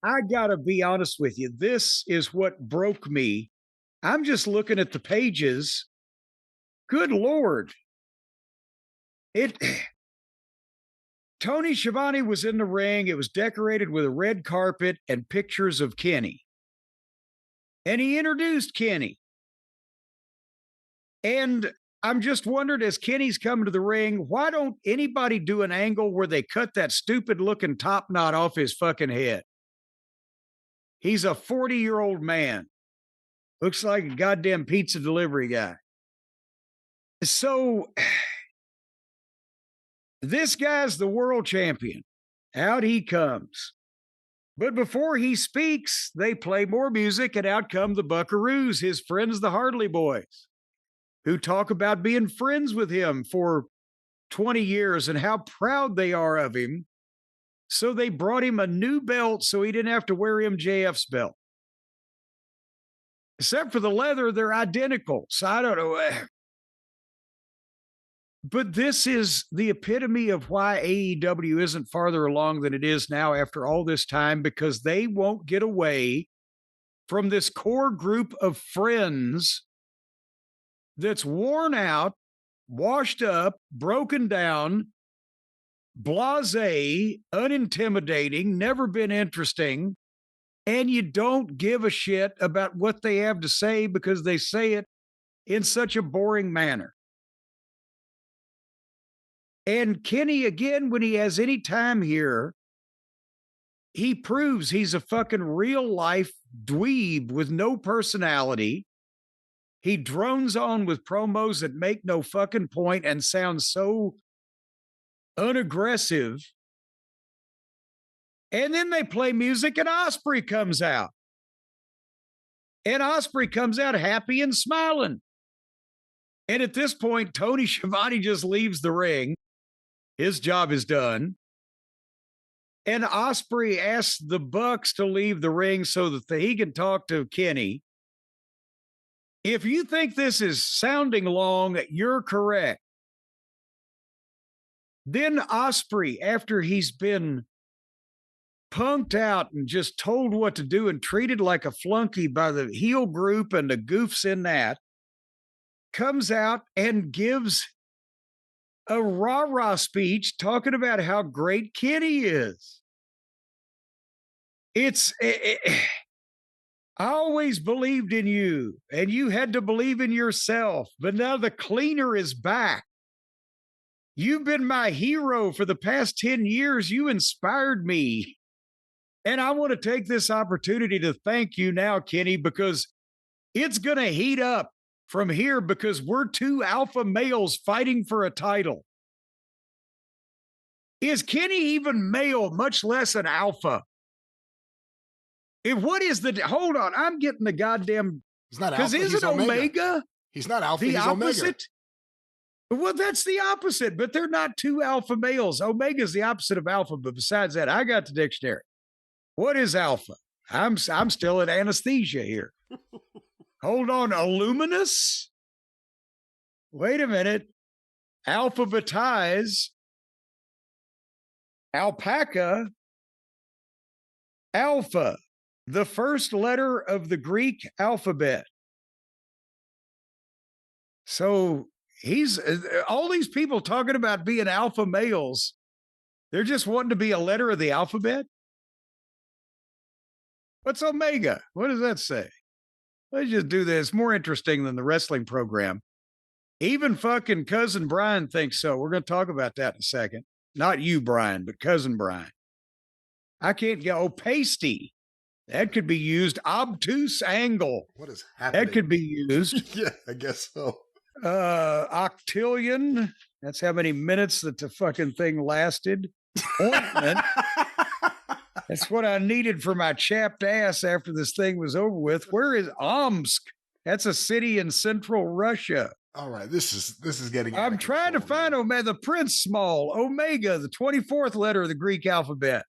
I got to be honest with you. This is what broke me. I'm just looking at the pages. Good Lord. Tony Schiavone was in the ring. It was decorated with a red carpet and pictures of Kenny. And he introduced Kenny. And I'm just wondering, as Kenny's coming to the ring, why don't anybody do an angle where they cut that stupid looking top knot off his fucking head? He's a 40-year-old man. Looks like a goddamn pizza delivery guy. So this guy's the world champion. Out he comes. But before he speaks, they play more music, and out come the Buckaroos, his friends, the Hartley Boys, who talk about being friends with him for 20 years and how proud they are of him. So they brought him a new belt so he didn't have to wear MJF's belt. Except for the leather, they're identical. So I don't know. But this is the epitome of why AEW isn't farther along than it is now after all this time, because they won't get away from this core group of friends that's worn out, washed up, broken down, blasé, unintimidating, never been interesting, and you don't give a shit about what they have to say because they say it in such a boring manner. And Kenny, again, when he has any time here, he proves he's a fucking real life dweeb with no personality. He drones on with promos that make no fucking point and sound so unaggressive. And then they play music and Ospreay comes out. And Ospreay comes out happy and smiling. And at this point, Tony Schiavone just leaves the ring. His job is done. And Ospreay asks the Bucks to leave the ring so that he can talk to Kenny. If you think this is sounding long, you're correct. Then Ospreay, after he's been punked out and just told what to do and treated like a flunky by the heel group and the goofs in that, comes out and gives a rah-rah speech talking about how great Kenny is. I always believed in you, and you had to believe in yourself, but now the cleaner is back. You've been my hero for the past 10 years. You inspired me. And I want to take this opportunity to thank you now, Kenny, because it's going to heat up from here because we're two alpha males fighting for a title. Is Kenny even male, much less an alpha? What is hold on, I'm getting the goddamn. He's not alpha. Because isn't Omega? He's not alpha. The he's opposite? Omega. Well, that's the opposite, but they're not two alpha males. Omega's the opposite of alpha, but besides that, I got the dictionary. What is alpha? I'm still in anesthesia here. Hold on, aluminous? Wait a minute. Alphabetize. Alpaca. Alpha. The first letter of the Greek alphabet. So he's all these people talking about being alpha males. They're just wanting to be a letter of the alphabet. What's Omega? What does that say? Let's just do this. More interesting than the wrestling program. Even fucking Cousin Brian thinks so. We're going to talk about that in a second. Not you, Brian, but Cousin Brian. I can't get pasty. That could be used. Obtuse angle. What is happening? That could be used. Yeah, I guess so. Octillion. That's how many minutes that the fucking thing lasted. Ointment. That's what I needed for my chapped ass after this thing was over with. Where is Omsk? That's a city in central Russia. All right, this is getting. I'm trying to find Omega, the Prince Small, Omega, the 24th letter of the Greek alphabet.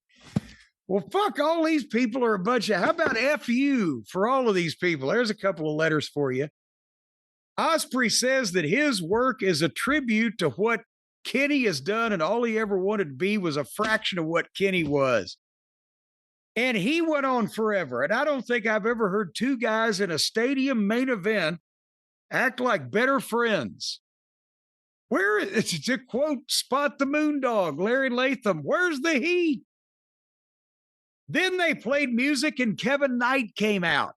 Well, fuck, all these people are a bunch of, how about FU for all of these people? There's a couple of letters for you. Ospreay says that his work is a tribute to what Kenny has done, and all he ever wanted to be was a fraction of what Kenny was. And he went on forever. And I don't think I've ever heard two guys in a stadium main event act like better friends. Where is, to quote Spot the Moondog, Larry Latham, where's the heat? Then they played music and Kevin Knight came out.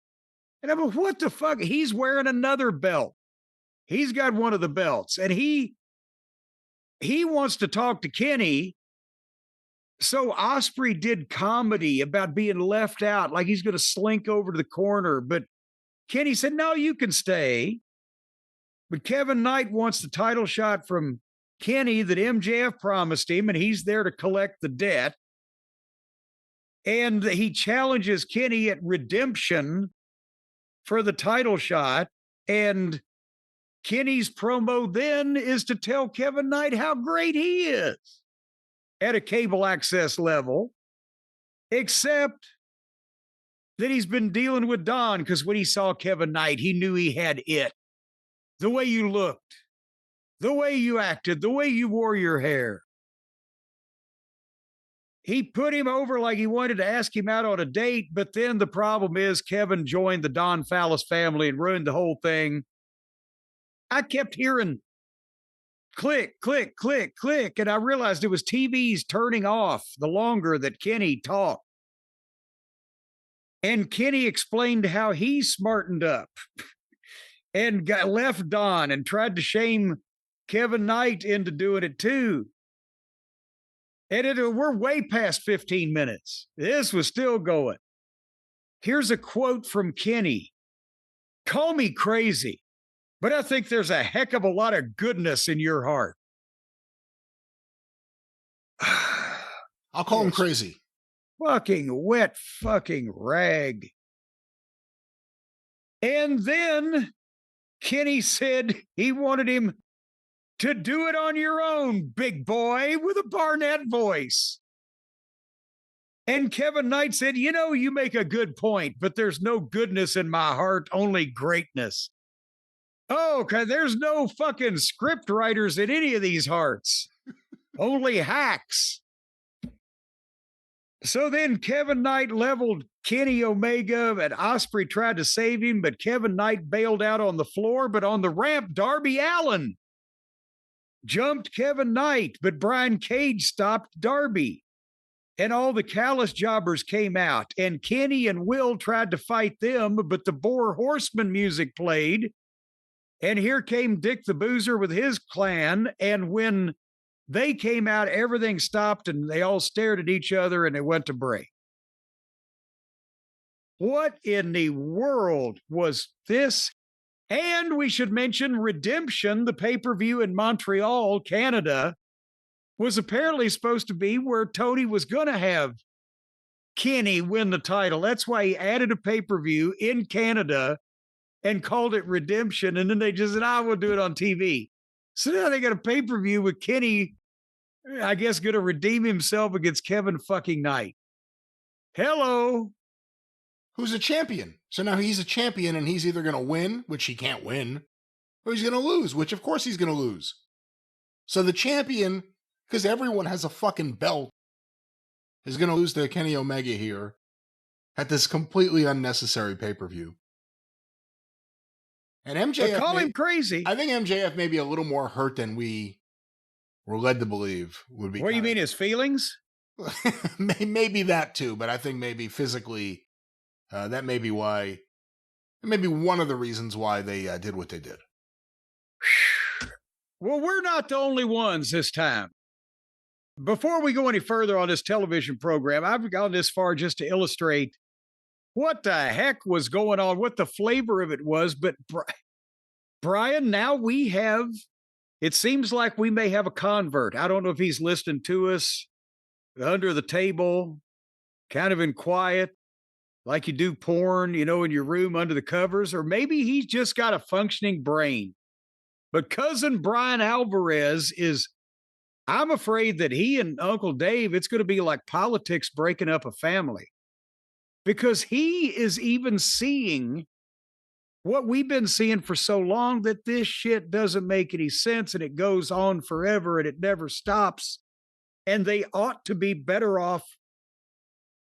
And I'm like, what the fuck? He's wearing another belt. He's got one of the belts. And he wants to talk to Kenny. So Ospreay did comedy about being left out, like he's going to slink over to the corner. But Kenny said, no, you can stay. But Kevin Knight wants the title shot from Kenny that MJF promised him, and he's there to collect the debt. And he challenges Kenny at Redemption for the title shot. And Kenny's promo then is to tell Kevin Knight how great he is at a cable access level, except that he's been dealing with Don, because when he saw Kevin Knight, he knew he had it. The way you looked, the way you acted, the way you wore your hair. He put him over like he wanted to ask him out on a date, but then the problem is Kevin joined the Don Fallis family and ruined the whole thing. I kept hearing click, click, click, click, and I realized it was TVs turning off the longer that Kenny talked. And Kenny explained how he smartened up and got left Don and tried to shame Kevin Knight into doing it too. And we're way past 15 minutes. This was still going. Here's a quote from Kenny. Call me crazy, but I think there's a heck of a lot of goodness in your heart. I'll call him crazy. Fucking wet fucking rag. And then Kenny said he wanted him to do it on your own, big boy, with a Barnett voice. And Kevin Knight said, you know, you make a good point, but there's no goodness in my heart, only greatness. Oh, okay, there's no fucking script writers in any of these hearts. Only hacks. So then Kevin Knight leveled Kenny Omega, and Ospreay tried to save him, but Kevin Knight bailed out on the floor. But on the ramp, Darby Allin jumped Kevin Knight, but Brian Cage stopped Darby. And all the Callous jobbers came out, and Kenny and Will tried to fight them, but the Boar Horseman music played. And here came Dick the Boozer with his clan, and when they came out, everything stopped, and they all stared at each other, and they went to break. What in the world was this? And we should mention Redemption, the pay-per-view in Montreal, Canada, was apparently supposed to be where Tony was going to have Kenny win the title. That's why he added a pay-per-view in Canada and called it Redemption. And then they just said, we'll do it on TV. So now they got a pay-per-view with Kenny, I guess, going to redeem himself against Kevin fucking Knight. Hello. Who's a champion. So now he's a champion, and he's either going to win, which he can't win, or he's going to lose, which of course he's going to lose. So the champion, because everyone has a fucking belt, is going to lose to Kenny Omega here at this completely unnecessary pay-per-view. And MJF... But call him crazy. I think MJF may be a little more hurt than we were led to believe would be. What do you mean, his feelings? Maybe that too, but I think maybe physically... that may be why, maybe one of the reasons why they did what they did. Well, we're not the only ones this time. Before we go any further on this television program, I've gone this far just to illustrate what the heck was going on, what the flavor of it was. But Brian, now we have, it seems like we may have a convert. I don't know if he's listening to us under the table, kind of in quiet, like you do porn, in your room under the covers, or maybe he's just got a functioning brain. But cousin Brian Alvarez is, I'm afraid that he and Uncle Dave, it's going to be like politics breaking up a family, because he is even seeing what we've been seeing for so long that this shit doesn't make any sense and it goes on forever and it never stops. And they ought to be better off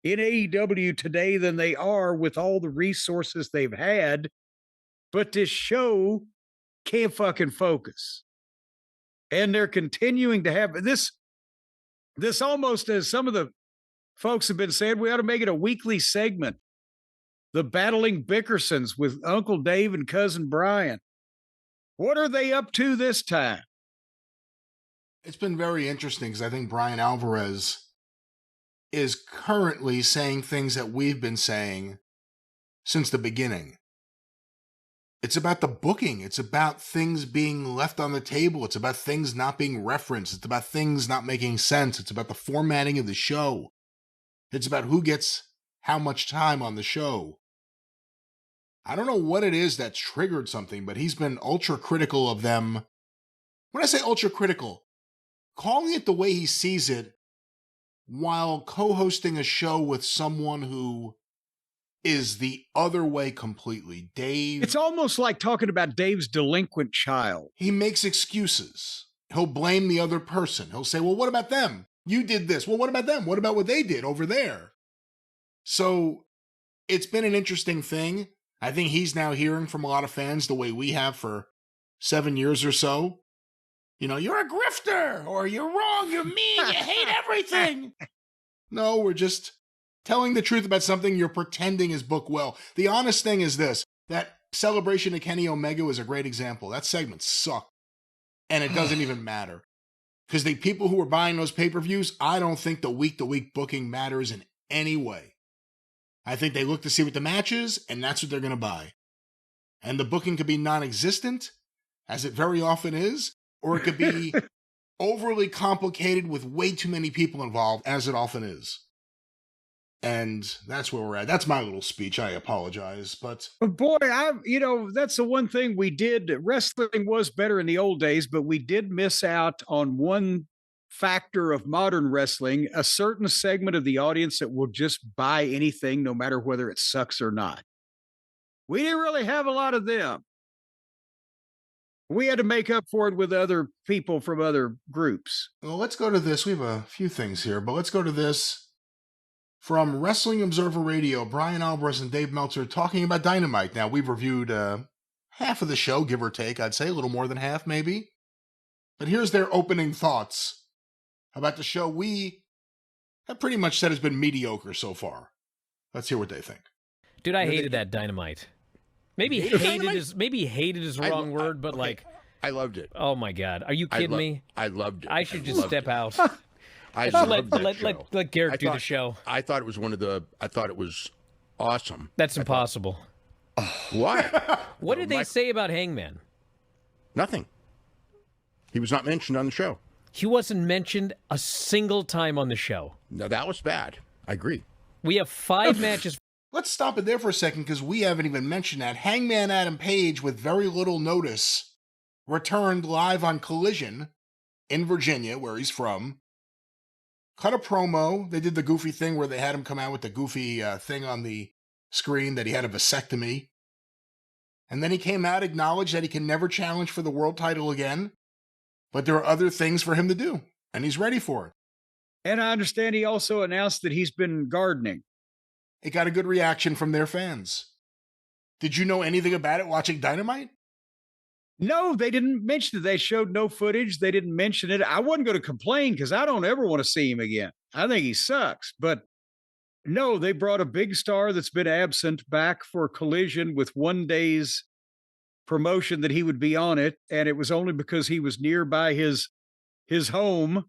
in AEW today than they are with all the resources they've had. But this show can't fucking focus. And they're continuing to have this almost, as some of the folks have been saying, we ought to make it a weekly segment. The Battling Bickersons with Uncle Dave and Cousin Brian. What are they up to this time? It's been very interesting because I think Brian Alvarez is currently saying things that we've been saying since the beginning. It's about the booking. It's about things being left on the table. It's about things not being referenced. It's about things not making sense. It's about the formatting of the show. It's about who gets how much time on the show. I don't know what it is that triggered something, but he's been ultra critical of them. When I say ultra critical, calling it the way he sees it while co-hosting a show with someone who is the other way completely. Dave. It's almost like talking about Dave's delinquent child. He makes excuses. He'll blame the other person. He'll say, well, what about them? You did this. Well, what about them? What about what they did over there? So it's been an interesting thing. I think he's now hearing from a lot of fans the way we have for 7 years or so. You know, you're a grifter, or you're wrong, you're mean, you hate everything. No, we're just telling the truth about something you're pretending is booked well. The honest thing is this, that celebration of Kenny Omega was a great example. That segment sucked, and it doesn't even matter. Because the people who are buying those pay-per-views, I don't think the week-to-week booking matters in any way. I think they look to see what the match is, and that's what they're going to buy. And the booking could be non-existent, as it very often is, or it could be overly complicated with way too many people involved, as it often is. And that's where we're at. That's my little speech. I apologize, but boy, that's the one thing we did. Wrestling was better in the old days, but we did miss out on one factor of modern wrestling, a certain segment of the audience that will just buy anything, no matter whether it sucks or not. We didn't really have a lot of them. We had to make up for it with other people from other groups. Well, let's go to this. We have a few things here, but let's go to this. From Wrestling Observer Radio, Brian Alvarez and Dave Meltzer talking about Dynamite. Now, we've reviewed half of the show, give or take. I'd say a little more than half, maybe. But here's their opening thoughts about the show we have pretty much said has been mediocre so far. Let's hear what they think. Dude, I hated that Dynamite. Maybe hated is the wrong word, but okay. I loved it. Oh my God. Are you kidding me? I loved it. I should just step out. I let Garrett do the show. I thought it was awesome. That's impossible. Why? What did they say about Hangman? Nothing. He was not mentioned on the show. He wasn't mentioned a single time on the show. No, that was bad. I agree. We have 5 matches. Let's stop it there for a second because we haven't even mentioned that. Hangman Adam Page, with very little notice, returned live on Collision in Virginia, where he's from. Cut a promo. They did the goofy thing where they had him come out with the goofy thing on the screen that he had a vasectomy. And then he came out, acknowledged that he can never challenge for the world title again, but there are other things for him to do, and he's ready for it. And I understand he also announced that he's been gardening. It got a good reaction from their fans. Did you know anything about it watching Dynamite? No, they didn't mention it. They showed no footage. They didn't mention it. I wasn't going to complain because I don't ever want to see him again. I think he sucks. But no, they brought a big star that's been absent back for Collision with one day's promotion that he would be on it. And it was only because he was nearby his home.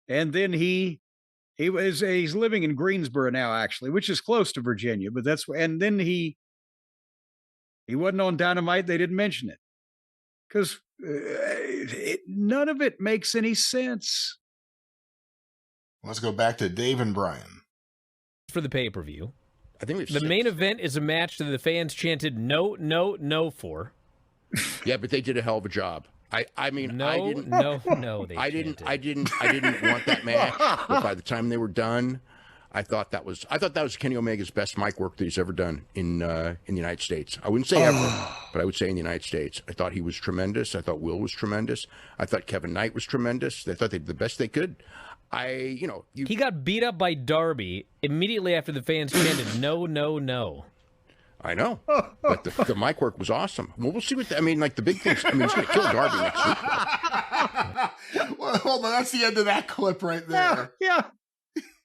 And then he's living in Greensboro now, actually, which is close to Virginia. But and then he wasn't on Dynamite. They didn't mention it. Because none of it makes any sense. Let's go back to Dave and Brian. For the pay-per-view. I think the main event is a match that the fans chanted no, no, no for. Yeah, but they did a hell of a job. I mean, no, I didn't. No, they I didn't want that match. But by the time they were done, I thought that was Kenny Omega's best mic work that he's ever done in the United States. I wouldn't say ever, but I would say in the United States. I thought he was tremendous. I thought Will was tremendous. I thought Kevin Knight was tremendous. They thought they did the best they could. He got beat up by Darby immediately after the fans chanted "No, no, no." I know, but the mic work was awesome. Well, we'll see what the big things. I mean, he's going to kill Darby next week. Well, hold on, that's the end of that clip right there. Yeah.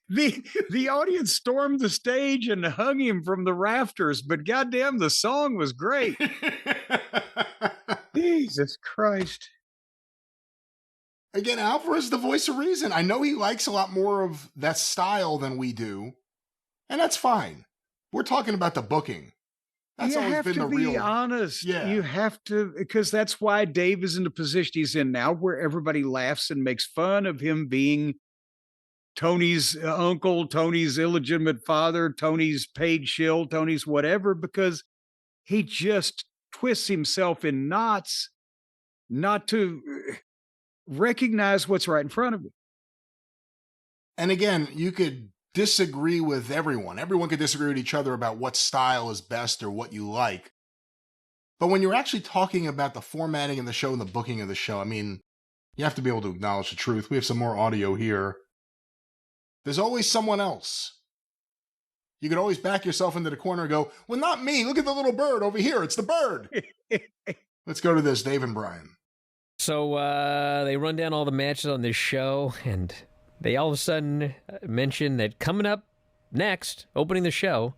The audience stormed the stage and hung him from the rafters, but goddamn, the song was great. Jesus Christ. Again, Alvarez is the voice of reason. I know he likes a lot more of that style than we do, and that's fine. We're talking about the booking. That's you always have been to the be real. honest. Yeah. You have to, because that's why Dave is in the position he's in now, where everybody laughs and makes fun of him being Tony's uncle, Tony's illegitimate father, Tony's paid shill, Tony's whatever, because he just twists himself in knots not to recognize what's right in front of him. And again, you could disagree with everyone. Everyone could disagree with each other about what style is best or what you like. But when you're actually talking about the formatting of the show and the booking of the show, I mean, you have to be able to acknowledge the truth. We have some more audio here. There's always someone else. You could always back yourself into the corner and go, well, not me. Look at the little bird over here. It's the bird. Let's go to this, Dave and Brian. So they run down all the matches on this show, and they all of a sudden mention that coming up next, opening the show,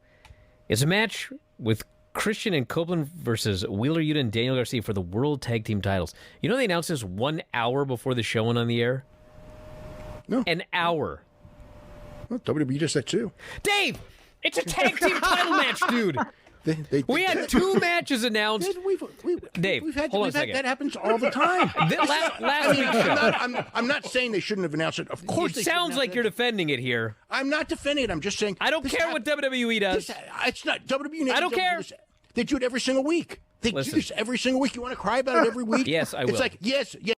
is a match with Christian and Copeland versus Wheeler Yuta and Daniel Garcia for the World Tag Team titles. You know they announced this 1 hour before the show went on the air? No. An hour. Well, WWE does that too. Dave, it's a tag team title match, dude. We had 2 matches announced. Dave, hold on a second. That happens all the time. Last week's show. I'm not saying they shouldn't have announced it. Of course, it sounds like you're defending it here. I'm not defending it. I'm just saying. I don't care what WWE does. It's not WWE. I don't care. They do it every single week. They do this every single week. You want to cry about it every week? Yes, I will. It's like yes. All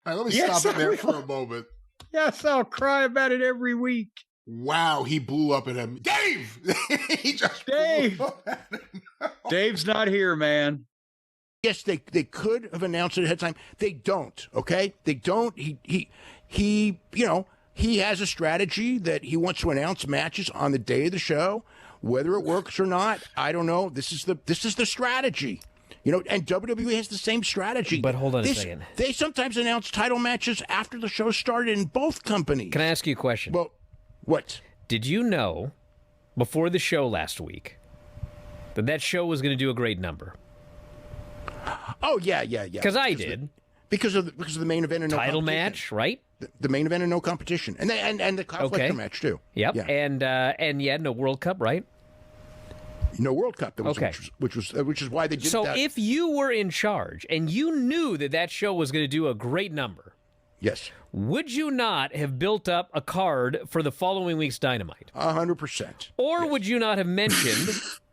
right, let me stop it there for a moment. Yes, I'll cry about it every week. Wow, he blew up at him. Dave! He just blew up at him. Dave's not here, man. Yes, they could have announced it ahead of time. They don't, okay? They don't. He has a strategy that he wants to announce matches on the day of the show. Whether it works or not, I don't know. This is the strategy. And WWE has the same strategy. But hold on a second. They sometimes announce title matches after the show started in both companies. Can I ask you a question? Well, what? Did you know before the show last week that show was going to do a great number? Oh, yeah. Because I did. Because of the main event and no title competition. Match, right? The main event and no competition. And the conflict match, too. Yep. Yeah. And no World Cup, right? No World Cup. That was, okay. Which is why they did that. So if you were in charge and you knew that show was going to do a great number, yes, would you not have built up a card for the following week's Dynamite? 100%. Or would you not have mentioned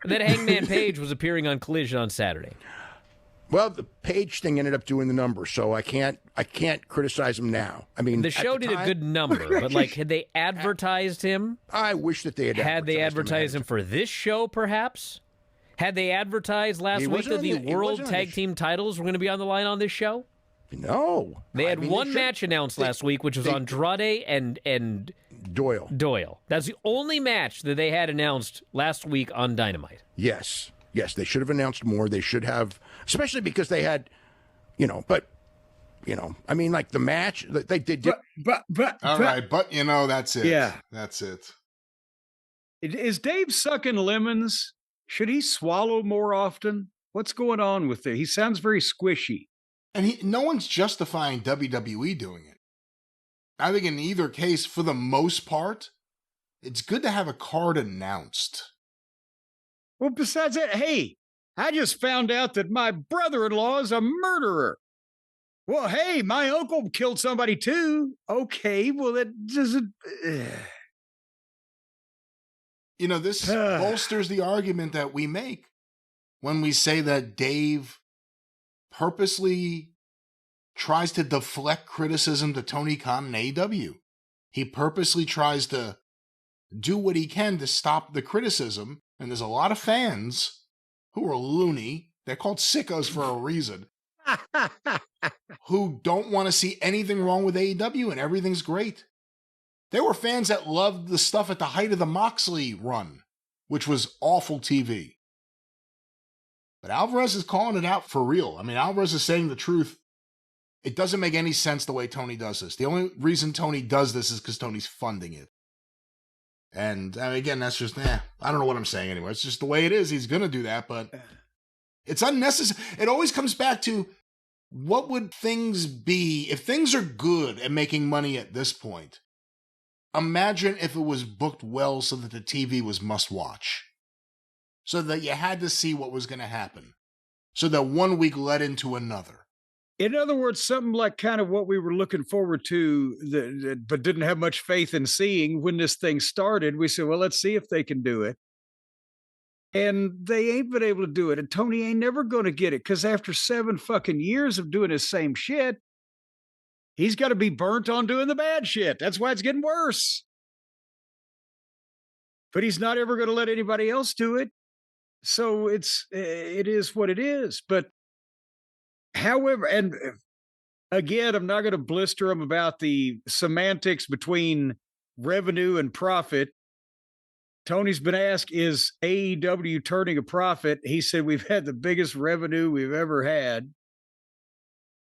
that Hangman Page was appearing on Collision on Saturday? Well, the Page thing ended up doing the number, so I can't criticize him now. I mean, the show did a good number, but had they advertised him? I wish that they had they advertised him for this show, perhaps? Had they advertised last week that the World Tag Team titles were going to be on the line on this show? No. They had one match announced last week, which was Andrade and Doyle. That's the only match that they had announced last week on Dynamite. Yes, they should have announced more. They should have, especially because they had, I mean, like the match they did. But that's it. Yeah, that's it. Is Dave sucking lemons? Should he swallow more often? What's going on with it? He sounds very squishy. And no one's justifying WWE doing it. I think in either case, for the most part, it's good to have a card announced. Well, besides that, hey, I just found out that my brother-in-law is a murderer. Well, hey, my uncle killed somebody too. Okay, well, that doesn't... This bolsters the argument that we make when we say that Dave purposely tries to deflect criticism to Tony Khan and AEW. He purposely tries to do what he can to stop the criticism. And there's a lot of fans who are loony. They're called sickos for a reason. Who don't want to see anything wrong with AEW and everything's great. There were fans that loved the stuff at the height of the Moxley run, which was awful TV. But Alvarez is calling it out for real. I mean, Alvarez is saying the truth. It doesn't make any sense the way Tony does this. The only reason Tony does this is because Tony's funding it. And I mean, again, that's just, I don't know what I'm saying anymore. It's just the way it is. He's going to do that, but it's unnecessary. It always comes back to, what would things be if things are good and making money at this point? Imagine if it was booked well so that the TV was must watch. So that you had to see what was going to happen. So that one week led into another. In other words, something like kind of what we were looking forward to, but didn't have much faith in seeing when this thing started. We said, well, let's see if they can do it. And they ain't been able to do it. And Tony ain't never going to get it, because after 7 fucking years of doing his same shit, he's got to be burnt on doing the bad shit. That's why it's getting worse. But he's not ever going to let anybody else do it. So it is what it is. But however, and again, I'm not going to blister him about the semantics between revenue and profit. Tony's been asked, is AEW turning a profit? He said, we've had the biggest revenue we've ever had.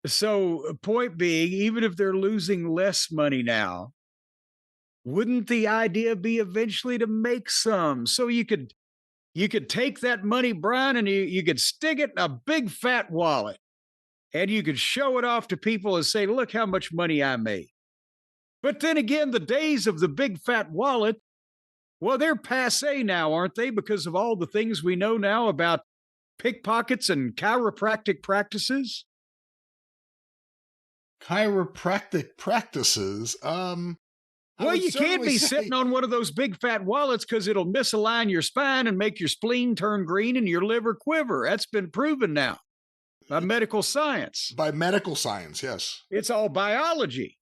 So point being, even if they're losing less money now, wouldn't the idea be eventually to make some? So you could take that money, Brian, and you could stick it in a big fat wallet, and you could show it off to people and say, look how much money I made. But then again, the days of the big fat wallet, well, they're passé now, aren't they? Because of all the things we know now about pickpockets and chiropractic practices. Chiropractic practices? Well, you can't be sitting on one of those big fat wallets, because it'll misalign your spine and make your spleen turn green and your liver quiver. That's been proven now by medical science. By medical science, yes. It's all biology.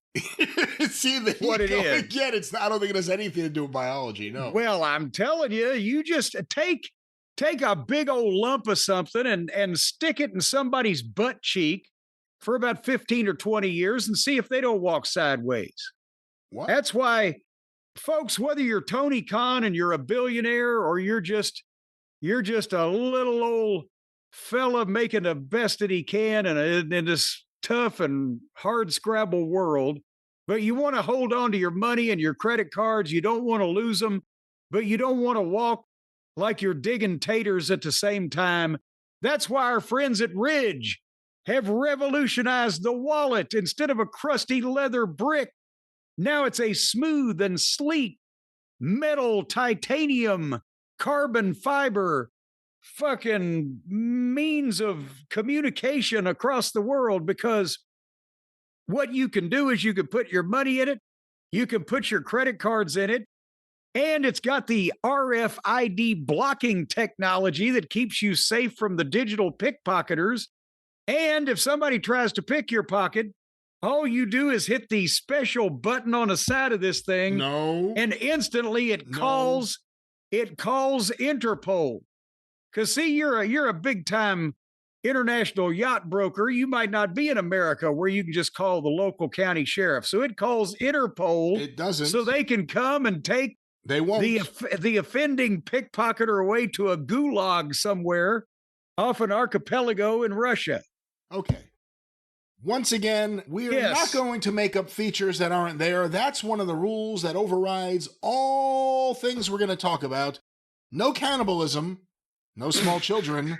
See, what it is. Again, I don't think it has anything to do with biology, no. Well, I'm telling you, you just take a big old lump of something and stick it in somebody's butt cheek for about 15 or 20 years and see if they don't walk sideways. What? That's why, folks, whether you're Tony Khan and you're a billionaire, or you're just a little old fella making the best that he can in this tough and hard scrabble world, but you want to hold on to your money and your credit cards. You don't want to lose them, but you don't want to walk like you're digging taters at the same time. That's why our friends at Ridge have revolutionized the wallet. Instead of a crusty leather brick, now it's a smooth and sleek metal, titanium, carbon fiber fucking means of communication across the world. Because what you can do is you can put your money in it, you can put your credit cards in it, and it's got the RFID blocking technology that keeps you safe from the digital pickpocketers. And if somebody tries to pick your pocket, all you do is hit the special button on the side of this thing. No. And instantly it calls Interpol. Because see, you're a big time international yacht broker. You might not be in America where you can just call the local county sheriff. So it calls Interpol. It doesn't. So they can come and take they won't. the offending pickpocketer away to a gulag somewhere off an archipelago in Russia. Okay. Once again, we are not going to make up features that aren't there. That's one of the rules that overrides all things we're going to talk about. No cannibalism, no small children,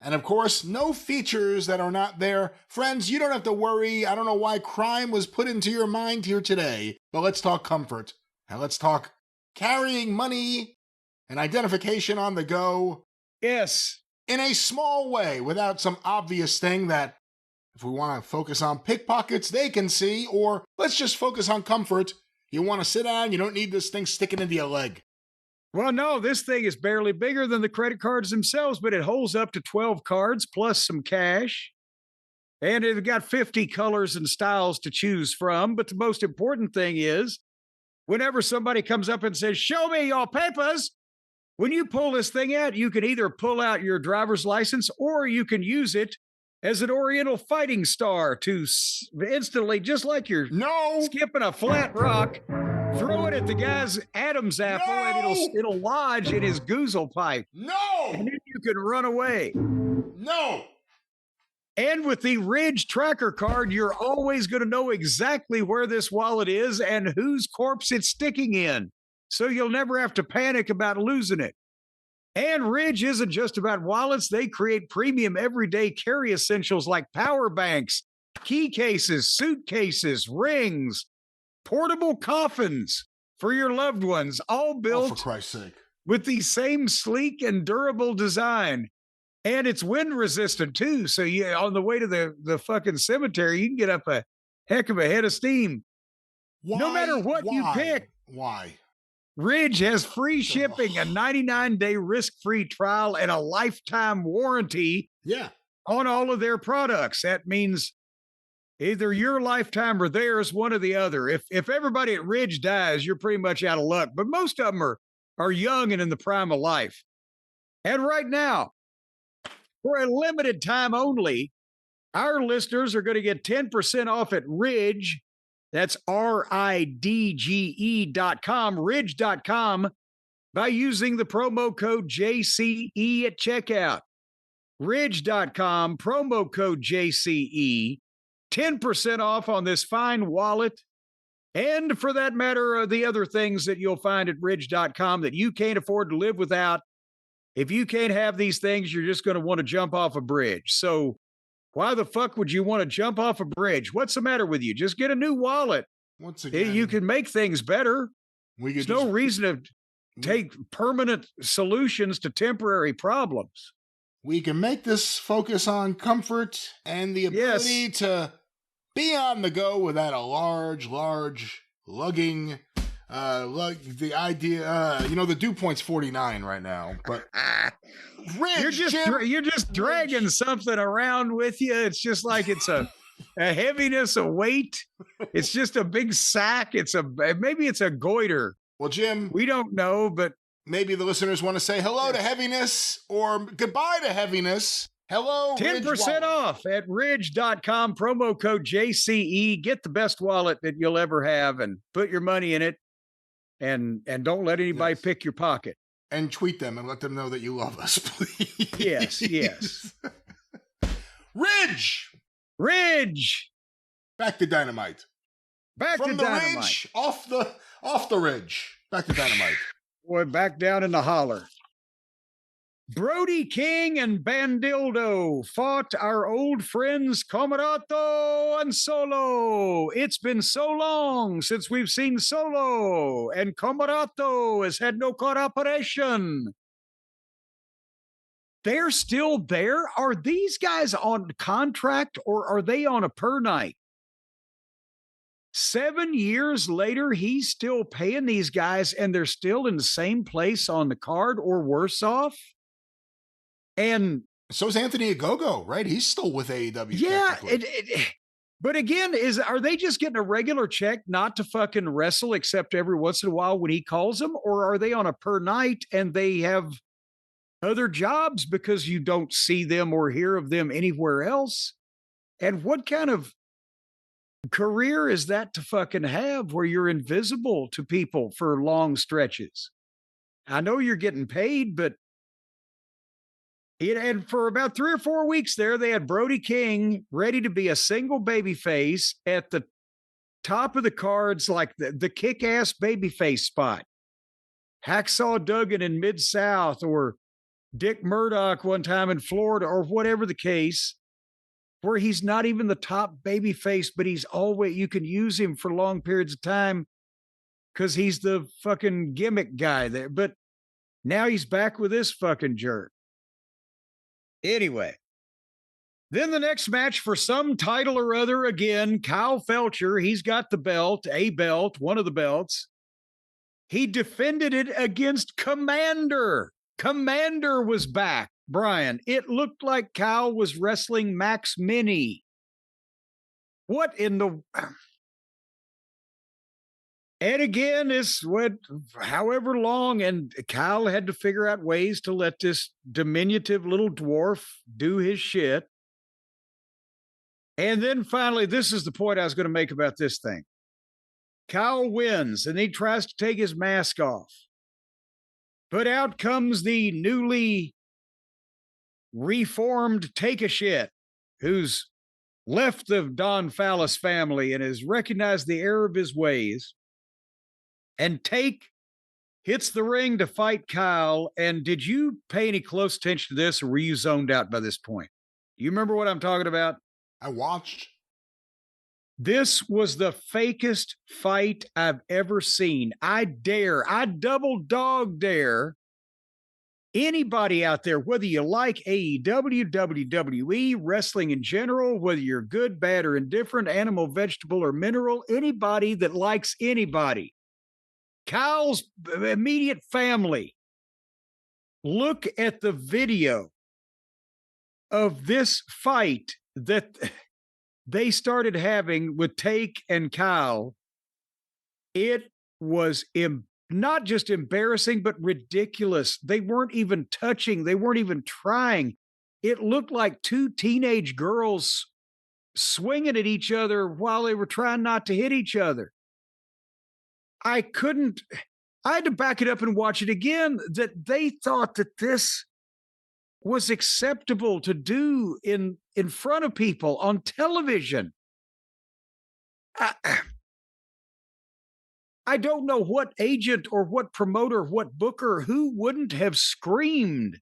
and of course, no features that are not there. Friends, you don't have to worry. I don't know why crime was put into your mind here today, but let's talk comfort. And let's talk carrying money and identification on the go. Yes. In a small way, without some obvious thing that, if we want to focus on pickpockets, they can see, or let's just focus on comfort. You want to sit down, you don't need this thing sticking into your leg. Well, no, this thing is barely bigger than the credit cards themselves, but it holds up to 12 cards plus some cash. And it's got 50 colors and styles to choose from. But the most important thing is whenever somebody comes up and says, show me your papers, when you pull this thing out, you can either pull out your driver's license or you can use it as an Oriental fighting star to instantly, just like you're skipping a flat rock, throw it at the guy's Adam's apple and it'll lodge in his goozle pipe. And then you can run away. And with the Ridge tracker card, you're always going to know exactly where this wallet is and whose corpse it's sticking in. So you'll never have to panic about losing it. And Ridge isn't just about wallets. They create premium everyday carry essentials like power banks, key cases, suitcases, rings, portable coffins for your loved ones, all built for Christ's sake, with the same sleek and durable design. And it's wind resistant too. So you, on the way to the fucking cemetery, you can get up a heck of a head of steam. No matter what you pick. Why? Ridge has free shipping, a 99-day risk-free trial, and a lifetime warranty on all of their products. That means either your lifetime or theirs, one or the other. If everybody at Ridge dies, you're pretty much out of luck. But most of them are young and in the prime of life. And right now, for a limited time only, our listeners are going to get 10% off at Ridge. That's RIDGE.com, Ridge.com, by using the promo code JCE at checkout. Ridge.com, promo code JCE, 10% off on this fine wallet. And for that matter, the other things that you'll find at Ridge.com that you can't afford to live without. If you can't have these things, you're just going to want to jump off a bridge. So why the fuck would you want to jump off a bridge? What's the matter with you? Just get a new wallet. Once again, you can make things better. There's no reason to take permanent solutions to temporary problems. We can make this focus on comfort and the ability to be on the go without a large lugging. The idea, the dew point's 49 right now, but Ridge, you're just dragging something around with you. It's just like it's a heaviness, a weight. It's just a big sack. Maybe it's a goiter. Well, Jim, we don't know, but maybe the listeners want to say hello to heaviness or goodbye to heaviness. Hello, 10% off at Ridge.com, promo code JCE. Get the best wallet that you'll ever have and put your money in it. And don't let anybody pick your pocket. And tweet them and let them know that you love us, please. Yes. Ridge. Back to Dynamite. From the Ridge, off the Ridge. Back to Dynamite. Boy, back down in the holler. Brody King and Bandildo fought our old friends Commorato and Solo. It's been so long since we've seen Solo, and Commorato has had no cooperation. They're still there? Are these guys on contract or are they on a per night? 7 years later, he's still paying these guys and they're still in the same place on the card or worse off? And so is Anthony Ogogo, right? He's still with AEW. Yeah. But again, are they just getting a regular check not to fucking wrestle except every once in a while when he calls them? Or are they on a per night and they have other jobs because you don't see them or hear of them anywhere else? And what kind of career is that to fucking have where you're invisible to people for long stretches? I know you're getting paid, but and for about 3 or 4 weeks there, they had Brody King ready to be a single babyface at the top of the cards, like the kick-ass babyface spot. Hacksaw Duggan in Mid-South or Dick Murdoch one time in Florida or whatever the case, where he's not even the top babyface, but he's always, you can use him for long periods of time because he's the fucking gimmick guy there. But now he's back with this fucking jerk. Anyway, then the next match for some title or other, again, Kyle Felcher, he's got the belt, one of the belts. He defended it against Commander. Commander was back, Brian. It looked like Kyle was wrestling Max Mini. What in the... And again, this went however long, and Kyle had to figure out ways to let this diminutive little dwarf do his shit. And then finally, this is the point I was going to make about this thing. Kyle wins, and he tries to take his mask off. But out comes the newly reformed Take-A-Shit, who's left the Don Fallis family and has recognized the error of his ways. And Take hits the ring to fight Kyle. And did you pay any close attention to this, or were you zoned out by this point? Do you remember what I'm talking about? I watched. This was the fakest fight I've ever seen. I double dog dare anybody out there, whether you like AEW, WWE, wrestling in general, whether you're good, bad, or indifferent, animal, vegetable, or mineral, anybody that likes anybody. Kyle's immediate family, look at the video of this fight that they started having with Take and Kyle. It was not just embarrassing, but ridiculous. They weren't even touching. They weren't even trying. It looked like two teenage girls swinging at each other while they were trying not to hit each other. I had to back it up and watch it again, that they thought that this was acceptable to do in front of people on television. I don't know what agent or what promoter, what booker, who wouldn't have screamed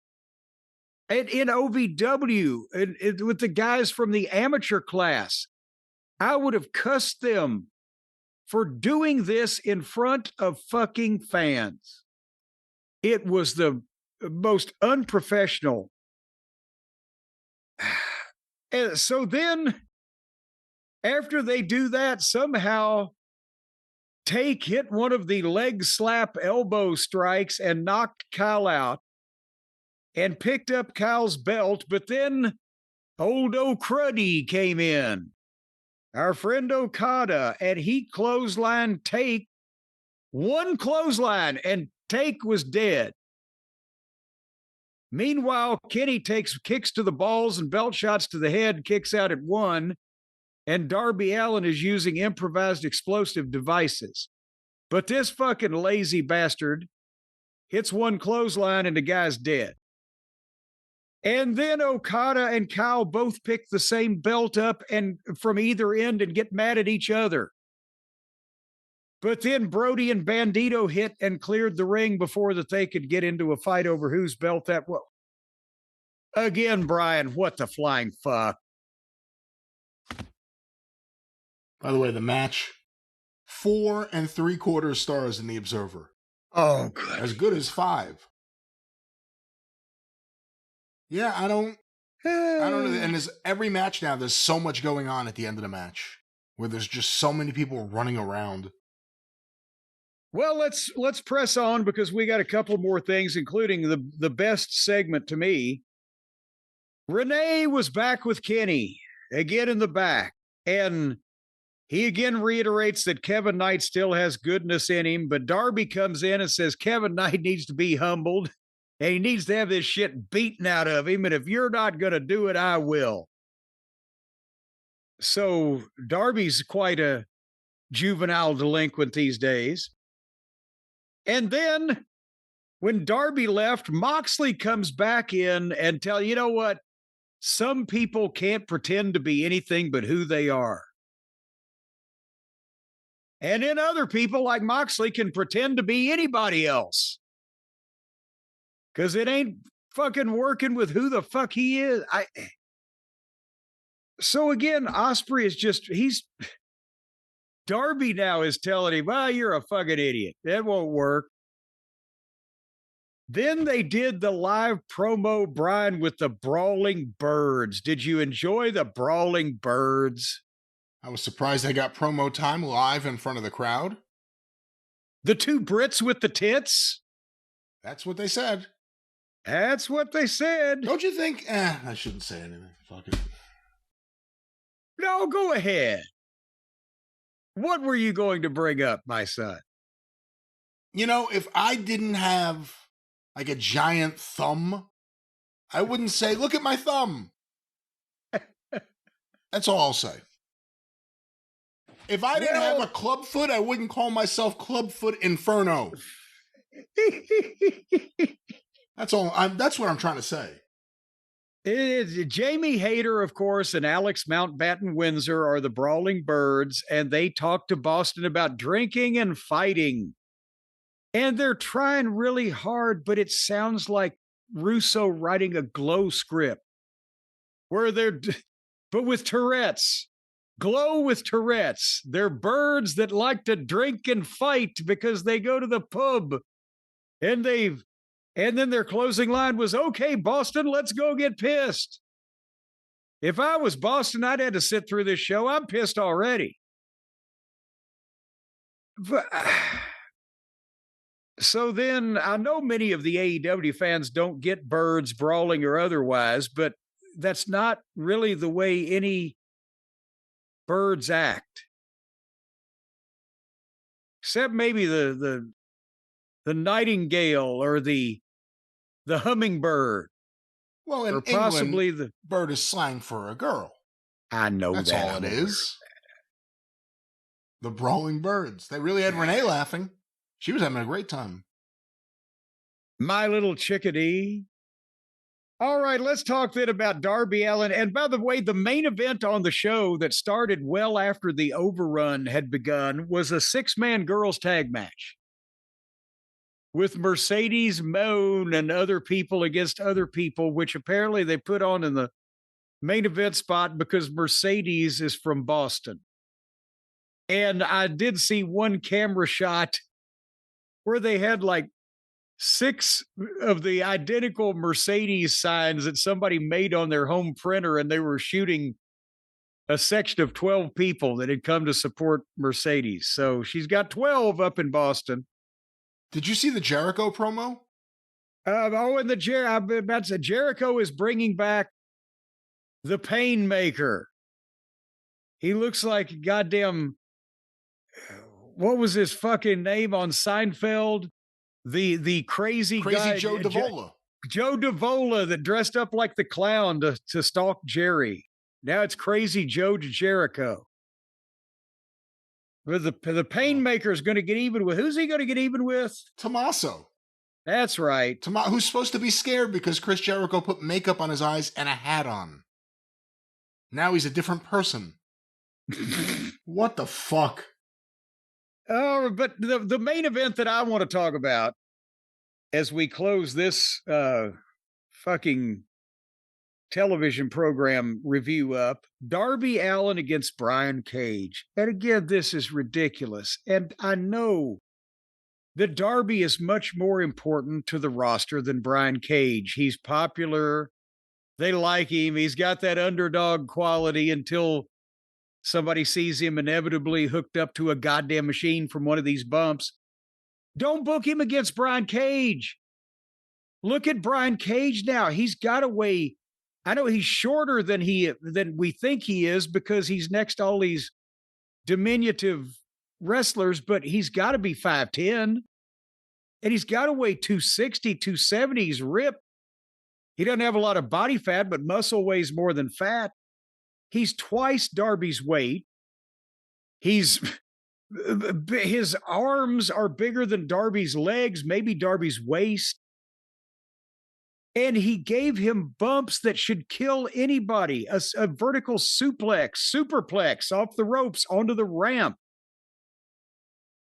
in OVW with the guys from the amateur class. I would have cussed them for doing this in front of fucking fans. It was the most unprofessional. And so then, after they do that, somehow Take hit one of the leg slap elbow strikes and knocked Kyle out and picked up Kyle's belt. But then old O'Cruddy came in, our friend Okada, and he clotheslined Take. One clothesline, and Take was dead. Meanwhile, Kenny takes kicks to the balls and belt shots to the head, kicks out at one, and Darby Allin is using improvised explosive devices. But this fucking lazy bastard hits one clothesline and the guy's dead. And then Okada and Kyle both pick the same belt up and from either end and get mad at each other. But then Brody and Bandito hit and cleared the ring before that they could get into a fight over whose belt that was. Again, Brian, what the flying fuck? By the way, the match, 4 3/4 stars in the Observer. Oh, good. As good as 5. Yeah, I don't know. And there's every match now, there's so much going on at the end of the match where there's just so many people running around. Well, let's press on because we got a couple more things, including the best segment to me. Renee was back with Kenny again in the back, and he again reiterates that Kevin Knight still has goodness in him, but Darby comes in and says Kevin Knight needs to be humbled and he needs to have this shit beaten out of him, and if you're not going to do it, I will. So Darby's quite a juvenile delinquent these days. And then when Darby left, Moxley comes back in and you know what? Some people can't pretend to be anything but who they are. And then other people like Moxley can pretend to be anybody else. Because it ain't fucking working with who the fuck he is. So again, Ospreay is Darby now is telling him, well, you're a fucking idiot. That won't work. Then they did the live promo, Brian, with the Brawling Birds. Did you enjoy the Brawling Birds? I was surprised they got promo time live in front of the crowd. The two Brits with the tits? That's what they said. That's what they said. Don't you think? I shouldn't say anything. Fuck it. No, go ahead. What were you going to bring up, my son? You know, if I didn't have like a giant thumb, I wouldn't say, look at my thumb. That's all I'll say. If I didn't have a club foot, I wouldn't call myself Clubfoot Inferno. That's all. That's what I'm trying to say. Jamie Hayter, of course, and Alex Mountbatten Windsor are the Brawling Birds, and they talk to Boston about drinking and fighting. And they're trying really hard, but it sounds like Russo writing a Glow script where but with Tourette's. Glow with Tourette's. They're birds that like to drink and fight because they go to the pub. And then their closing line was, okay, Boston, let's go get pissed. If I was Boston, I'd had to sit through this show. I'm pissed already. But, so then I know many of the AEW fans don't get birds brawling or otherwise, but that's not really the way any birds act. Except maybe the nightingale or the hummingbird. Well, in or possibly England, bird is slang for a girl. I know that's that. all it is. The Brawling Birds. They really had Renee laughing. She was having a great time. My little chickadee. All right, let's talk then about Darby Allin. And by the way, the main event on the show that started well after the overrun had begun was a 6-man girls tag match with Mercedes Moan and other people against other people, which apparently they put on in the main event spot because Mercedes is from Boston. And I did see one camera shot where they had like 6 of the identical Mercedes signs that somebody made on their home printer, and they were shooting a section of 12 people that had come to support Mercedes. So she's got 12 up in Boston. Did you see the Jericho promo? And Jericho is bringing back the Painmaker. He looks like goddamn, what was his fucking name on Seinfeld? The crazy guy, Joe Davola. Joe Davola that dressed up like the clown to stalk Jerry. Now it's Crazy Joe Jericho. But the Painmaker is going to get even with, who's he going to get even with? Tommaso. That's right. Who's supposed to be scared because Chris Jericho put makeup on his eyes and a hat on. Now he's a different person. What the fuck? Oh, but the main event that I want to talk about as we close this fucking television program review up, Darby Allin against Brian Cage. And again, this is ridiculous. And I know that Darby is much more important to the roster than Brian Cage. He's popular. They like him. He's got that underdog quality until somebody sees him inevitably hooked up to a goddamn machine from one of these bumps. Don't book him against Brian Cage. Look at Brian Cage now. He's got a way. I know he's shorter than we think he is because he's next to all these diminutive wrestlers, but he's got to be 5'10", and he's got to weigh 260, 270. He's ripped. He doesn't have a lot of body fat, but muscle weighs more than fat. He's twice Darby's weight. His arms are bigger than Darby's legs, maybe Darby's waist. And he gave him bumps that should kill anybody. A vertical superplex off the ropes onto the ramp.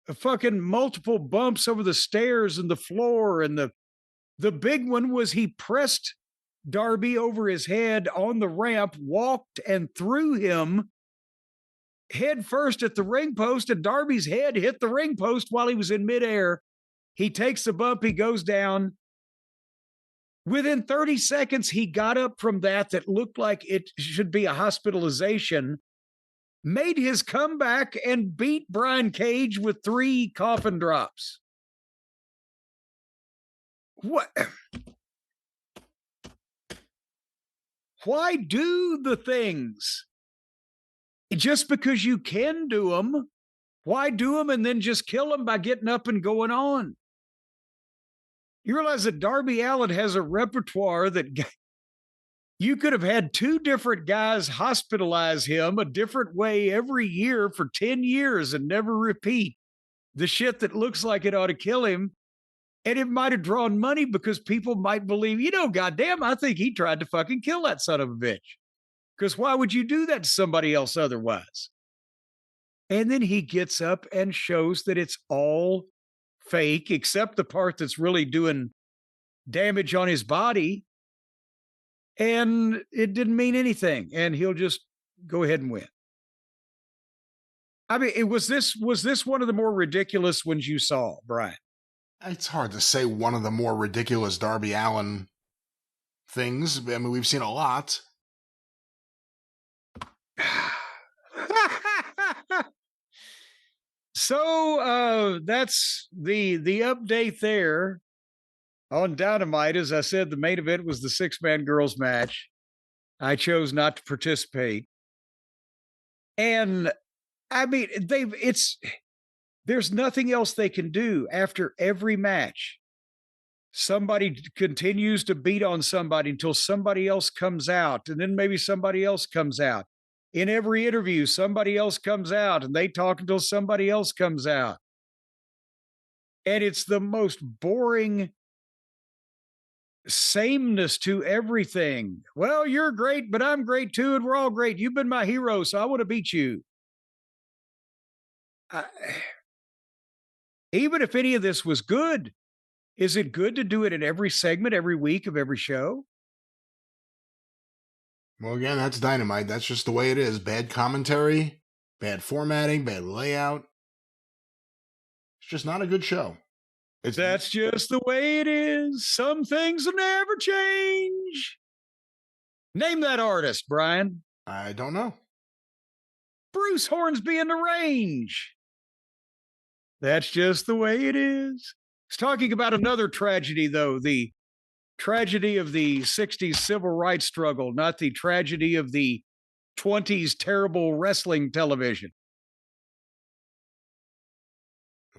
A fucking multiple bumps over the stairs and the floor. And the big one was he pressed Darby over his head on the ramp, walked and threw him head first at the ring post, and Darby's head hit the ring post while he was in midair. He takes the bump, he goes down. Within 30 seconds, he got up from that looked like it should be a hospitalization, made his comeback, and beat Brian Cage with 3 coffin drops. What? Why do the things? Just because you can do them Why do them and then just kill them by getting up and going on? You realize that Darby Allin has a repertoire that you could have had two different guys hospitalize him a different way every year for 10 years and never repeat the shit that looks like it ought to kill him. And it might have drawn money because people might believe, goddamn, I think he tried to fucking kill that son of a bitch. Because why would you do that to somebody else otherwise? And then he gets up and shows that it's all fake, except the part that's really doing damage on his body. And it didn't mean anything. And he'll just go ahead and win. I mean, was this one of the more ridiculous ones you saw, Brian? It's hard to say one of the more ridiculous Darby Allin things. I mean, we've seen a lot. So that's the update there on Dynamite. As I said, the main event was the 6-man girls match. I chose not to participate. And I mean, there's nothing else they can do after every match. Somebody continues to beat on somebody until somebody else comes out, and then maybe somebody else comes out. In every interview, somebody else comes out, and they talk until somebody else comes out. And it's the most boring sameness to everything. Well, you're great, but I'm great too, and we're all great. You've been my hero, so I want to beat you. Even if any of this was good, is it good to do it in every segment, every week of every show? Well, again, that's Dynamite. That's just the way it is. Bad commentary, bad formatting, bad layout. It's just not a good show. That's just the way it is. Some things will never change. Name that artist, Brian. I don't know. Bruce Hornsby and the Range. That's just the way it is. He's talking about another tragedy, though, the tragedy of the 60s civil rights struggle, not the tragedy of the 20s terrible wrestling television.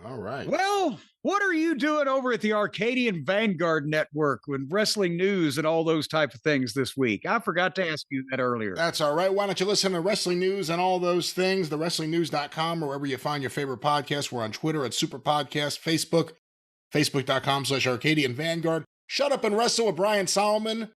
All right. Well, what are you doing over at the Arcadian Vanguard Network with wrestling news and all those type of things this week? I forgot to ask you that earlier. That's all right. Why don't you listen to wrestling news and all those things, thewrestlingnews.com, or wherever you find your favorite podcast. We're on Twitter at Superpodcast, Facebook, facebook.com/Arcadian Vanguard. Shut Up and Wrestle with Brian Solomon,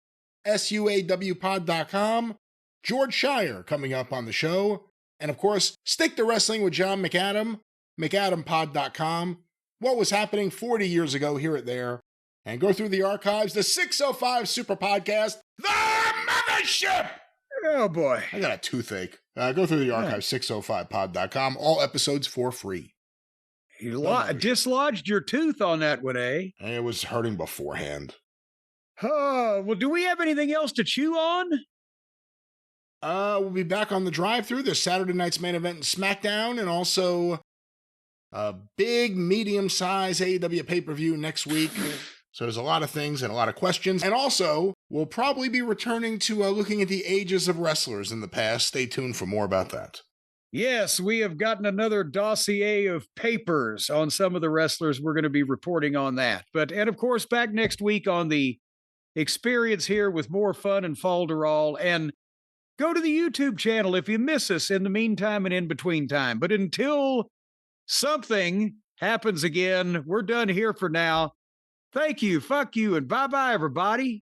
SUAWpod.com. George Shire coming up on the show. And of course, Stick to Wrestling with John McAdam, McAdamPod.com. What was happening 40 years ago, hear it there. And go through the archives, the 605 Super Podcast, the mothership! Oh, boy. I got a toothache. Go through the archives, 605pod.com. All episodes for free. You dislodged your tooth on that one, eh? It was hurting beforehand. Oh, well, do we have anything else to chew on? We'll be back on the drive-thru. There's Saturday night's main event in SmackDown, and also a big, medium-size AEW pay-per-view next week. So there's a lot of things and a lot of questions. And also, we'll probably be returning to looking at the ages of wrestlers in the past. Stay tuned for more about that. Yes, we have gotten another dossier of papers on some of the wrestlers. We're going to be reporting on that. And of course, back next week on the experience here with more fun and falderall. And go to the YouTube channel if you miss us in the meantime and in between time. But until something happens again, we're done here for now. Thank you, fuck you, and bye-bye, everybody.